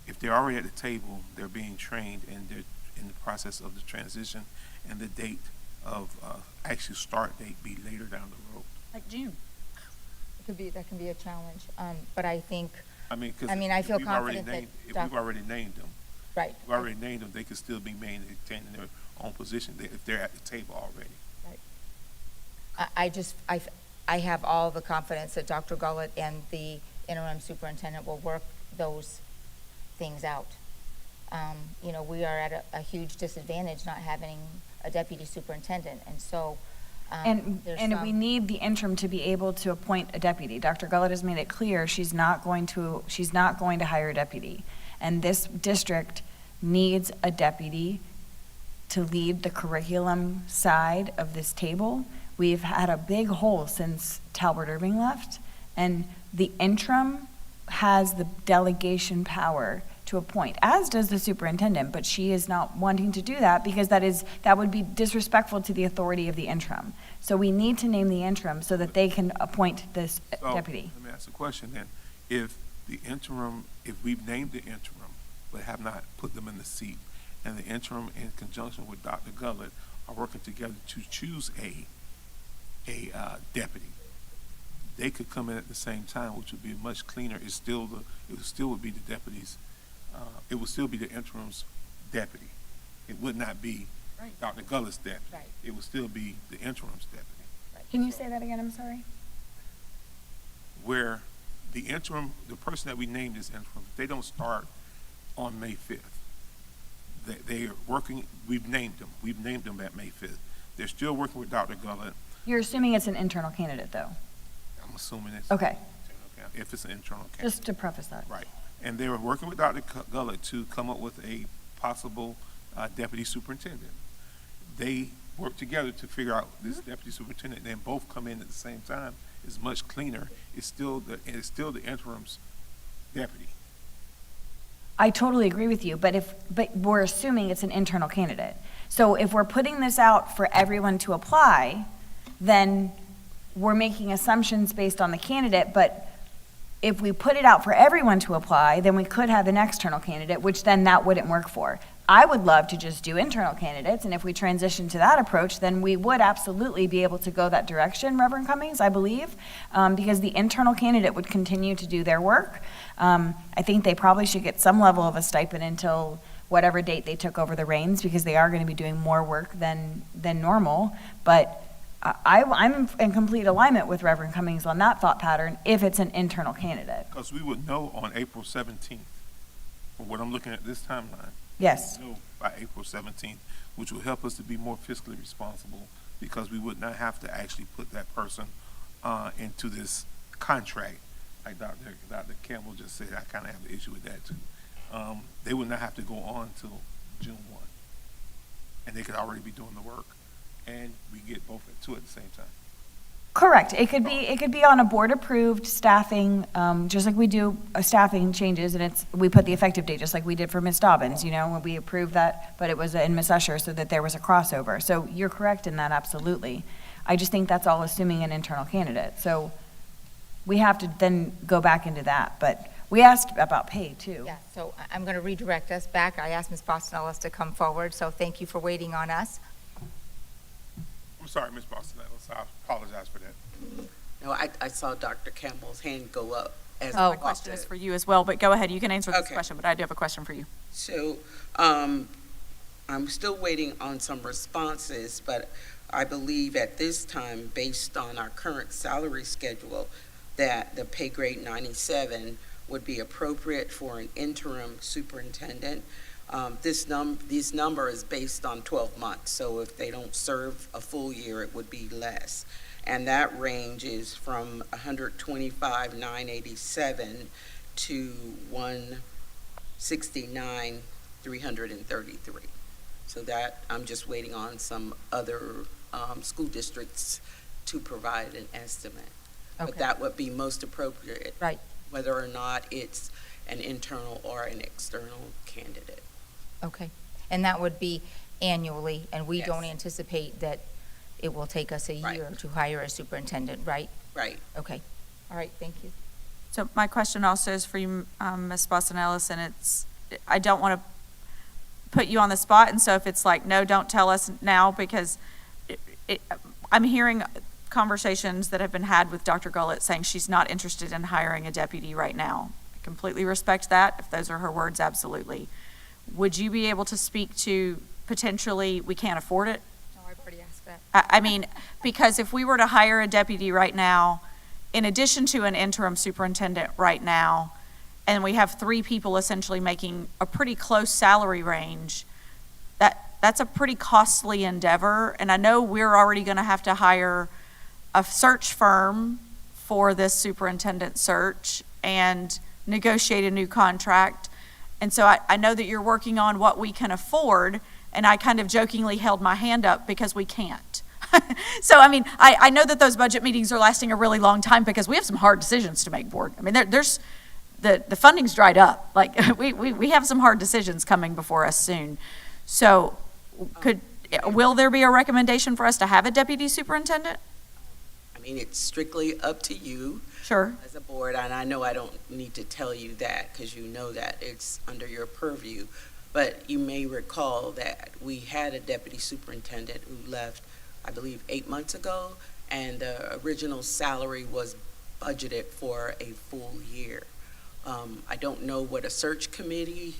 O: if they're already at the table, they're being trained and they're in the process of the transition, and the date of actual start date be later down the road?
J: Like June.
A: That can be a challenge, but I think.
O: I
A: feel confident that
O: if we've already named them,
A: right.
O: We've already named them, they could still be maintaining their own position if they're at the table already.
A: Right. I have all the confidence that Dr. Gullett and the interim superintendent will work those things out. We are at a huge disadvantage not having a deputy superintendent, and so.
I: And we need the interim to be able to appoint a deputy. Dr. Gullett has made it clear she's not going to hire a deputy. And this district needs a deputy to lead the curriculum side of this table. We've had a big hole since Talbert Irving left, and the interim has the delegation power to appoint, as does the superintendent, but she is not wanting to do that because that would be disrespectful to the authority of the interim. So we need to name the interim so that they can appoint this deputy.
O: Let me ask a question then. If we've named the interim, but have not put them in the seat, and the interim in conjunction with Dr. Gullett are working together to choose a deputy, they could come in at the same time, which would be much cleaner. It still would be the deputies. It would still be the interim's deputy. It would not be Dr. Gullett's deputy.
A: Right.
O: It would still be the interim's deputy.
A: Right.
I: Can you say that again? I'm sorry.
O: Where the interim, the person that we named as interim, they don't start on May 5th. They are working. We've named them. We've named them at May 5th. They're still working with Dr. Gullett.
I: You're assuming it's an internal candidate, though.
O: I'm assuming it's
I: okay.
O: If it's an internal candidate.
I: Just to preface that.
O: Right. And they were working with Dr. Gullett to come up with a possible deputy superintendent. They worked together to figure out this deputy superintendent, and then both come in at the same time. It's much cleaner. It's still the interim's deputy.
I: I totally agree with you, but we're assuming it's an internal candidate. So if we're putting this out for everyone to apply, then we're making assumptions based on the candidate, but if we put it out for everyone to apply, then we could have an external candidate, which then that wouldn't work for. I would love to just do internal candidates, and if we transition to that approach, then we would absolutely be able to go that direction, Reverend Cummings, I believe, because the internal candidate would continue to do their work. I think they probably should get some level of a stipend until whatever date they took over the reins, because they are going to be doing more work than normal. But I'm in complete alignment with Reverend Cummings on that thought pattern if it's an internal candidate.
O: Because we would know on April 17th, for what I'm looking at this timeline.
I: Yes.
O: We would know by April 17th, which will help us to be more fiscally responsible, because we would not have to actually put that person into this contract. Like Dr. Campbell just said, I kind of have an issue with that too. They would not have to go on till June 1. And they could already be doing the work, and we get both at the same time.
I: Correct. It could be on a board-approved staffing, just like we do staffing changes, and we put the effective date, just like we did for Ms. Dobbins, when we approved that, but it was in Ms. Usher, so that there was a crossover. So you're correct in that, absolutely. I just think that's all assuming an internal candidate. So we have to then go back into that, but we asked about pay, too.
A: Yeah, so I'm going to redirect us back. I asked Ms. Boston-Ellis to come forward, so thank you for waiting on us.
O: I'm sorry, Ms. Boston-Ellis, I apologize for that.
Q: No, I saw Dr. Campbell's hand go up. As
J: My question is for you as well, but go ahead, you can answer this question, but I do have a question for you.
Q: So, I'm still waiting on some responses, but I believe at this time, based on our current salary schedule, that the pay grade 97 would be appropriate for an interim superintendent. This number is based on 12 months, so if they don't serve a full year, it would be less. And that range is from $125,987 to $169,333. So that, I'm just waiting on some other school districts to provide an estimate.
A: Okay.
Q: But that would be most appropriate.
A: Right.
Q: Whether or not it's an internal or an external candidate.
A: Okay. And that would be annually, and we
Q: Yes.
A: don't anticipate that it will take us a year to hire a superintendent, right?
Q: Right.
A: Okay. All right, thank you.
J: So my question also is for you, Ms. Boston-Ellis, and I don't want to put you on the spot, and so if it's like, no, don't tell us now, because I'm hearing conversations that have been had with Dr. Gullett saying she's not interested in hiring a deputy right now. I completely respect that. If those are her words, absolutely. Would you be able to speak to potentially, we can't afford it?
A: No, I've already asked that.
J: I mean, because if we were to hire a deputy right now, in addition to an interim superintendent right now, and we have 3 people essentially making a pretty close salary range, that's a pretty costly endeavor. And I know we're already going to have to hire a search firm for this superintendent search and negotiate a new contract. And so I know that you're working on what we can afford, and I kind of jokingly held my hand up because we can't. So, I mean, I know that those budget meetings are lasting a really long time because we have some hard decisions to make, board. I mean, there's the funding's dried up. Like, we have some hard decisions coming before us soon. So, will there be a recommendation for us to have a deputy superintendent?
Q: I mean, it's strictly up to you.
J: Sure.
Q: As a board, and I know I don't need to tell you that because you know that it's under your purview, but you may recall that we had a deputy superintendent who left, I believe, 8 months ago, and the original salary was budgeted for a full year. I don't know what a search committee,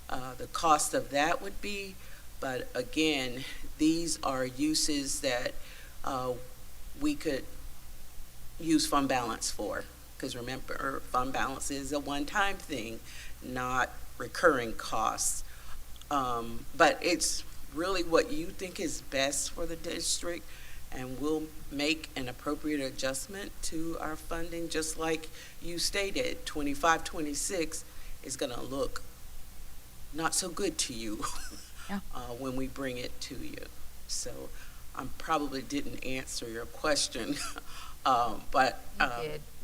Q: the cost of that would be, but again, these are uses that we could use fund balance for, because remember, fund balance is a one-time thing, not recurring costs. But it's really what you think is best for the district, and we'll make an appropriate adjustment to our funding, just like you stated. 25-26 is going to look not so good to you when we bring it to you. So I probably didn't answer your question. But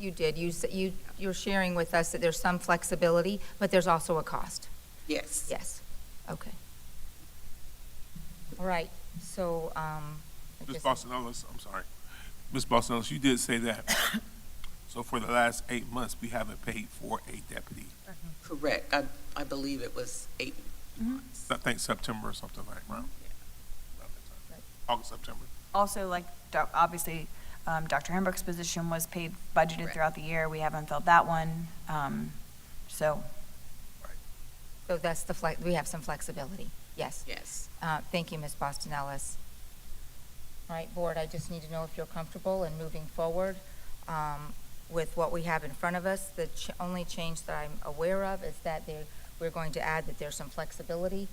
A: You did. You're sharing with us that there's some flexibility, but there's also a cost.
Q: Yes.
A: Yes. Okay. All right. So,
O: Ms. Boston-Ellis, I'm sorry. Ms. Boston-Ellis, you did say that. So for the last 8 months, we haven't paid for a deputy.
Q: Correct. I believe it was 8
O: I think September or something like, around August, September.
I: Also, like, obviously, Dr. Hembrook's position was paid, budgeted
A: Correct.
I: throughout the year. We haven't filled that one. So,
A: So that's we have some flexibility, yes.
Q: Yes.
A: Thank you, Ms. Boston Ellis. All right, board, I just need to know if you're comfortable in moving forward with what we have in front of us. The only change that I'm aware of is that we're going to add that there's some flexibility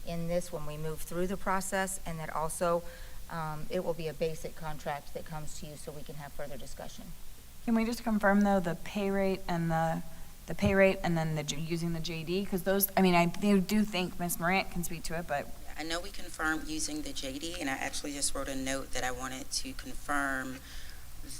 A: in this when we move through the process, and that also it will be a basic contract that comes to you so we can have further discussion.
I: can we just confirm, though, the pay rate and then using the JD? Because those, I mean, I do think Ms. Morant can speak to it, but
H: I know we confirmed using the JD, and I actually just wrote a note that I wanted to confirm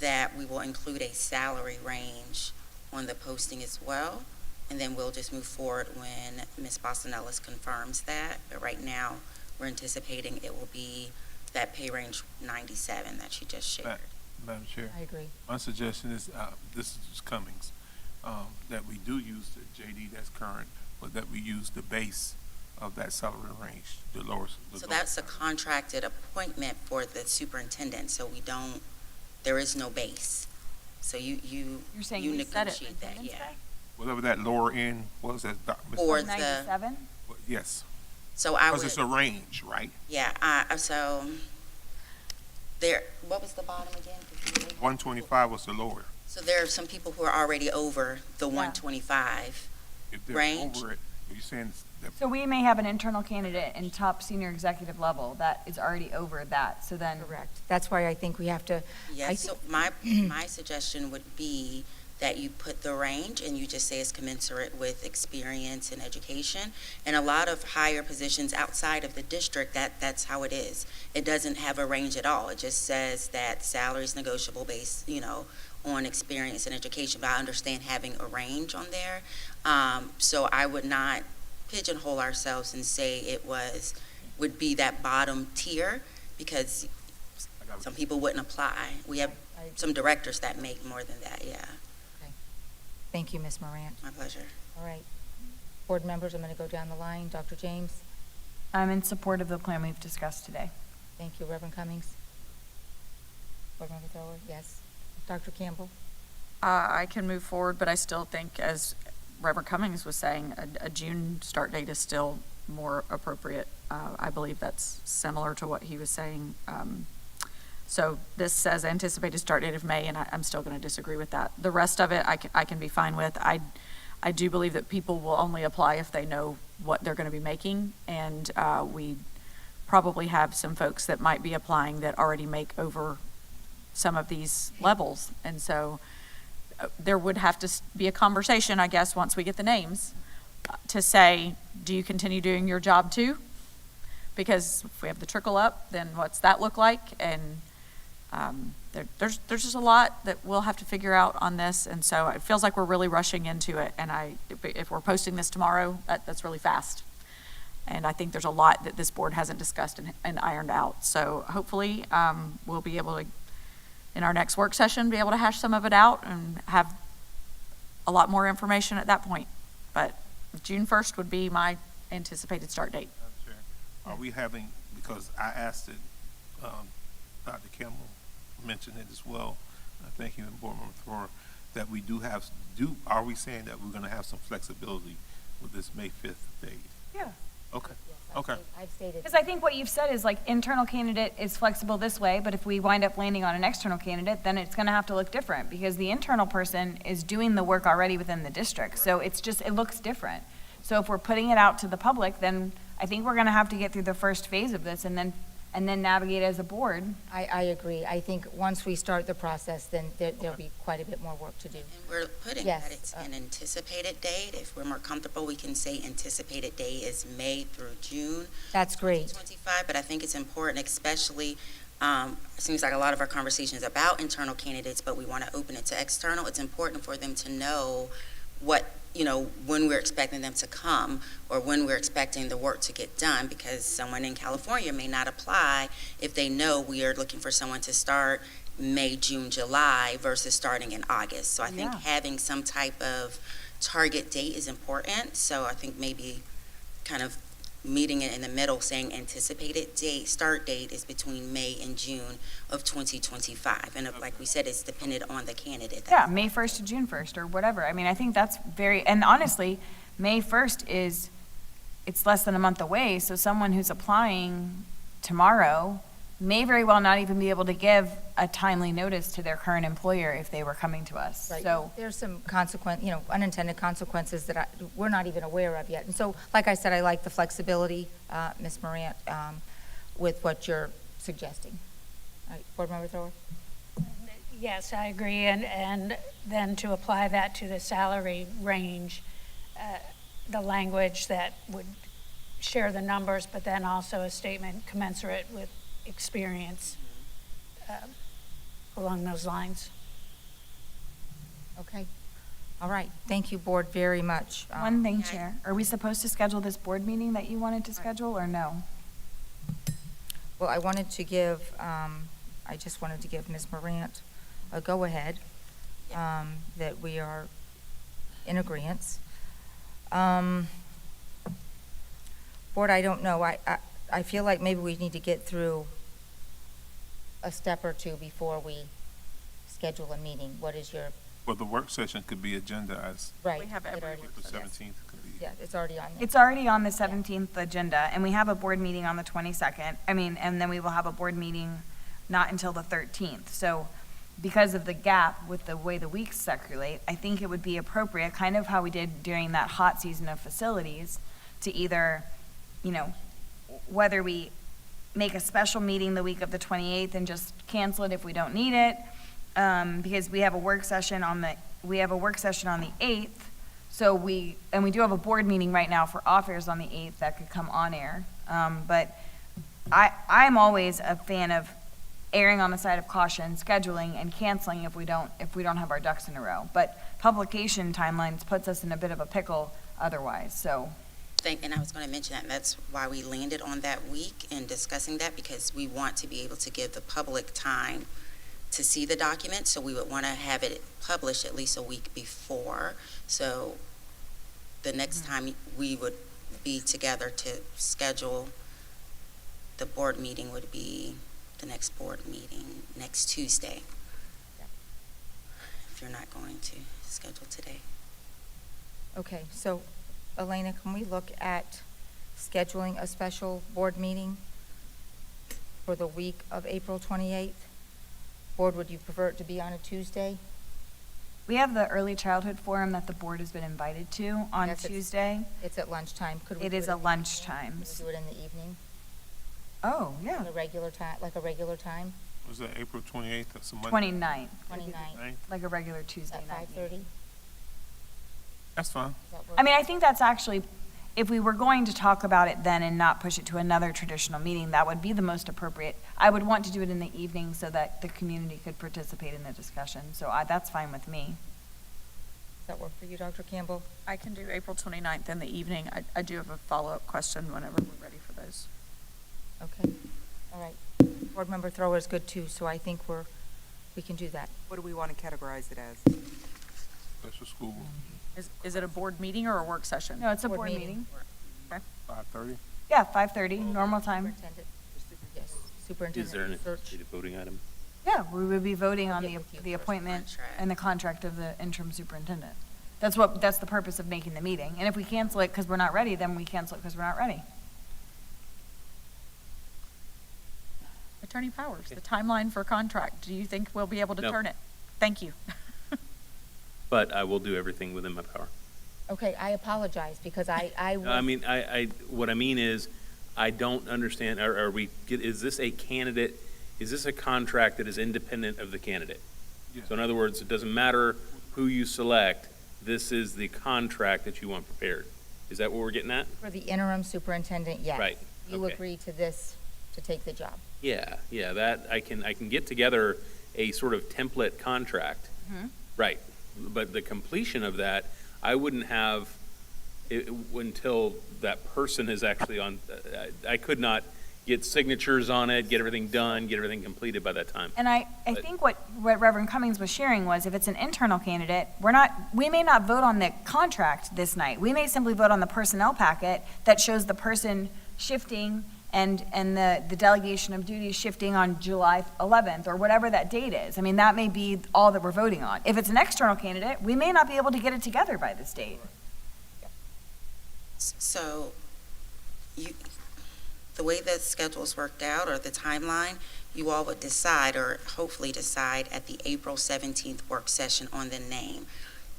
H: that we will include a salary range on the posting as well, and then we'll just move forward when Ms. Boston Ellis confirms that. But right now, we're anticipating it will be that pay range 97 that she just shared.
O: Madam Chair.
A: I agree.
O: My suggestion is, this is Cummings, that we do use the JD that's current, but that we use the base of that salary range, the lowest.
H: So that's a contracted appointment for the superintendent, so there is no base. So you
I: you're saying we set it
H: negotiate that, yeah.
O: Whatever that lower end was, that,
H: Or the,
I: 97?
O: yes,
H: so I
O: because
H: would,
O: it's a range, right?
H: yeah, so there, what was the bottom again?
O: 125 was the lower.
H: So there are some people who are already over the 125.
O: If they're
H: Range?
O: over it, are you saying that?
I: So we may have an internal candidate in top senior executive level that is already over that, so then.
A: Correct. That's why I think we have to.
H: Yes, so my suggestion would be that you put the range and you just say it's commensurate with experience and education. And a lot of higher positions outside of the district, that's how it is. It doesn't have a range at all. It just says that salary is negotiable based, on experience and education. But I understand having a range on there. So I would not pigeonhole ourselves and say it would be that bottom tier, because some people wouldn't apply. We have some directors that make more than that, yeah.
A: Thank you, Ms. Morant.
H: My pleasure.
A: All right. Board members, I'm going to go down the line. Dr. James?
I: I'm in support of the plan we've discussed today.
A: Thank you. Reverend Cummings? Board Member Thrower? Yes. Dr. Campbell?
J: I can move forward, but I still think, as Reverend Cummings was saying, a June start date is still more appropriate. I believe that's similar to what he was saying. So this says anticipated start date of May, and I'm still going to disagree with that. The rest of it, I can be fine with. I do believe that people will only apply if they know what they're going to be making, and we probably have some folks that might be applying that already make over some of these levels. And so there would have to be a conversation, I guess, once we get the names, to say, do you continue doing your job too? Because if we have the trickle up, then what's that look like? And there's just a lot that we'll have to figure out on this, and so it feels like we're really rushing into it. And if we're posting this tomorrow, that's really fast. And I think there's a lot that this board hasn't discussed and ironed out. So hopefully we'll be able to, in our next work session, be able to hash some of it out and have a lot more information at that point. But June 1st would be my anticipated start date.
O: Are we having, because I asked it, Dr. Campbell mentioned it as well, thank you, and Board Member Thrower, that we are we saying that we're going to have some flexibility with this May 5th date?
I: Yeah.
O: Okay,
A: Yes,
O: okay.
A: I've stated.
I: Because I think what you've said is like internal candidate is flexible this way, but if we wind up landing on an external candidate, then it's going to have to look different because the internal person is doing the work already within the district. So it's just, it looks different. So if we're putting it out to the public, then I think we're going to have to get through the first phase of this and then navigate as a board.
A: I agree. I think once we start the process, then there'll be quite a bit more work to do.
H: And we're putting
A: Yes,
H: that it's an anticipated date. If we're more comfortable, we can say anticipated date is May through June.
A: That's great.
H: 2025, but I think it's important, especially, it seems like a lot of our conversations about internal candidates, but we want to open it to external. It's important for them to know what, when we're expecting them to come or when we're expecting the work to get done, because someone in California may not apply if they know we are looking for someone to start May, June, July versus starting in August. So I think having some type of target date is important. So I think maybe kind of meeting it in the middle, saying anticipated start date is between May and June of 2025. And like we said, it's dependent on the candidate.
I: Yeah, May 1st to June 1st or whatever. I mean, I think that's and honestly, May 1st it's less than a month away, so someone who's applying tomorrow may very well not even be able to give a timely notice to their current employer if they were coming to us.
A: Right.
I: So
A: There's some unintended consequences that we're not even aware of yet. And so, like I said, I like the flexibility, Ms. Morant, with what you're suggesting. All right, Board Member Thrower?
N: Yes, I agree, and then to apply that to the salary range, the language that would share the numbers, but then also a statement commensurate with experience along those lines.
A: Okay. All right. Thank you, Board, very much.
I: one thing, Chair, are we supposed to schedule this board meeting that you wanted to schedule or no?
A: Well, I just wanted to give Ms. Morant a go-ahead, that we are in agreement. Board, I don't know. I feel like maybe we need to get through a step or two before we schedule a meeting. What is your?
O: Well, the work session could be agendized.
A: Right.
J: We have every week.
O: The 17th could be.
A: Yeah, it's already on there.
I: It's already on the 17th agenda, and we have a board meeting on the 22nd. And then we will have a board meeting not until the 13th. So because of the gap with the way the weeks circulate, I think it would be appropriate, kind of how we did during that hot season of facilities, to either, whether we make a special meeting the week of the 28th and just cancel it if we don't need it, because we have a work session on the 8th. So we do have a board meeting right now for off-airs on the 8th that could come on air. But I'm always a fan of erring on the side of caution, scheduling and canceling if we don't have our ducks in a row. But publication timelines puts us in a bit of a pickle otherwise, so.
H: And I was going to mention that, and that's why we landed on that week in discussing that, because we want to be able to give the public time to see the document, so we would want to have it published at least a week before. So the next time we would be together to schedule the board meeting would be the next board meeting next Tuesday. If you're not going to schedule today.
A: Okay, so Elena, can we look at scheduling a special board meeting for the week of April 28th? Board, would you prefer it to be on a Tuesday?
I: We have the early childhood forum that the board has been invited to on
A: Yes,
I: Tuesday.
A: It's at lunchtime. Could we
I: It
A: do
I: is
A: in
I: a
A: the
I: lunchtime.
A: evening? Could we do it in the evening?
I: Oh, yeah.
A: A regular time, like a regular time?
O: Was that April 28th? That's a Monday.
I: 29th.
A: 29th.
I: Like a regular Tuesday
A: At
I: night.
A: 5:30?
O: That's fine.
I: I mean, I think that's actually, if we were going to talk about it then and not push it to another traditional meeting, that would be the most appropriate. I would want to do it in the evening so that the community could participate in the discussion. So that's fine with me.
A: Does that work for you, Dr. Campbell?
J: I can do April 29th in the evening. I do have a follow-up question whenever we're ready for those.
A: Okay, all right. Board Member Thrower is good too, so I think we can do that.
C: What do we want to categorize it as?
O: Special school,
J: Is it a board meeting or a work session?
I: No, it's a
A: Board
I: board
A: meeting.
I: meeting.
O: 5:30.
I: Yeah, 5:30, normal time.
A: Superintendent, yes,
B: Is
A: superintendent
B: there an
A: search.
B: anticipated voting item?
I: Yeah, we would be voting on
A: I'll get with you
I: the
A: first.
I: appointment
H: Contract.
I: and the contract of the interim superintendent. That's the purpose of making the meeting. And if we cancel it because we're not ready, then we cancel it because we're not ready.
J: Attorney Powers, the timeline for contract, do you think we'll be able to
B: No.
J: turn it? Thank you.
B: But I will do everything within my power.
A: Okay, I apologize because I
B: No, I mean, what I mean is, I don't understand, is this a candidate, is this a contract that is independent of the candidate?
O: Yeah.
B: So in other words, it doesn't matter who you select, this is the contract that you want prepared. Is that what we're getting at?
A: For the interim superintendent, yes.
B: Right,
A: You
B: okay.
A: agree to this to take the job.
B: Yeah, that, I can get together a sort of template contract. Right, but the completion of that, I wouldn't have it until that person is actually on, I could not get signatures on it, get everything done, get everything completed by that time.
I: And I think what Reverend Cummings was sharing was if it's an internal candidate, we may not vote on the contract this night. We may simply vote on the personnel packet that shows the person shifting and the delegation of duties shifting on July 11th or whatever that date is. I mean, that may be all that we're voting on. If it's an external candidate, we may not be able to get it together by this date.
H: So, the way the schedule's worked out, or the timeline, you all would decide, or hopefully decide, at the April 17th work session on the name.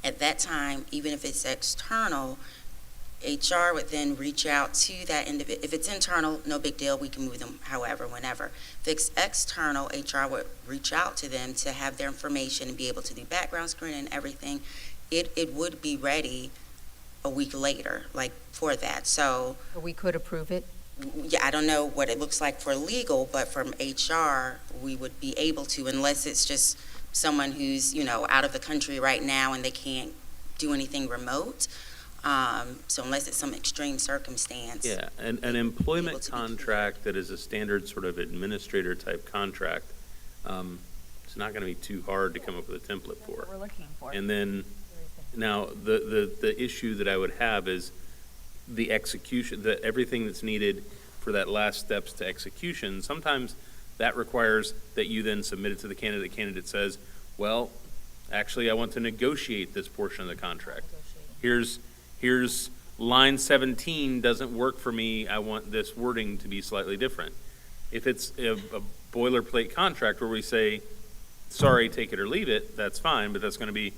H: At that time, even if it's external, HR would then reach out to that individual. If it's internal, no big deal, we can move them however, whenever. If it's external, HR would reach out to them to have their information and be able to do background screening and everything. It would be ready a week later, like, for that. So
A: We could approve it.
H: yeah, I don't know what it looks like for legal, but from HR, we would be able to, unless it's just someone who's, out of the country right now and they can't do anything remote. So unless it's some extreme circumstance.
B: Yeah, an employment contract that is a standard sort of administrator type contract, it's not going to be too hard to come up with a template for.
I: That's what we're looking for.
B: And then, now, the issue that I would have is the execution, everything that's needed for that last steps to execution. Sometimes that requires that you then submit it to the candidate. The candidate says, well, actually, I want to negotiate this portion of the contract. Here's line 17 doesn't work for me. I want this wording to be slightly different. If it's a boilerplate contract where we say, sorry, take it or leave it, that's fine, but that's going to be,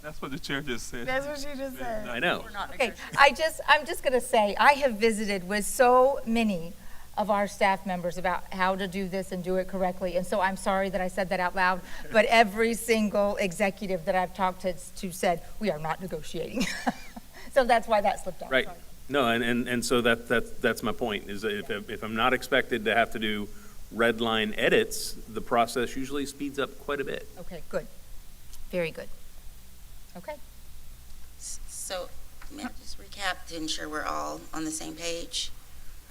O: That's what the chair just said.
I: That's what she just said.
B: I know.
A: Okay, I'm just going to say, I have visited with so many of our staff members about how to do this and do it correctly, and so I'm sorry that I said that out loud, but every single executive that I've talked to said, we are not negotiating. So that's why that slipped out.
B: Right.
A: Sorry.
B: No, and so that's my point, is that if I'm not expected to have to do red line edits, the process usually speeds up quite a bit.
A: Okay, good. Very good. Okay.
H: So, may I just recap to ensure we're all on the same page?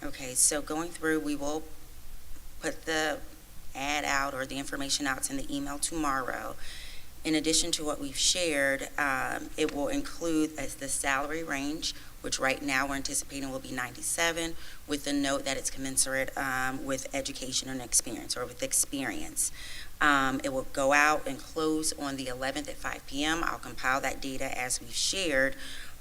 H: Okay, so going through, we will put the ad out or the information out in the email tomorrow. In addition to what we've shared, it will include the salary range, which right now we're anticipating will be 97, with the note that it's commensurate with education and experience, or with experience. It will go out and close on the 11th at 5 p.m. I'll compile that data as we've shared.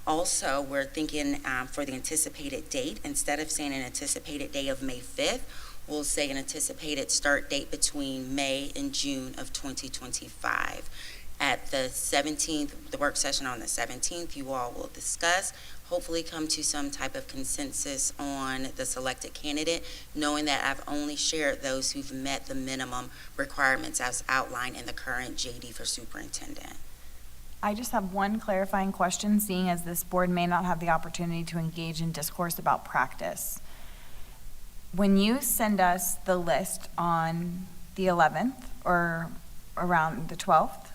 H: Also, we're thinking for the anticipated date, instead of saying an anticipated day of May 5th, we'll say an anticipated start date between May and June of 2025. At the 17th, the work session on the 17th, you all will discuss, hopefully come to some type of consensus on the selected candidate, knowing that I've only shared those who've met the minimum requirements as outlined in the current JD for superintendent.
I: I just have one clarifying question, seeing as this board may not have the opportunity to engage in discourse about practice. When you send us the list on the 11th or around the 12th,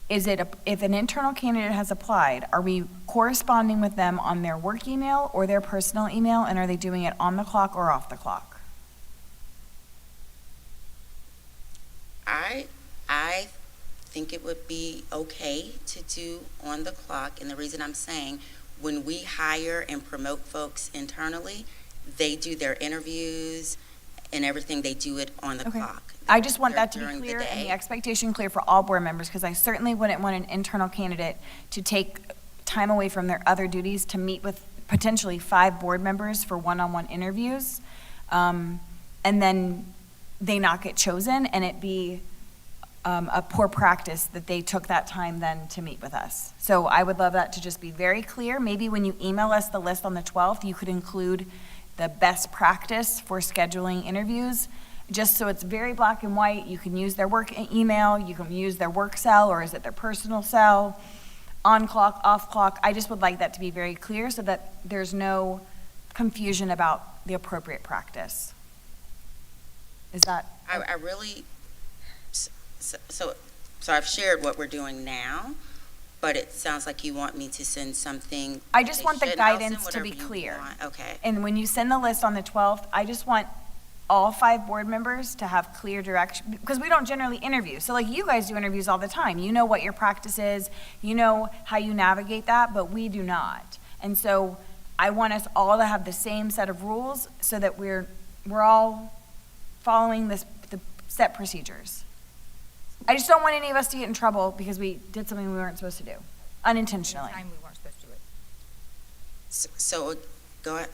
I: if an internal candidate has applied, are we corresponding with them on their work email or their personal email, and are they doing it on the clock or off the clock?
H: I think it would be okay to do on the clock, and the reason I'm saying, when we hire and promote folks internally, they do their interviews and everything, they do it on the clock.
I: I just want that to be
H: During the
I: clear and
H: day.
I: the expectation clear for all board members, because I certainly wouldn't want an internal candidate to take time away from their other duties to meet with potentially 5 board members for one-on-one interviews, and then they not get chosen, and it be a poor practice that they took that time then to meet with us. So I would love that to just be very clear. Maybe when you email us the list on the 12th, you could include the best practice for scheduling interviews, just so it's very black and white. You can use their work email, you can use their work cell, or is it their personal cell, on clock, off clock. I just would like that to be very clear so that there's no confusion about the appropriate practice. Is that?
H: I really, so I've shared what we're doing now. But it sounds like you want me to send something.
I: I just want the
H: I'll send
I: guidance to
H: whatever
I: be
H: you
I: clear.
H: want. Okay.
I: And when you send the list on the 12th, I just want all 5 board members to have clear direction, because we don't generally interview. So like you guys do interviews all the time. You know what your practice is, you know how you navigate that, but we do not. And so I want us all to have the same set of rules so that we're all following the set procedures. I just don't want any of us to get in trouble because we did something we weren't supposed to do, unintentionally.
A: Time we weren't supposed to do it.
H: So go ahead.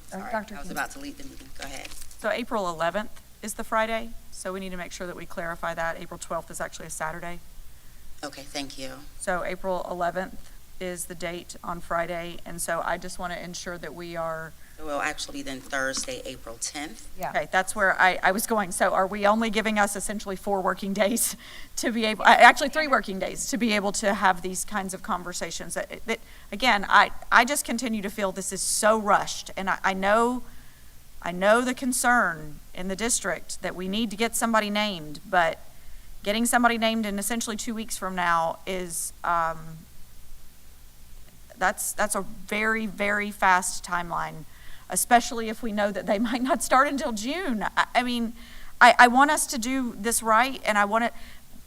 H: Sorry,
I: Dr.
H: I was
I: King.
H: about to lead the meeting. Go ahead.
J: So April 11th is the Friday, so we need to make sure that we clarify that. April 12th is actually a Saturday.
H: Okay, thank you.
J: So April 11th is the date on Friday, and so I just want to ensure that we are,
H: It will actually be then Thursday, April 10th.
I: Yeah.
J: okay, that's where I was going. So are we only giving us essentially 4 working days to be able, actually 3 working days to be able to have these kinds of conversations? That again, I just continue to feel this is so rushed, and I know the concern in the district that we need to get somebody named, but getting somebody named in essentially 2 weeks from now is, that's a very, very fast timeline, especially if we know that they might not start until June. I mean, I want us to do this right, and I want it,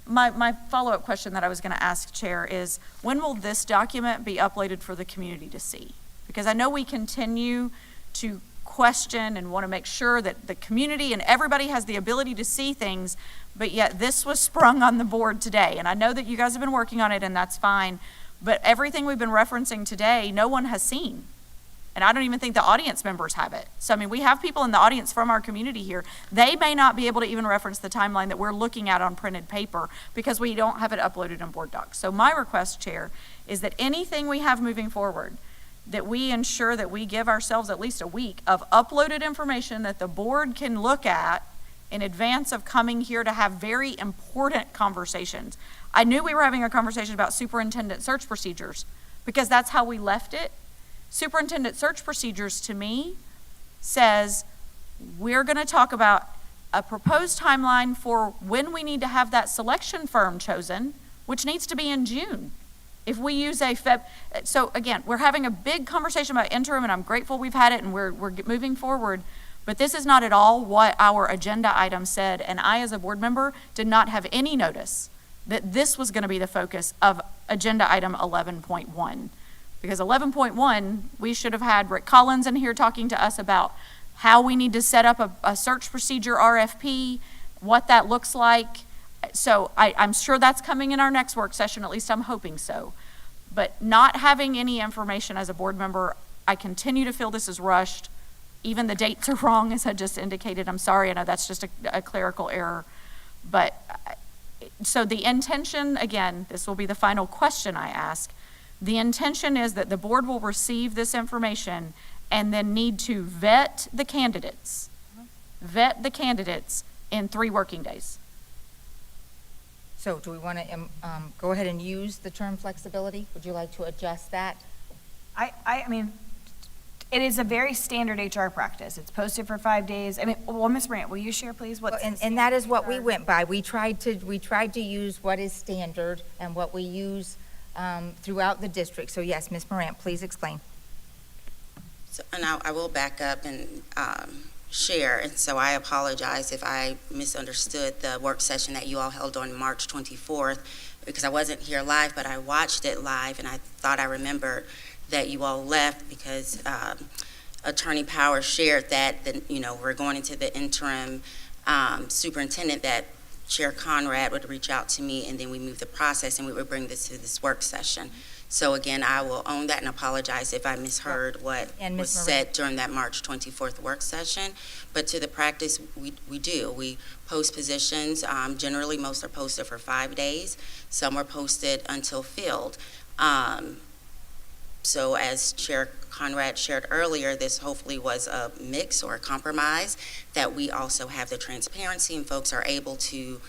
J: my follow-up question that I was going to ask, Chair, is when will this document be uploaded for the community to see? Because I know we continue to question and want to make sure that the community and everybody has the ability to see things, but yet this was sprung on the board today. And I know that you guys have been working on it, and that's fine, but everything we've been referencing today, no one has seen. And I don't even think the audience members have it. So, I mean, we have people in the audience from our community here. They may not be able to even reference the timeline that we're looking at on printed paper because we don't have it uploaded in board docs. So my request, Chair, is that anything we have moving forward, that we ensure that we give ourselves at least a week of uploaded information that the board can look at in advance of coming here to have very important conversations. I knew we were having a conversation about superintendent search procedures because that's how we left it. Superintendent search procedures to me says we're going to talk about a proposed timeline for when we need to have that selection firm chosen, which needs to be in June. If we use so again, we're having a big conversation about interim, and I'm grateful we've had it and we're moving forward, but this is not at all what our agenda item said, and I as a board member did not have any notice that this was going to be the focus of agenda item 11.1. Because 11.1, we should have had Rick Collins in here talking to us about how we need to set up a search procedure RFP, what that looks like. So I'm sure that's coming in our next work session, at least I'm hoping so. But not having any information as a board member, I continue to feel this is rushed. Even the dates are wrong, as I just indicated. I'm sorry, I know that's just a clerical error. But so the intention, again, this will be the final question I ask. The intention is that the board will receive this information and then need to vet the candidates in 3 working days.
A: So do we want to go ahead and use the term flexibility? Would you like to adjust that?
I: I mean, it is a very standard HR practice. It's posted for 5 days. I mean, well, Ms. Brandt, will you share, please?
A: And that is what we went by. We tried to use what is standard and what we use throughout the district. So yes, Ms. Morant, please explain.
H: So, and I will back up and share, and so I apologize if I misunderstood the work session that you all held on March 24th, because I wasn't here live, but I watched it live, and I thought I remembered that you all left because Attorney Powers shared that, we're going into the interim superintendent, that Chair Conrad would reach out to me, and then we move the process, and we would bring this to this work session. So again, I will own that and apologize if I misheard what was said during that March 24th work session. But to the practice, we do. We post positions. Generally, most are posted for 5 days. Some are posted until filled. So as Chair Conrad shared earlier, this hopefully was a mix or a compromise, that we also have the transparency and folks are able to,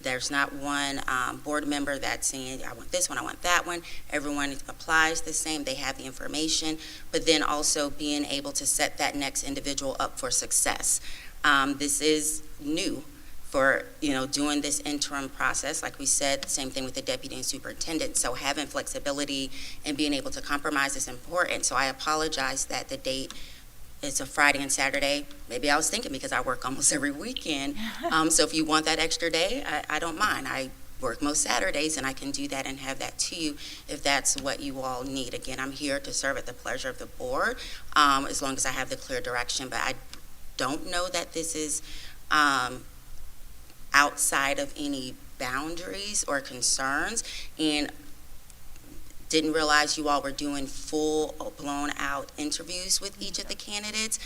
H: there's not one board member that's saying, I want this one, I want that one. Everyone applies the same, they have the information, but then also being able to set that next individual up for success. This is new for, doing this interim process. Like we said, same thing with the deputy and superintendent. So having flexibility and being able to compromise is important. So I apologize that the date is a Friday and Saturday. Maybe I was thinking because I work almost every weekend. So if you want that extra day, I don't mind. I work most Saturdays, and I can do that and have that to you if that's what you all need. Again, I'm here to serve at the pleasure of the board, as long as I have the clear direction. But I don't know that this is outside of any boundaries or concerns, and didn't realize you all were doing full blown out interviews with each of the candidates.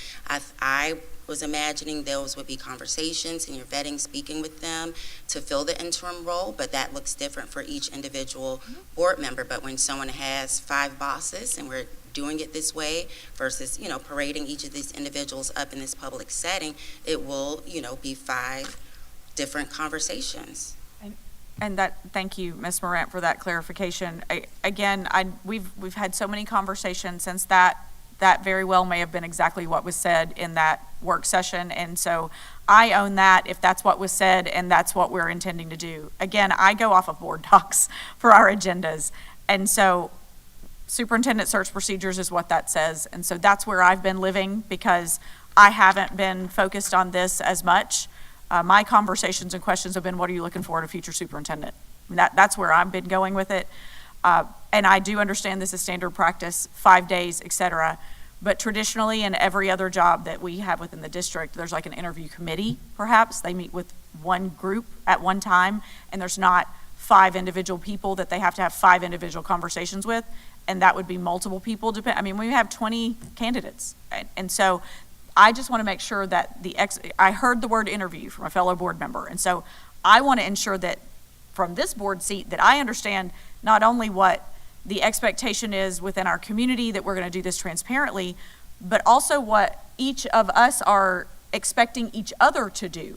H: I was imagining those would be conversations and you're vetting, speaking with them to fill the interim role, but that looks different for each individual board member. But when someone has 5 bosses and we're doing it this way versus, parading each of these individuals up in this public setting, it will, be 5 different conversations.
J: And thank you, Ms. Morant, for that clarification. We've had so many conversations since that very well may have been exactly what was said in that work session. And so I own that if that's what was said and that's what we're intending to do. Again, I go off of board docs for our agendas. And so superintendent search procedures is what that says. And so that's where I've been living because I haven't been focused on this as much. My conversations and questions have been, what are you looking for in a future superintendent? That's where I've been going with it. And I do understand this is standard practice, 5 days, et cetera. But traditionally, in every other job that we have within the district, there's like an interview committee, perhaps. They meet with one group at one time, and there's not 5 individual people that they have to have 5 individual conversations with, and that would be multiple people. We have 20 candidates. And so I just want to make sure that I heard the word interview from a fellow board member. And so I want to ensure that from this board seat that I understand not only what the expectation is within our community that we're going to do this transparently, but also what each of us are expecting each other to do.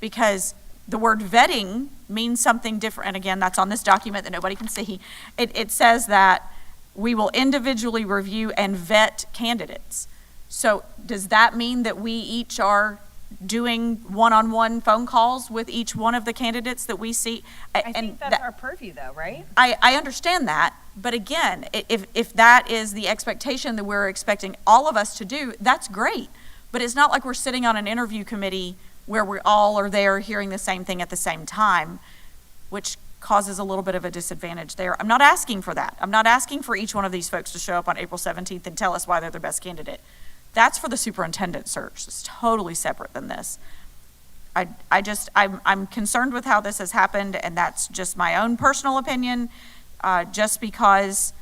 J: Because the word vetting means something different. And again, that's on this document that nobody can see. It says that we will individually review and vet candidates. So does that mean that we each are doing one-on-one phone calls with each one of the candidates that we see?
I: I think that's our purview though, right?
J: I understand that, but again, if that is the expectation that we're expecting all of us to do, that's great. But it's not like we're sitting on an interview committee where we all are there hearing the same thing at the same time, which causes a little bit of a disadvantage there. I'm not asking for that. I'm not asking for each one of these folks to show up on April 17th and tell us why they're the best candidate. That's for the superintendent search. It's totally separate than this. I'm concerned with how this has happened, and that's just my own personal opinion, just because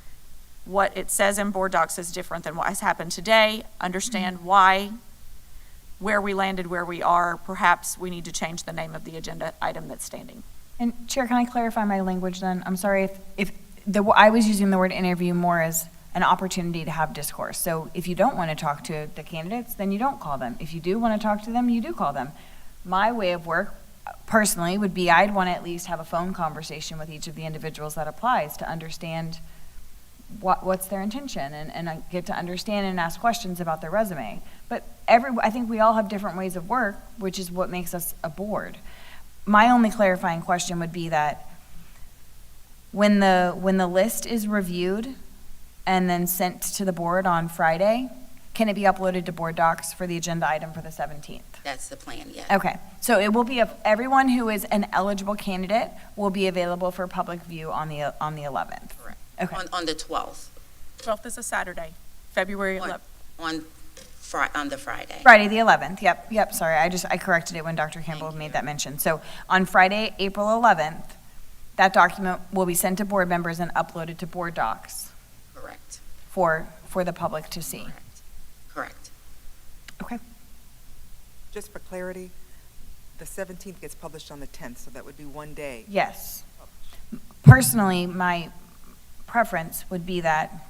J: what it says in board docs is different than what has happened today. Understand why, where we landed, where we are. Perhaps we need to change the name of the agenda item that's standing.
I: And Chair, can I clarify my language then? I'm sorry if I was using the word interview more as an opportunity to have discourse. So if you don't want to talk to the candidates, then you don't call them. If you do want to talk to them, you do call them. My way of work, personally, would be I'd want to at least have a phone conversation with each of the individuals that applies to understand what's their intention and I get to understand and ask questions about their resume. But I think we all have different ways of work, which is what makes us a board. My only clarifying question would be that when the list is reviewed and then sent to the board on Friday, can it be uploaded to board docs for the agenda item for the 17th?
H: That's the plan, yes.
I: Okay, so it will be, everyone who is an eligible candidate will be available for public view on the 11th?
H: Correct.
I: Okay.
H: On the 12th.
J: 12th is a Saturday, February 11th.
H: On the Friday.
I: Friday the 11th, yep, sorry, I corrected it when Dr. Campbell made that mention. So on Friday, April 11th, that document will be sent to board members and uploaded to board docs.
H: Correct.
I: For the public to see.
H: Correct.
I: Okay.
C: Just for clarity, the 17th gets published on the 10th, so that would be 1 day.
I: Yes. Personally, my preference would be that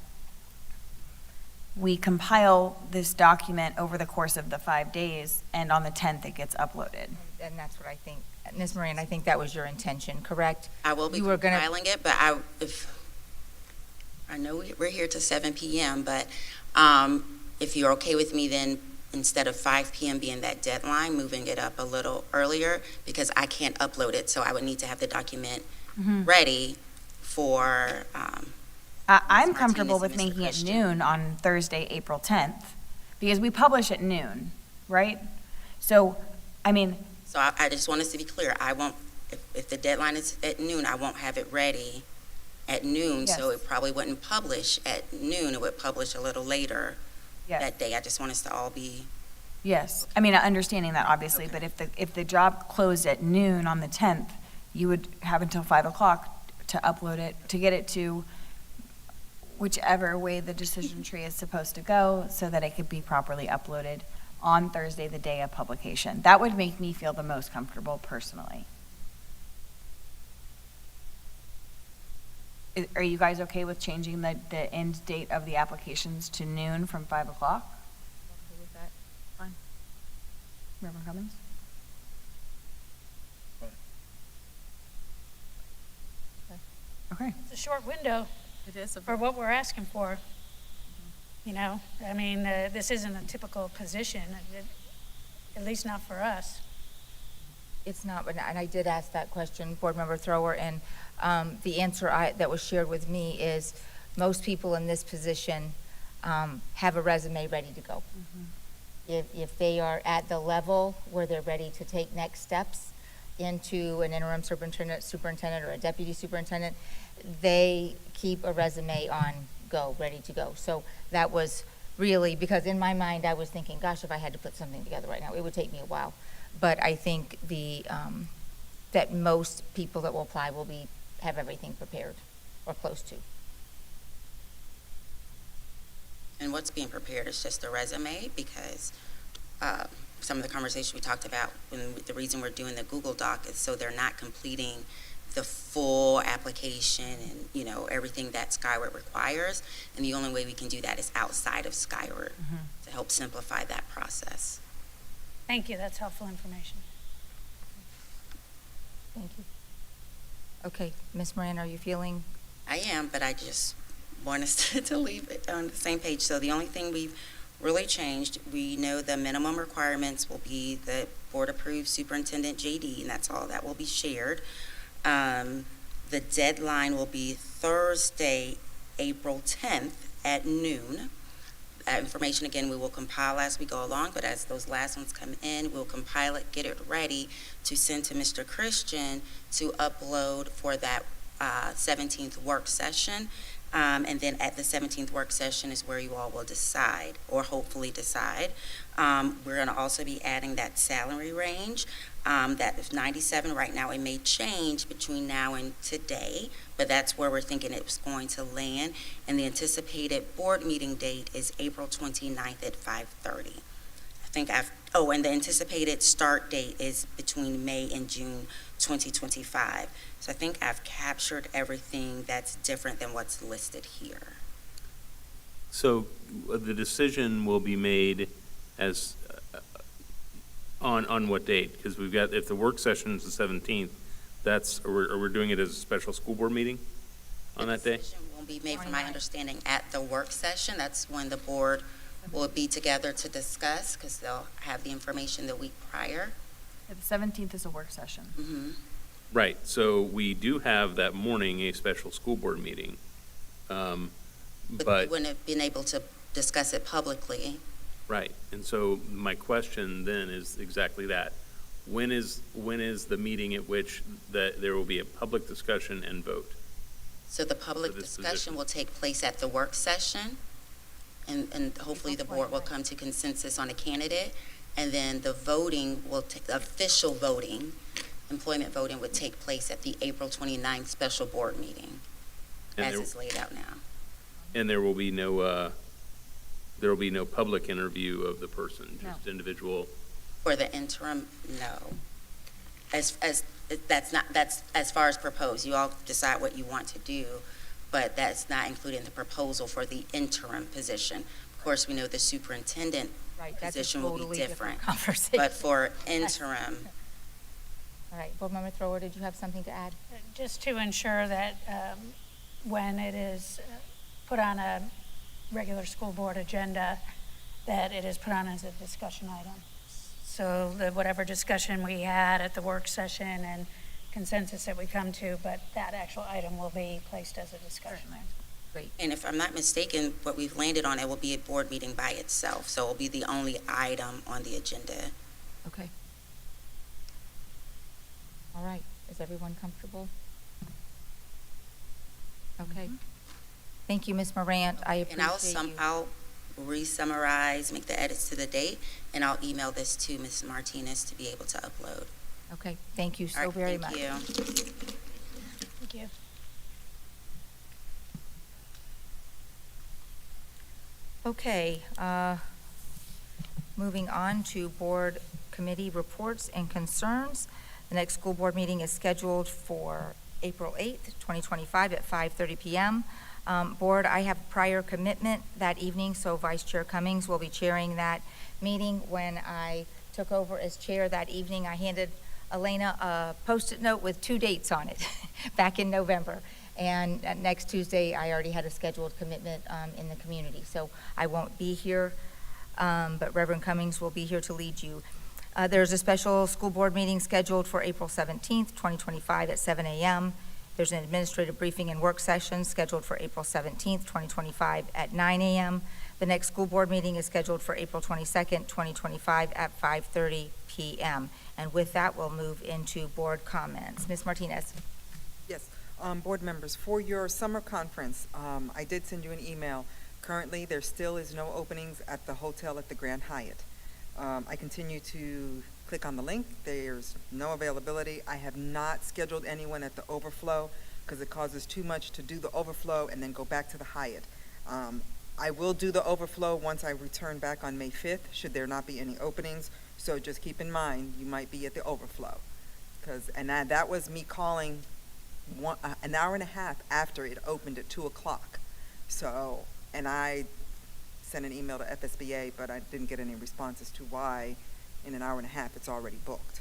I: we compile this document over the course of the 5 days, and on the 10th it gets uploaded.
A: And that's what I think. Ms. Moran, I think that was your intention, correct?
H: I will be compiling it, but I know we're here till 7 p.m., but if you're okay with me then instead of 5 PM being that deadline, moving it up a little earlier, because I can't upload it, so I would need to have the document ready for,
I: I'm comfortable with
H: Martinez and Mr.
I: making it
H: Christian.
I: noon on Thursday, April 10th, because we publish at noon, right? So, I mean,
H: So I just want us to be clear, I won't, if the deadline is at noon, I won't have it ready at noon, so
I: Yes.
H: it probably wouldn't publish at noon, it would publish a little later
I: yes,
H: that day. I just want us to all be,
I: yes. I mean, understanding that, obviously,
H: Okay.
I: but if the job closed at noon on the 10th, you would have until 5 o'clock to upload it, to get it to whichever way the decision tree is supposed to go, so that it could be properly uploaded on Thursday, the day of publication. That would make me feel the most comfortable personally. Are you guys okay with changing the end date of the applications to noon from 5 o'clock?
A: Okay with that?
I: Fine. Reverend Cummings? Okay.
N: It's a short window
J: It is.
N: for what we're asking for. You know, I mean, this isn't a typical position, at least not for us.
A: It's not, and I did ask that question, Board Member Thrower, and the answer that was shared with me is most people in this position have a resume ready to go. If they are at the level where they're ready to take next steps into an interim superintendent, or a deputy superintendent, they keep a resume on go, ready to go. So that was really, because in my mind, I was thinking, gosh, if I had to put something together right now, it would take me a while. But I think that most people that will apply will have everything prepared or close to.
H: and what's being prepared is just the resume, because some of the conversation we talked about, when the reason we're doing the Google Doc is so they're not completing the full application and, you know, everything that Skyward requires. And the only way we can do that is outside of Skyward to help simplify that process.
N: Thank you, that's helpful information.
A: Thank you. Okay, Ms. Moran, are you feeling?
H: I am, but I just want us to leave it on the same page. So the only thing we've really changed, we know the minimum requirements will be the board-approved superintendent JD, and that's all that will be shared. The deadline will be Thursday, April 10th at noon. That information, again, we will compile as we go along, but as those last ones come in, we'll compile it, get it ready to send to Mr. Christian to upload for that 17th work session. And then at the 17th work session is where you all will decide, or hopefully decide. We're going to also be adding that salary range. That is 97 right now. It may change between now and today, but that's where we're thinking it's going to land. And the anticipated board meeting date is April 29th at 5:30. And the anticipated start date is between May and June 2025. So I think I've captured everything that's different than what's listed here.
B: So the decision will be made as, on what date? Because we've got, if the work session is the 17th, we're doing it as a special school board meeting on that day?
H: The decision won't be made, from my understanding, at the work session. That's when the board will be together to discuss, because they'll have the information the week prior.
I: The 17th is a work session.
H: Mm-hmm.
B: Right, so we do have that morning a special school board meeting.
H: But
B: But,
H: we wouldn't have been able to discuss it publicly.
B: right, and so my question then is exactly that. When is the meeting at which there will be a public discussion and vote?
H: So the public
B: For this
H: discussion
B: position.
H: will take place at the work session, and hopefully the board will come to consensus on a candidate, and then the voting the official voting, employment voting would take place at the April 29th special board meeting,
B: And
H: as
B: there-
H: is laid out now.
B: And there will be no public interview of the person, just individual.
H: For the interim, no. That's as far as proposed. You all decide what you want to do, but that's not included in the proposal for the interim position. Of course, we know the superintendent
A: Right, that's a
H: position will be
A: totally
H: different.
A: conversation.
H: But for interim,
A: All right, Board Member Thrower, did you have something to add?
N: Just to ensure that when it is put on a regular school board agenda, that it is put on as a discussion item. So that whatever discussion we had at the work session and consensus that we come to, but that actual item will be placed as a discussion item.
A: Great.
H: And if I'm not mistaken, what we've landed on, it will be a board meeting by itself, so it'll be the only item on the agenda.
A: Okay. All right. Is everyone comfortable? Okay. Thank you, Ms. Morant. I
H: And
A: appreciate you.
H: I'll re-summarize, make the edits to the date, and I'll email this to Ms. Martinez to be able to upload.
A: Okay. Thank you so
H: All right,
A: very much.
H: Thank you.
N: Thank you.
A: Okay, moving on to board committee reports and concerns. The next school board meeting is scheduled for April 8th, 2025 at 5:30 p.m. Board, I have prior commitment that evening, so Vice Chair Cummings will be chairing that meeting. When I took over as chair that evening, I handed Elena a Post-it note with 2 dates on it back in November. And next Tuesday, I already had a scheduled commitment in the community, so I won't be here, but Reverend Cummings will be here to lead you. There's a special school board meeting scheduled for April 17th, 2025 at 7 a.m. There's an administrative briefing and work session scheduled for April 17th, 2025 at 9 a.m. The next school board meeting is scheduled for April 22nd, 2025 at 5:30 p.m. And with that, we'll move into board comments. Ms. Martinez.
C: Yes, board members, for your summer conference, I did send you an email. Currently, there still is no openings at the hotel at the Grand Hyatt. I continue to click on the link. There's no availability. I have not scheduled anyone at the overflow because it causes too much to do the overflow and then go back to the Hyatt. I will do the overflow once I return back on May 5th, should there not be any openings. So just keep in mind, you might be at the overflow. That was me calling an hour and a half after it opened at 2 o'clock. So, and I sent an email to FSBA, but I didn't get any response as to why in an hour and a half it's already booked.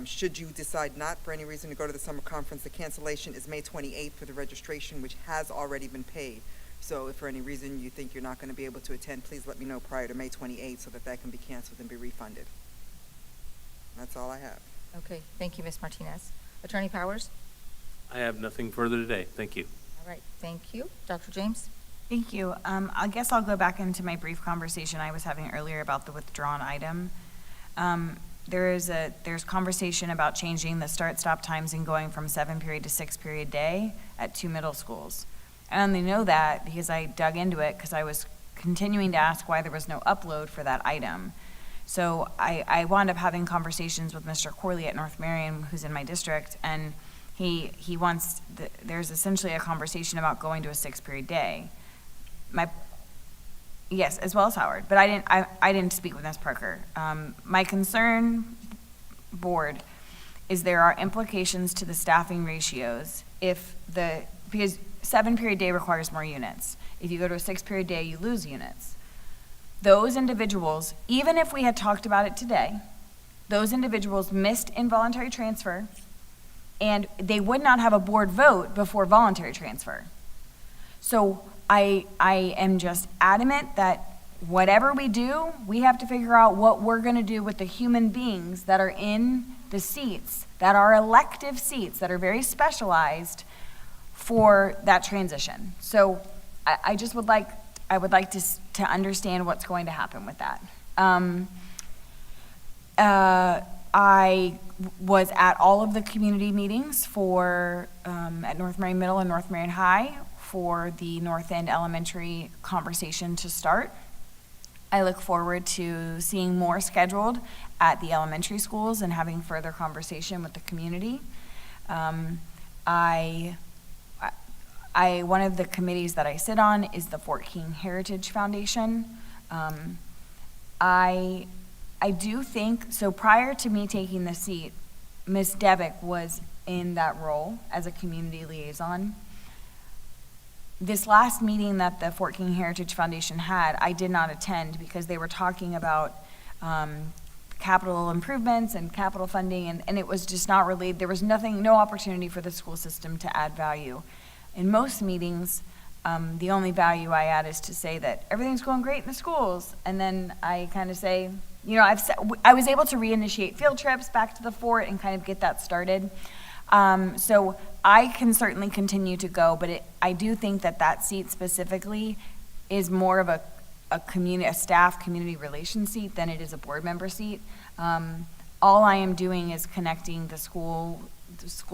C: Should you decide not for any reason to go to the summer conference, the cancellation is May 28th for the registration, which has already been paid. So if for any reason you think you're not going to be able to attend, please let me know prior to May 28th so that can be canceled and be refunded. That's all I have.
A: Okay, thank you, Ms. Martinez. Attorney Powers?
B: I have nothing further today. Thank you.
A: All right, thank you. Dr. James?
I: Thank you. I guess I'll go back into my brief conversation I was having earlier about the withdrawn item. There's conversation about changing the start-stop times and going from 7-period to 6-period day at 2 middle schools. I only know that because I dug into it because I was continuing to ask why there was no upload for that item. So I wound up having conversations with Mr. Corley at North Marion, who's in my district, and he wants, there's essentially a conversation about going to a 6-period day. Yes, as well as Howard, but I didn't speak with Ms. Parker. My concern, board, is there are implications to the staffing ratios because 7-period day requires more units. If you go to a 6-period day, you lose units. Those individuals, even if we had talked about it today, those individuals missed involuntary transfer, and they would not have a board vote before voluntary transfer. So I am just adamant that whatever we do, we have to figure out what we're going to do with the human beings that are in the seats, that are elective seats, that are very specialized for that transition. So I just would like to understand what's going to happen with that. I was at all of the community meetings at North Marion Middle and North Marion High for the North End Elementary conversation to start. I look forward to seeing more scheduled at the elementary schools and having further conversation with the community. One of the committees that I sit on is the Fort King Heritage Foundation. I do think, so prior to me taking the seat, Ms. Devick was in that role as a community liaison. This last meeting that the Fort King Heritage Foundation had, I did not attend because they were talking about capital improvements and capital funding, and it was just not related. There was no opportunity for the school system to add value. In most meetings, The only value I add is to say that everything's going great in the schools. And then I kind of say, you know, I was able to reinitiate field trips back to the fort and kind of get that started. So I can certainly continue to go, but I do think that seat specifically is more of a staff community relations seat than it is a board member seat. All I am doing is connecting the school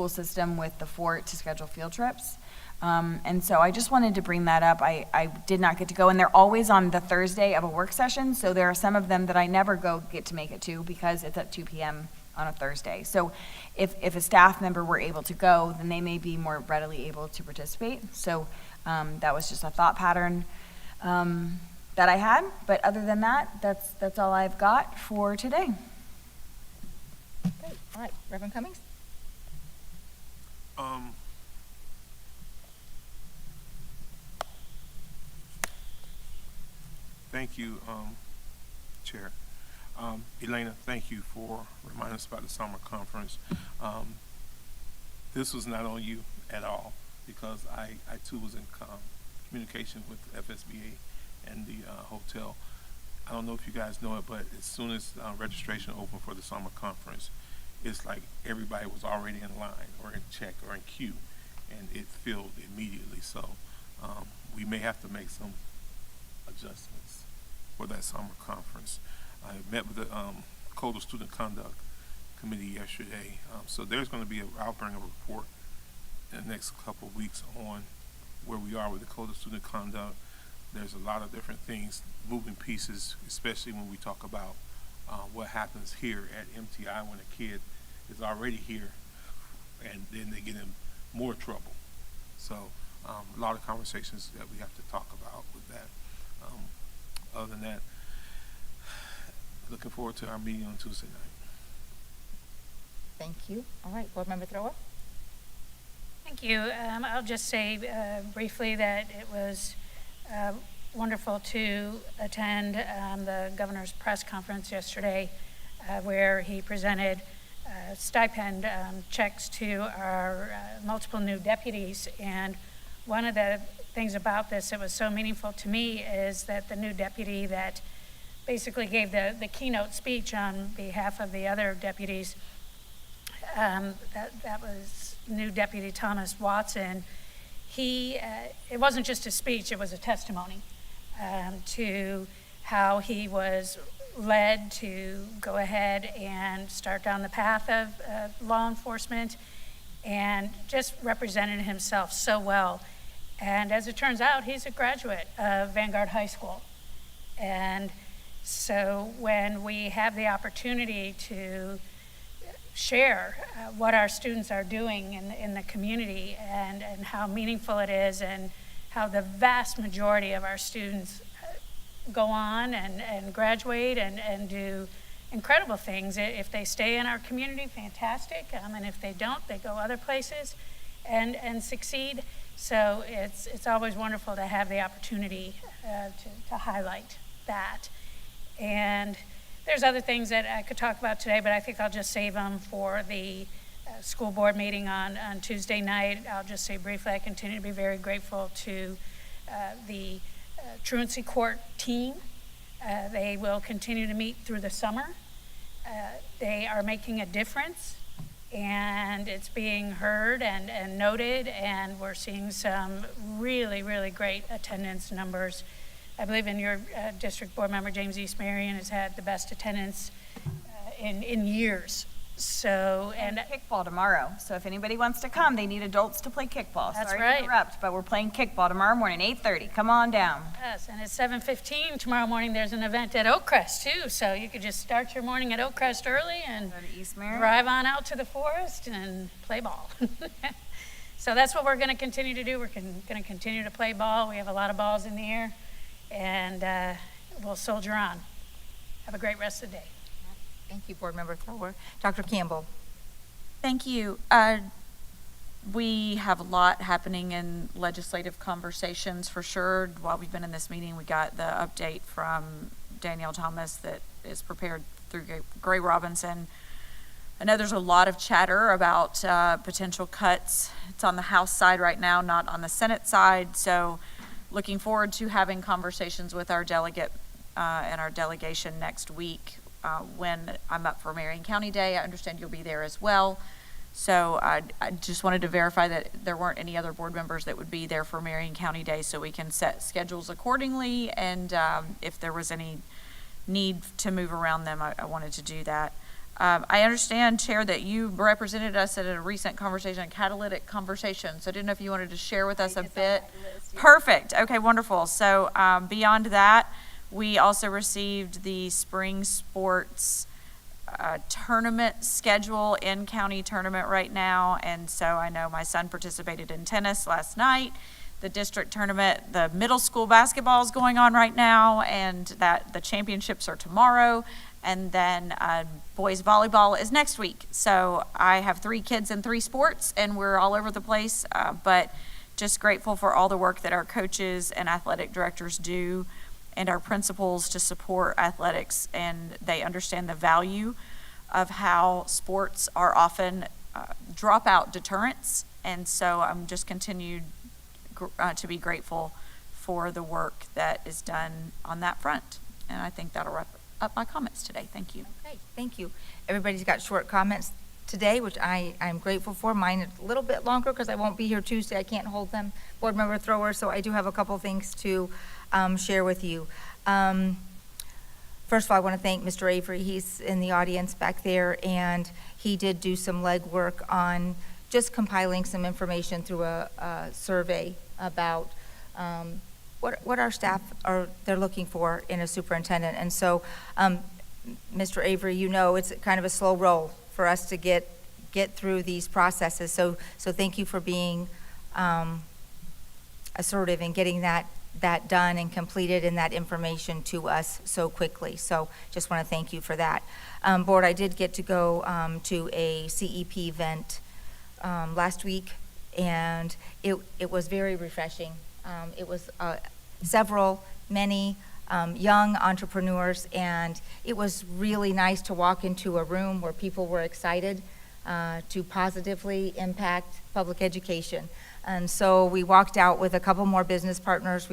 I: system with the fort to schedule field trips. And so I just wanted to bring that up. I did not get to go, and they're always on the Thursday of a work session, so there are some of them that I never get to make it to because it's at 2 p.m. on a Thursday. So if a staff member were able to go, then they may be more readily able to participate. So that was just a thought pattern that I had. But other than that, that's all I've got for today.
A: Great. All right, Reverend Cummings?
O: Thank you, Chair. Elena, thank you for reminding us about the summer conference. This was not on you at all because I too was in communication with FSBA and the hotel. I don't know if you guys know it, but as soon as registration opened for the summer conference, it's like everybody was already in line or in check or in queue, and it filled immediately. So we may have to make some adjustments for that summer conference. I met with the Code of Student Conduct Committee yesterday. So there's going to be I'll bring a report in the next couple of weeks on where we are with the Code of Student Conduct. There's a lot of different things, moving pieces, especially when we talk about what happens here at MTI when a kid is already here and then they get in more trouble. So a lot of conversations that we have to talk about with that. Other than that, looking forward to our meeting on Tuesday night.
A: Thank you. All right, Board Member Thrower?
N: Thank you. I'll just say briefly that it was wonderful to attend the governor's press conference yesterday where he presented stipend checks to our multiple new deputies. And one of the things about this that was so meaningful to me is that the new deputy that basically gave the keynote speech on behalf of the other deputies, that was new Deputy Thomas Watson. It wasn't just a speech, it was a testimony to how he was led to go ahead and start down the path of law enforcement and just represented himself so well. And as it turns out, he's a graduate of Vanguard High School. And so when we have the opportunity to share what our students are doing in the community and how meaningful it is and how the vast majority of our students go on and graduate and do incredible things. If they stay in our community, fantastic. And if they don't, they go other places and succeed. So it's always wonderful to have the opportunity to highlight that. And there's other things that I could talk about today, but I think I'll just save them for the school board meeting on Tuesday night. I'll just say briefly, I continue to be very grateful to the truancy court team. They will continue to meet through the summer. They are making a difference, and it's being heard and noted, and we're seeing some really, really great attendance numbers. I believe in your district board member, James East Marion, has had the best attendance in years. So, and
I: kickball tomorrow. So if anybody wants to come, they need adults to play kickball.
N: That's
I: Sorry
N: right.
I: to interrupt, but we're playing kickball tomorrow morning, 8:30. Come on down.
N: Yes, and at 7:15 tomorrow morning, there's an event at Oakcrest too. So you could just start your morning at Oakcrest early and
I: Go to East Marion.
N: drive on out to the forest and play ball. So that's what we're going to continue to do. We're going to continue to play ball. We have a lot of balls in the air, and we'll soldier on. Have a great rest of the day.
A: Thank you, Board Member Thrower. Dr. Campbell.
J: Thank you. We have a lot happening in legislative conversations for sure. While we've been in this meeting, we got the update from Danielle Thomas that is prepared through Gray Robinson. I know there's a lot of chatter about potential cuts. It's on the House side right now, not on the Senate side. So looking forward to having conversations with our delegate and our delegation next week when I'm up for Marion County Day. I understand you'll be there as well. So I just wanted to verify that there weren't any other board members that would be there for Marion County Day, so we can set schedules accordingly. And if there was any need to move around them, I wanted to do that. I understand, Chair, that you represented us at a recent conversation, a catalytic conversation. So I didn't know if you wanted to share with us a bit. Perfect. Okay, wonderful. So beyond that, we also received the spring sports tournament schedule, in-county tournament right now. And so I know my son participated in tennis last night. The district tournament, the middle school basketball is going on right now, and that the championships are tomorrow. And then boys volleyball is next week. So I have 3 kids in 3 sports, and we're all over the place. But just grateful for all the work that our coaches and athletic directors do, and our principals to support athletics. And they understand the value of how sports are often dropout deterrents. And so I'm just continued to be grateful for the work that is done on that front. And I think that'll wrap up my comments today. Thank you.
A: Okay, thank you. Everybody's got short comments today, which I'm grateful for. Mine is a little bit longer because I won't be here Tuesday. I can't hold them, board member throwers, so I do have a couple things to share with you. First of all, I want to thank Mr. Avery. He's in the audience back there, and he did do some legwork on just compiling some information through a survey about what our staff they're looking for in a superintendent. And so, Mr. Avery, you know it's kind of a slow roll for us to get through these processes. So thank you for being assertive in getting that done and completed and that information to us so quickly. So just want to thank you for that. Board, I did get to go to a CEP event last week, and it was very refreshing. It was many young entrepreneurs, and it was really nice to walk into a room where people were excited to positively impact public education. And so we walked out with a couple more business partners.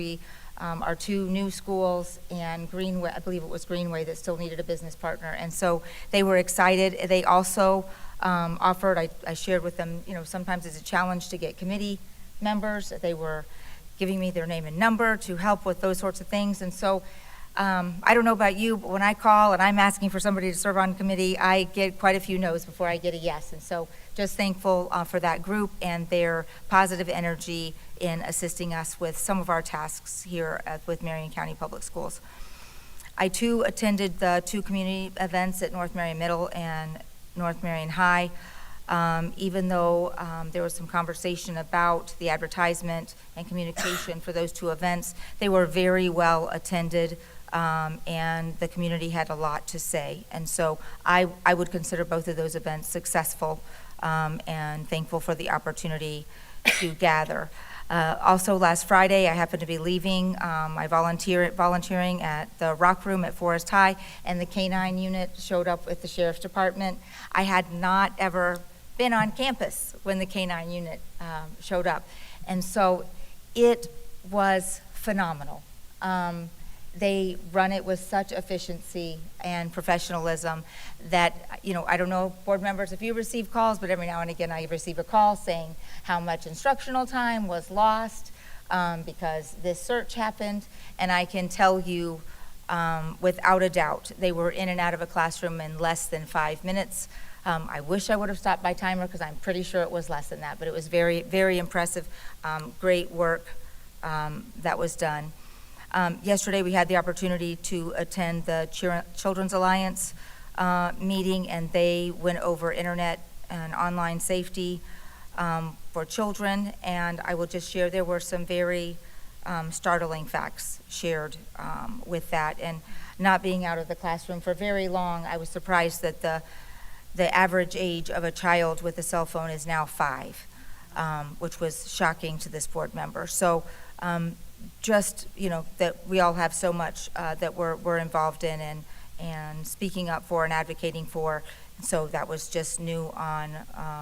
A: Our 2 new schools and Greenway, I believe it was Greenway that still needed a business partner. And so they were excited. They also offered, I shared with them, sometimes it's a challenge to get committee members. They were giving me their name and number to help with those sorts of things. And so I don't know about you, but when I call and I'm asking for somebody to serve on committee, I get quite a few no's before I get a yes. And so just thankful for that group and their positive energy in assisting us with some of our tasks here with Marion County Public Schools. I too attended the 2 community events at North Marion Middle and North Marion High. Even though there was some conversation about the advertisement and communication for those 2 events, they were very well attended, and the community had a lot to say. And so I would consider both of those events successful, and thankful for the opportunity to gather. Also last Friday, I happened to be leaving my volunteering at the Rock Room at Forest High, and the K-9 unit showed up with the Sheriff's Department. I had not ever been on campus when the K-9 unit showed up. And so it was phenomenal. They run it with such efficiency and professionalism that, I don't know, board members, if you receive calls, but every now and again I receive a call saying how much instructional time was lost because this search happened. And I can tell you without a doubt, they were in and out of a classroom in less than 5 minutes. I wish I would have stopped by timer because I'm pretty sure it was less than that, but it was very, very impressive. Great work that was done. Yesterday we had the opportunity to attend the Children's Alliance meeting, and they went over internet and online safety for children. And I will just share, there were some very startling facts shared with that. And not being out of the classroom for very long, I was surprised that the average age of a child with a cell phone is now 5, which was shocking to this board member. So just, that we all have so much that we're involved in and speaking up for and advocating for. So that was just new on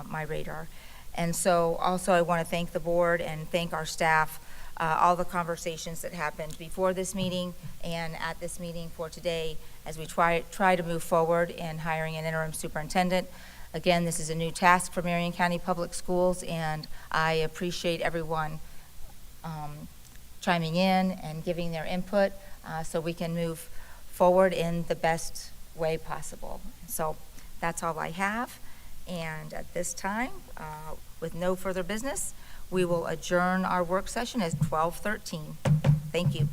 A: my radar. And so also I want to thank the board and thank our staff all the conversations that happened before this meeting and at this meeting for today as we try to move forward in hiring an interim superintendent. Again, this is a new task for Marion County Public Schools, and I appreciate everyone chiming in and giving their input so we can move forward in the best way possible. So that's all I have. And at this time, with no further business, we will adjourn our work session at 12:13. Thank you.